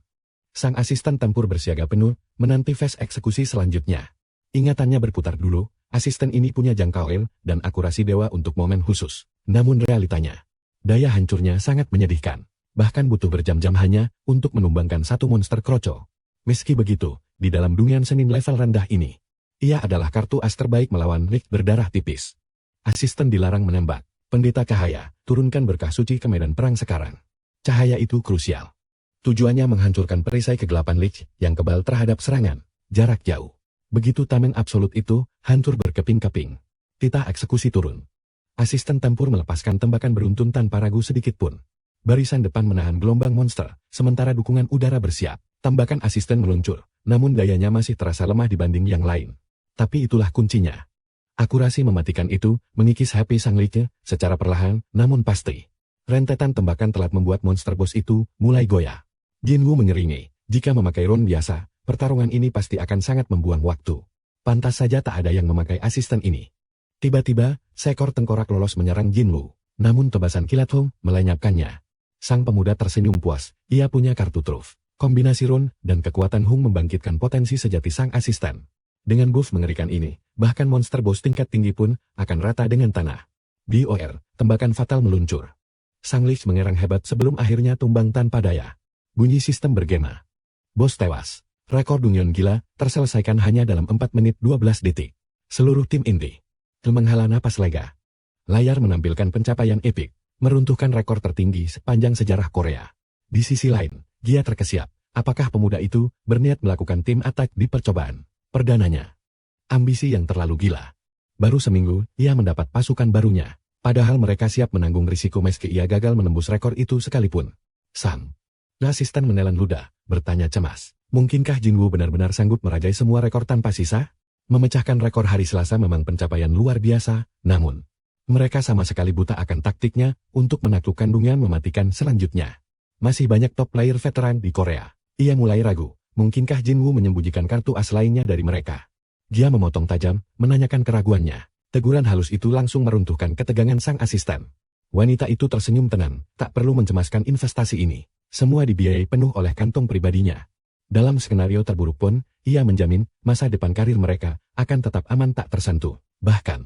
Sang asisten tempur bersiaga penuh, menanti fase eksekusi selanjutnya. Ingatannya berputar dulu. Asisten ini punya jangkauan dan akurasi dewa untuk momen khusus. Namun realitanya, daya hancurnya sangat menyedihkan. Bahkan butuh berjam-jam hanya untuk menumbangkan satu monster kroco. Meski begitu, di dalam dungeon senin level rendah ini, ia adalah kartu as terbaik melawan Lich berdarah tipis. Asisten dilarang menembak. Pendeta cahaya, turunkan berkah suci ke medan perang sekarang. Cahaya itu krusial. Tujuannya menghancurkan perisai kegelapan Lich yang kebal terhadap serangan jarak jauh. Begitu tameng absolut itu, hancur berkeping-keping. Titah eksekusi turun. Asisten tempur melepaskan tembakan beruntun tanpa ragu sedikit pun. Barisan depan menahan gelombang monster, sementara dukungan udara bersiap. Tembakan asisten meluncur, namun dayanya masih terasa lemah dibanding yang lain. Tapi itulah kuncinya. Akurasi mematikan itu, mengikis HP sang Lich secara perlahan, namun pasti. Rentetan tembakan telah membuat monster bos itu mulai goyah. Jinwoo menyeringai, jika memakai rune biasa, pertarungan ini pasti akan sangat membuang waktu. Pantas saja tak ada yang memakai asisten ini. Tiba-tiba, seekor tengkorak lolos menyerang Jinwoo. Namun tebasan kilat Hung melenyapkannya. Sang pemuda tersenyum puas, ia punya kartu truf. Kombinasi rune dan kekuatan Hung membangkitkan potensi sejati sang asisten. Dengan buff mengerikan ini, bahkan monster boss tingkat tinggi pun akan rata dengan tanah. BOR, tembakan fatal meluncur. Sang Lich mengerang hebat sebelum akhirnya tumbang tanpa daya. Bunyi sistem bergema. Bos tewas. Rekor dungeon gila terselesaikan hanya dalam 4 menit 12 detik. Seluruh tim inti menghela napas lega. Layar menampilkan pencapaian epik, meruntuhkan rekor tertinggi sepanjang sejarah Korea. Di sisi lain, Gia terkesiap. Apakah pemuda itu berniat melakukan tim attack di percobaan perdananya? Ambisi yang terlalu gila. Baru seminggu, ia mendapat pasukan barunya. Padahal mereka siap menanggung risiko meski ia gagal menembus rekor itu sekalipun. Sang asisten menelan ludah, bertanya cemas. Mungkinkah Jinwoo benar-benar sanggup merajai semua rekor tanpa sisa? Memecahkan rekor hari Selasa memang pencapaian luar biasa, namun mereka sama sekali buta akan taktiknya untuk menaklukkan dungeon mematikan selanjutnya. Masih banyak top player veteran di Korea. Ia mulai ragu, mungkinkah Jinwoo menyembunyikan kartu as lainnya dari mereka? Dia memotong tajam, menanyakan keraguannya. Teguran halus itu langsung meruntuhkan ketegangan sang asisten. Wanita itu tersenyum tenang, tak perlu mencemaskan investasi ini. Semua dibiayai penuh oleh kantong pribadinya. Dalam skenario terburuk pun, ia menjamin masa depan karir mereka akan tetap aman tak tersentuh. Bahkan,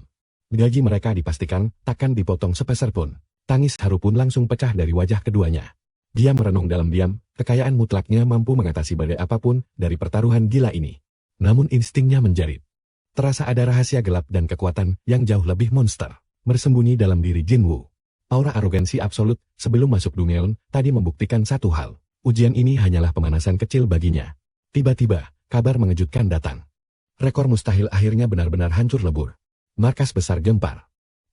gaji mereka dipastikan takkan dipotong sepeser pun. Tangis haru pun langsung pecah dari wajah keduanya. Dia merenung dalam diam, kekayaan mutlaknya mampu mengatasi badai apapun dari pertaruhan gila ini. Namun instingnya menjerit. Terasa ada rahasia gelap dan kekuatan yang jauh lebih monster bersembunyi dalam diri Jinwoo. Aura arogansi absolut sebelum masuk dungeon tadi membuktikan satu hal. Ujian ini hanyalah pemanasan kecil baginya. Tiba-tiba, kabar mengejutkan datang. Rekor mustahil akhirnya benar-benar hancur lebur. Markas besar gempar.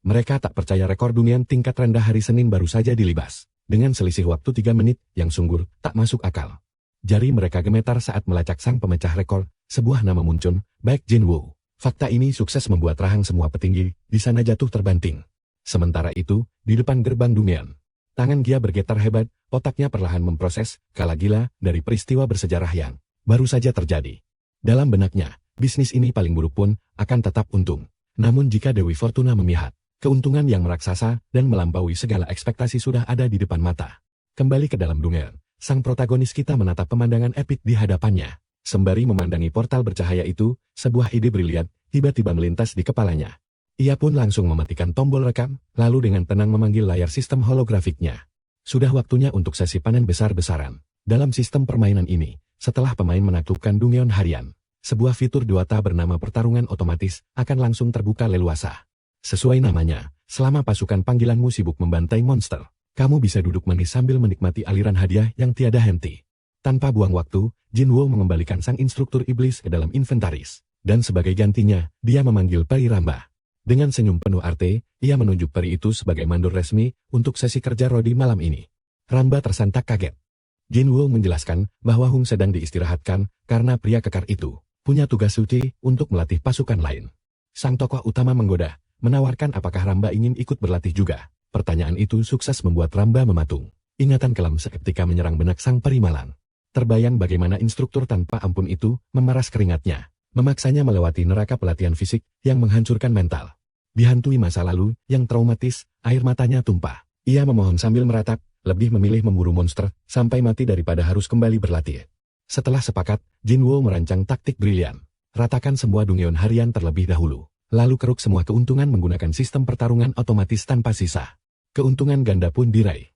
Mereka tak percaya rekor dunia tingkat rendah hari Senin baru saja dilibas. Dengan selisih waktu 3 menit yang sungguh tak masuk akal. Jari mereka gemetar saat melacak sang pemecah rekor, sebuah nama muncul, Baek Jinwoo. Fakta ini sukses membuat rahang semua petinggi di sana jatuh terbanting. Sementara itu, di depan gerbang Dungeon, tangan Gia bergetar hebat, otaknya perlahan memproses kala gila dari peristiwa bersejarah yang baru saja terjadi. Dalam benaknya, bisnis ini paling buruk pun akan tetap untung. Namun jika Dewi Fortuna memihak, keuntungan yang meraksasa dan melampaui segala ekspektasi sudah ada di depan mata. Kembali ke dalam Dungeon, sang protagonis kita menatap pemandangan epik di hadapannya. Sembari memandangi portal bercahaya itu, sebuah ide brilian tiba-tiba melintas di kepalanya. Ia pun langsung mematikan tombol rekam, lalu dengan tenang memanggil layar sistem holografiknya. Sudah waktunya untuk sesi panen besar-besaran. Dalam sistem permainan ini, setelah pemain menaklukkan Dungeon harian, sebuah fitur Dewata bernama pertarungan otomatis akan langsung terbuka leluasa. Sesuai namanya, selama pasukan panggilanmu sibuk membantai monster, kamu bisa duduk manis sambil menikmati aliran hadiah yang tiada henti. Tanpa buang waktu, Jinwoo mengembalikan sang instruktur iblis ke dalam inventaris. Dan sebagai gantinya, dia memanggil Peri Ramba. Dengan senyum penuh arti, ia menunjuk peri itu sebagai mandor resmi untuk sesi kerja Rodi malam ini. Ramba tersentak kaget. Jinwoo menjelaskan bahwa Hung sedang diistirahatkan karena pria kekar itu punya tugas suci untuk melatih pasukan lain. Sang tokoh utama menggoda, menawarkan apakah Ramba ingin ikut berlatih juga. Pertanyaan itu sukses membuat Ramba mematung. Ingatan kelam seketika menyerang benak sang peri malang. Terbayang bagaimana instruktur tanpa ampun itu memeras keringatnya, memaksanya melewati neraka pelatihan fisik yang menghancurkan mental. Dihantui masa lalu yang traumatis, air matanya tumpah. Ia memohon sambil meratap, lebih memilih memburu monster sampai mati daripada harus kembali berlatih. Setelah sepakat, Jinwoo merancang taktik brilian. Ratakan semua Dungeon harian terlebih dahulu. Lalu keruk semua keuntungan menggunakan sistem pertarungan otomatis tanpa sisa. Keuntungan ganda pun diraih.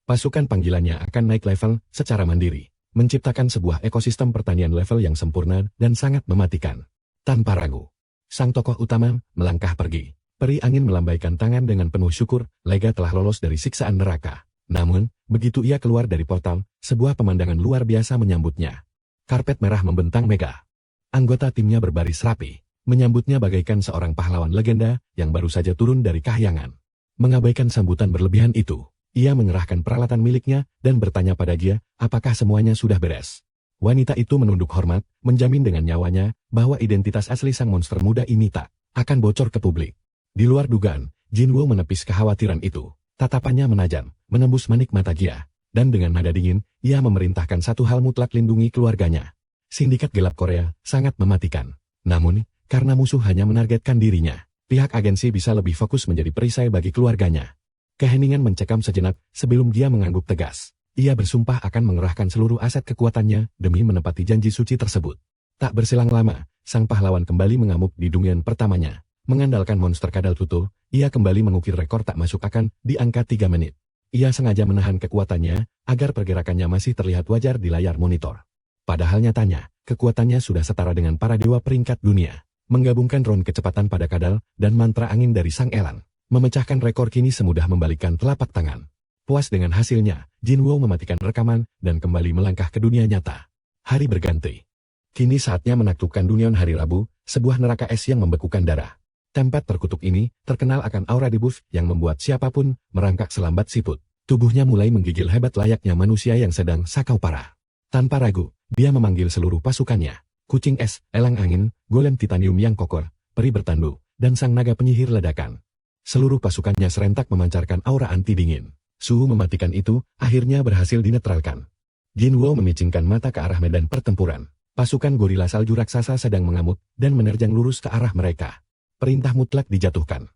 Pasukan panggilannya akan naik level secara mandiri, menciptakan sebuah ekosistem pertanian level yang sempurna dan sangat mematikan. Tanpa ragu, sang tokoh utama melangkah pergi. Peri angin melambaikan tangan dengan penuh syukur, lega telah lolos dari siksaan neraka. Namun, begitu ia keluar dari portal, sebuah pemandangan luar biasa menyambutnya. Karpet merah membentang megah. Anggota timnya berbaris rapi, menyambutnya bagaikan seorang pahlawan legenda yang baru saja turun dari kahyangan. Mengabaikan sambutan berlebihan itu, ia mengerahkan peralatan miliknya dan bertanya pada Gia, apakah semuanya sudah beres. Wanita itu menunduk hormat, menjamin dengan nyawanya bahwa identitas asli sang monster muda ini tak akan bocor ke publik. Di luar dugaan, Jinwoo menepis kekhawatiran itu. Tatapannya menajam, menembus manik mata Gia, dan dengan nada dingin, ia memerintahkan satu hal mutlak: lindungi keluarganya. Sindikat gelap Korea sangat mematikan. Namun, karena musuh hanya menargetkan dirinya, pihak agensi bisa lebih fokus menjadi perisai bagi keluarganya. Keheningan mencekam sejenak sebelum dia mengangguk tegas. Ia bersumpah akan mengerahkan seluruh aset kekuatannya demi menepati janji suci tersebut. Tak berselang lama, sang pahlawan kembali mengamuk di Dungeon pertamanya. Mengandalkan monster kadal tutul, ia kembali mengukir rekor tak masuk akal di angka 3 menit. Ia sengaja menahan kekuatannya agar pergerakannya masih terlihat wajar di layar monitor. Padahal nyatanya, kekuatannya sudah setara dengan para dewa peringkat dunia. Menggabungkan drone kecepatan pada kadal dan mantra angin dari sang elang, memecahkan rekor kini semudah membalikkan telapak tangan. Puas dengan hasilnya, Jinwoo mematikan rekaman dan kembali melangkah ke dunia nyata. Hari berganti. Kini saatnya menaklukkan Dungeon hari Rabu, sebuah neraka es yang membekukan darah. Tempat terkutuk ini terkenal akan aura debuff yang membuat siapapun merangkak selambat siput. Tubuhnya mulai menggigil hebat layaknya manusia yang sedang sakau parah. Tanpa ragu, dia memanggil seluruh pasukannya. Kucing es, elang angin, golem titanium yang kokoh, peri bertandu, dan sang naga penyihir ledakan. Seluruh pasukannya serentak memancarkan aura anti dingin. Suhu mematikan itu akhirnya berhasil dinetralkan. Jinwoo memicingkan mata ke arah medan pertempuran. Pasukan gorila salju raksasa sedang mengamuk dan menerjang lurus ke arah mereka. Perintah mutlak dijatuhkan.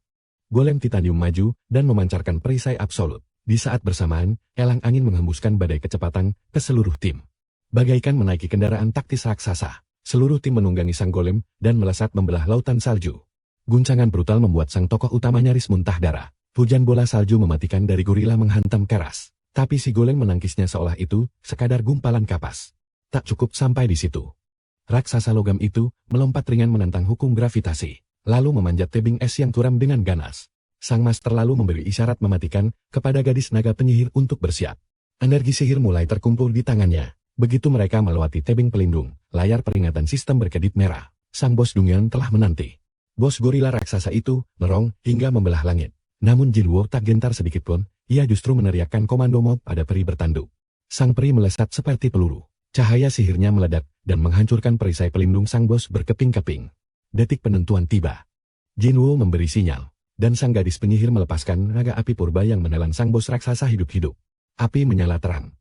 Golem titanium maju dan memancarkan perisai absolut. Di saat bersamaan, elang angin menghembuskan badai kecepatan ke seluruh tim. Bagaikan menaiki kendaraan taktis raksasa. Seluruh tim menunggangi sang golem dan melesat membelah lautan salju. Guncangan brutal membuat sang tokoh utama nyaris muntah darah. Hujan bola salju mematikan dari gorila menghantam keras. Tapi si golem menangkisnya seolah itu sekadar gumpalan kapas. Tak cukup sampai di situ. Raksasa logam itu melompat ringan menantang hukum gravitasi, lalu memanjat tebing es yang curam dengan ganas. Sang master lalu memberi isyarat mematikan kepada gadis naga penyihir untuk bersiap. Energi sihir mulai terkumpul di tangannya. Begitu mereka melewati tebing pelindung, layar peringatan sistem berkedip merah. Sang bos Dungeon telah menanti. Bos gorila raksasa itu merong hingga membelah langit. Namun Jinwoo tak gentar sedikit pun, ia justru meneriakkan komando mob pada peri bertanduk. Sang peri melesat seperti peluru. Cahaya sihirnya meledak dan menghancurkan perisai pelindung sang bos berkeping-keping. Detik penentuan tiba. Jinwoo memberi sinyal, dan sang gadis penyihir melepaskan naga api purba yang menelan sang bos raksasa hidup-hidup. Api menyala terang.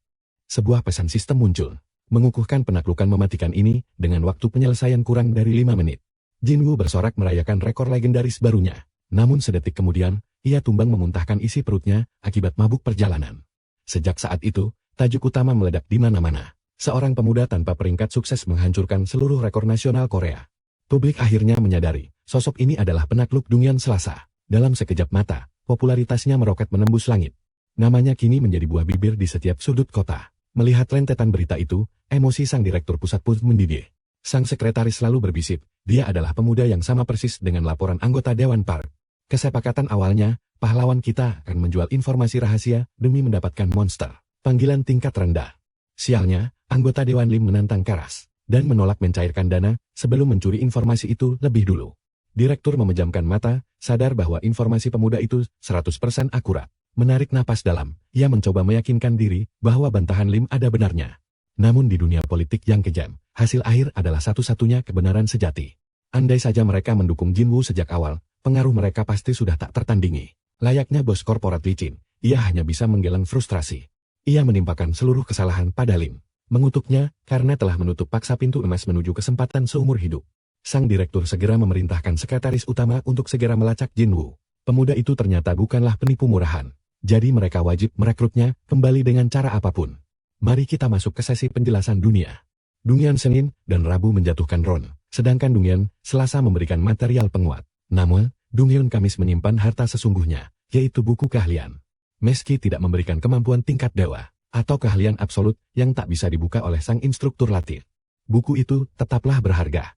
Sebuah pesan sistem muncul, mengukuhkan penaklukan mematikan ini dengan waktu penyelesaian kurang dari 5 menit. Jinwoo bersorak merayakan rekor legendaris barunya. Namun sedetik kemudian, ia tumbang memuntahkan isi perutnya akibat mabuk perjalanan. Sejak saat itu, tajuk utama meledak di mana-mana. Seorang pemuda tanpa peringkat sukses menghancurkan seluruh rekor nasional Korea. Publik akhirnya menyadari, sosok ini adalah penakluk Dongyeon Selasa. Dalam sekejap mata, popularitasnya meroket menembus langit. Namanya kini menjadi buah bibir di setiap sudut kota. Melihat rentetan berita itu, emosi sang direktur pusat pun mendidih. Sang sekretaris selalu berbisik, dia adalah pemuda yang sama persis dengan laporan anggota Dewan Park. Kesepakatan awalnya, pahlawan kita akan menjual informasi rahasia demi mendapatkan monster. Panggilan tingkat rendah. Sialnya, anggota Dewan Lim menantang keras dan menolak mencairkan dana sebelum mencuri informasi itu lebih dulu. Direktur memejamkan mata, sadar bahwa informasi pemuda itu 100% akurat. Menarik napas dalam, ia mencoba meyakinkan diri bahwa bantahan Lim ada benarnya. Namun di dunia politik yang kejam, hasil akhir adalah satu-satunya kebenaran sejati. Andai saja mereka mendukung Jinwoo sejak awal, pengaruh mereka pasti sudah tak tertandingi. Layaknya bos korporat licin, ia hanya bisa menggelang frustrasi. Ia menimpakan seluruh kesalahan pada Lim. Mengutuknya karena telah menutup paksa pintu emas menuju kesempatan seumur hidup. Sang direktur segera memerintahkan sekretaris utama untuk segera melacak Jinwoo. Pemuda itu ternyata bukanlah penipu murahan. Jadi mereka wajib merekrutnya kembali dengan cara apapun. Mari kita masuk ke sesi penjelasan dunia. Dongyeon Senin dan Rabu menjatuhkan Ron, sedangkan Dongyeon Selasa memberikan material penguat. Namun, Dongyeon Kamis menyimpan harta sesungguhnya, yaitu buku keahlian. Meski tidak memberikan kemampuan tingkat dewa, atau keahlian absolut yang tak bisa dibuka oleh sang instruktur latih. Buku itu tetaplah berharga.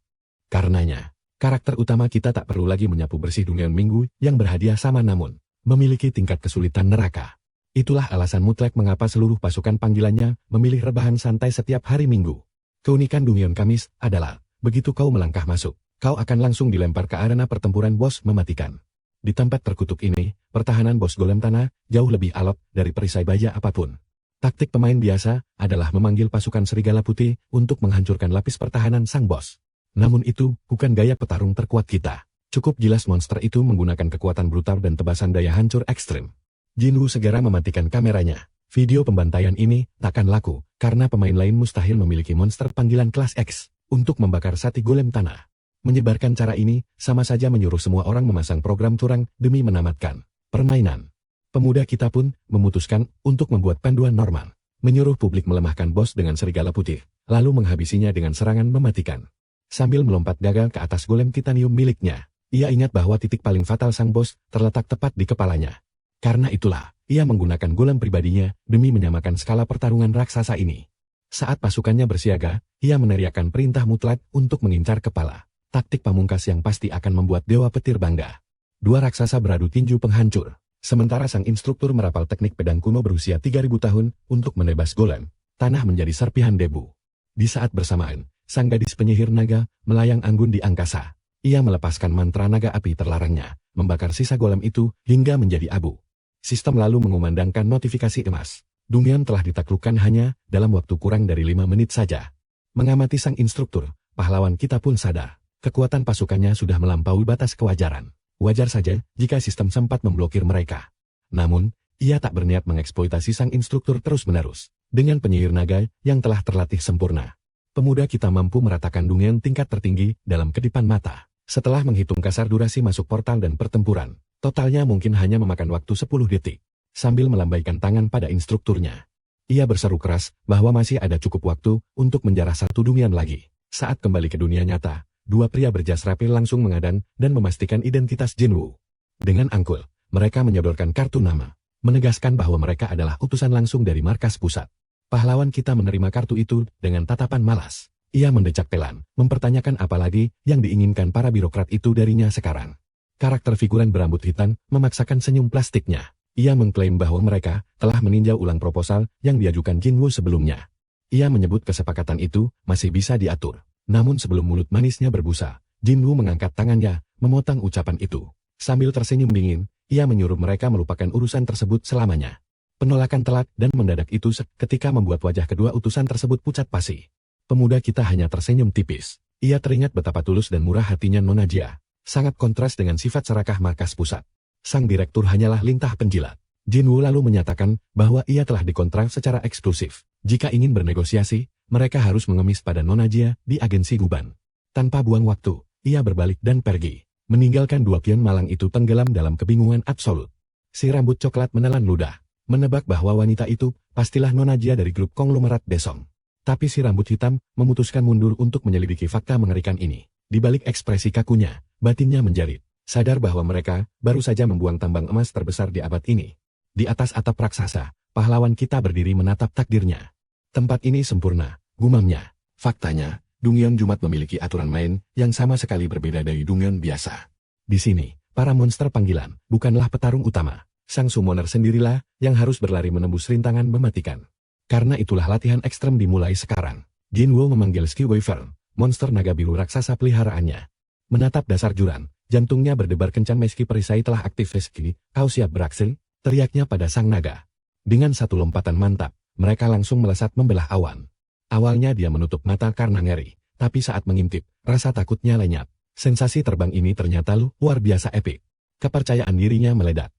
Karenanya, karakter utama kita tak perlu lagi menyapu bersih Dongyeon Minggu yang berhadiah sama namun memiliki tingkat kesulitan neraka. Itulah alasan mutlak mengapa seluruh pasukan panggilannya memilih rebahan santai setiap hari Minggu. Keunikan Dongyeon Kamis adalah, begitu kau melangkah masuk, kau akan langsung dilempar ke arena pertempuran bos mematikan. Di tempat terkutuk ini, pertahanan bos golem tanah jauh lebih alot dari perisai baja apapun. Taktik pemain biasa adalah memanggil pasukan serigala putih untuk menghancurkan lapis pertahanan sang bos. Namun itu bukan gaya petarung terkuat kita. Cukup jelas monster itu menggunakan kekuatan brutal dan tebasan daya hancur ekstrim. Jinwoo segera mematikan kameranya. Video pembantaian ini takkan laku, karena pemain lain mustahil memiliki monster panggilan kelas X untuk membakar sati golem tanah. Menyebarkan cara ini sama saja menyuruh semua orang memasang program curang demi menamatkan permainan. Pemuda kita pun memutuskan untuk membuat panduan normal, menyuruh publik melemahkan bos dengan serigala putih, lalu menghabisinya dengan serangan mematikan. Sambil melompat gagal ke atas golem titanium miliknya, ia ingat bahwa titik paling fatal sang bos terletak tepat di kepalanya. Karena itulah, ia menggunakan golem pribadinya demi menyamakan skala pertarungan raksasa ini. Saat pasukannya bersiaga, ia meneriakkan perintah mutlak untuk mengincar kepala. Taktik pamungkas yang pasti akan membuat dewa petir bangga. Dua raksasa beradu tinju penghancur. Sementara sang instruktur merapal teknik pedang kuno berusia 3000 tahun untuk menebas golem. Tanah menjadi serpihan debu. Di saat bersamaan, sang gadis penyihir naga melayang anggun di angkasa. Ia melepaskan mantra naga api terlarangnya, membakar sisa golem itu hingga menjadi abu. Sistem lalu mengumandangkan notifikasi emas. Dongyeon telah ditaklukkan hanya dalam waktu kurang dari 5 menit saja. Mengamati sang instruktur, pahlawan kita pun sadar. Kekuatan pasukannya sudah melampaui batas kewajaran. Wajar saja jika sistem sempat memblokir mereka. Namun, ia tak berniat mengeksploitasi sang instruktur terus-menerus. Dengan penyihir naga yang telah terlatih sempurna, pemuda kita mampu meratakan Dongyeon tingkat tertinggi dalam kedipan mata. Setelah menghitung kasar durasi masuk portal dan pertempuran, totalnya mungkin hanya memakan waktu 10 detik. Sambil melambaikan tangan pada instrukturnya, ia berseru keras bahwa masih ada cukup waktu untuk menjarah satu Dongyeon lagi. Saat kembali ke dunia nyata, dua pria berjas rapi langsung mengadang dan memastikan identitas Jinwoo. Dengan angkul, mereka menyodorkan kartu nama, menegaskan bahwa mereka adalah utusan langsung dari markas pusat. Pahlawan kita menerima kartu itu dengan tatapan malas. Ia mendecak pelan, mempertanyakan apa lagi yang diinginkan para birokrat itu darinya sekarang. Karakter figuran berambut hitam memaksakan senyum plastiknya. Ia mengklaim bahwa mereka telah meninjau ulang proposal yang diajukan Jinwoo sebelumnya. Ia menyebut kesepakatan itu masih bisa diatur. Namun sebelum mulut manisnya berbusa, Jinwoo mengangkat tangannya, memotong ucapan itu. Sambil tersenyum dingin, ia menyuruh mereka melupakan urusan tersebut selamanya. Penolakan telat dan mendadak itu seketika membuat wajah kedua utusan tersebut pucat pasi. Pemuda kita hanya tersenyum tipis. Ia teringat betapa tulus dan murah hatinya Nona Jia. Sangat kontras dengan sifat serakah markas pusat. Sang direktur hanyalah lintah penjilat. Jinwoo lalu menyatakan bahwa ia telah dikontrak secara eksklusif. Jika ingin bernegosiasi, mereka harus mengemis pada Nona Jia di agensi Guban. Tanpa buang waktu, ia berbalik dan pergi. Meninggalkan dua pion malang itu tenggelam dalam kebingungan absolut. Si rambut coklat menelan ludah, menebak bahwa wanita itu pastilah Nona Jia dari grup konglomerat Desong. Tapi si rambut hitam memutuskan mundur untuk menyelidiki fakta mengerikan ini. Di balik ekspresi kakunya, batinnya menjerit. Sadar bahwa mereka baru saja membuang tambang emas terbesar di abad ini. Di atas atap raksasa, pahlawan kita berdiri menatap takdirnya. Tempat ini sempurna, gumamnya. Faktanya, Dongyeon Jumat memiliki aturan main yang sama sekali berbeda dari Dongyeon biasa. Di sini, para monster panggilan bukanlah petarung utama. Sang summoner sendirilah yang harus berlari menembus rintangan mematikan. Karena itulah latihan ekstrem dimulai sekarang. Jinwoo memanggil Ski Wyvern, monster naga biru raksasa peliharaannya. Menatap dasar jurang, jantungnya berdebar kencang meski perisai telah aktif. Ski, kau siap beraksi? Teriaknya pada sang naga. Dengan satu lompatan mantap, mereka langsung melesat membelah awan. Awalnya dia menutup mata karena ngeri, tapi saat mengintip, rasa takutnya lenyap. Sensasi terbang ini ternyata luar biasa epik. Kepercayaan dirinya meledak.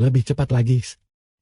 Lebih cepat lagi,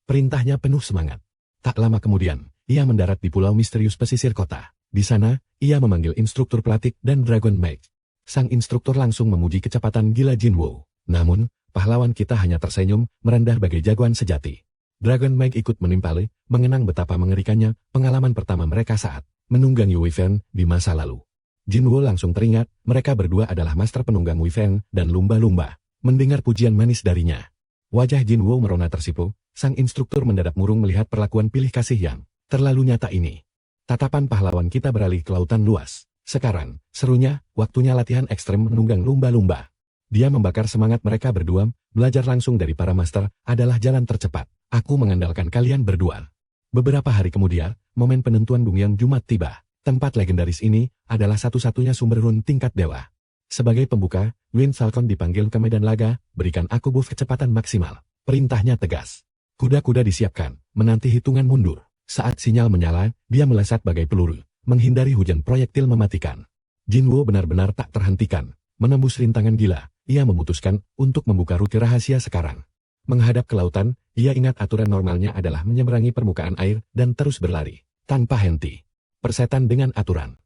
perintahnya penuh semangat. Tak lama kemudian, ia mendarat di pulau misterius pesisir kota. Di sana, ia memanggil instruktur Platik dan Dragon Mage. Sang instruktur langsung memuji kecepatan gila Jinwoo. Namun, pahlawan kita hanya tersenyum, merendah bagai jagoan sejati. Dragon Mage ikut menimpali, mengenang betapa mengerikannya pengalaman pertama mereka saat menunggangi Wyvern di masa lalu. Jinwoo langsung teringat, mereka berdua adalah master penunggang Wyvern dan lumba-lumba. Mendengar pujian manis darinya, wajah Jinwoo merona tersipu. Sang instruktur mendadak murung melihat perlakuan pilih kasih yang terlalu nyata ini. Tatapan pahlawan kita beralih ke lautan luas. Sekarang, serunya, waktunya latihan ekstrem menunggang lumba-lumba. Dia membakar semangat mereka berdua, belajar langsung dari para master adalah jalan tercepat. Aku mengandalkan kalian berdua. Beberapa hari kemudian, momen penentuan Dongyeon Jumat tiba. Tempat legendaris ini adalah satu-satunya sumber rune tingkat dewa. Sebagai pembuka, Wind Falcon dipanggil ke medan laga, berikan aku buff kecepatan maksimal. Perintahnya tegas. Kuda-kuda disiapkan, menanti hitungan mundur. Saat sinyal menyala, dia melesat bagai peluru, menghindari hujan proyektil mematikan. Jinwoo benar-benar tak terhentikan. Menembus rintangan gila, ia memutuskan untuk membuka rute rahasia sekarang. Menghadap ke lautan, ia ingat aturan normalnya adalah menyeberangi permukaan air dan terus berlari, tanpa henti. Persetan dengan aturan.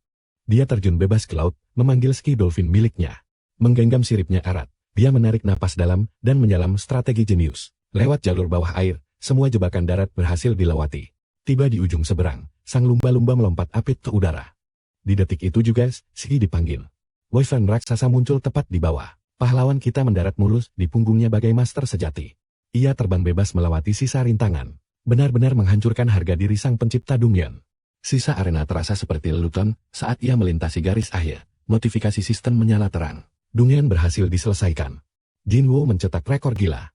Dia terjun bebas ke laut, memanggil Ski Dolphin miliknya. Menggenggam siripnya erat, dia menarik napas dalam dan menyelam strategi jenius. Lewat jalur bawah air, semua jebakan darat berhasil dilewati. Tiba di ujung seberang, sang lumba-lumba melompat apit ke udara. Di detik itu juga, Ski dipanggil. Wyvern raksasa muncul tepat di bawah. Pahlawan kita mendarat mulus di punggungnya bagai master sejati. Ia terbang bebas melewati sisa rintangan. Benar-benar menghancurkan harga diri sang pencipta Dongyeon. Sisa arena terasa seperti lelutan saat ia melintasi garis akhir. Notifikasi sistem menyala terang. Dongyeon berhasil diselesaikan. Jinwoo mencetak rekor gila.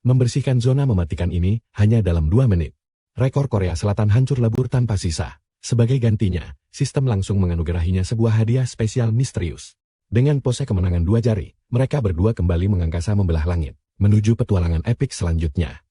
Membersihkan zona mematikan ini hanya dalam 2 menit. Rekor Korea Selatan hancur lebur tanpa sisa. Sebagai gantinya, sistem langsung menganugerahinya sebuah hadiah spesial misterius. Dengan pose kemenangan 2 jari, mereka berdua kembali mengangkasa membelah langit, menuju petualangan epik selanjutnya.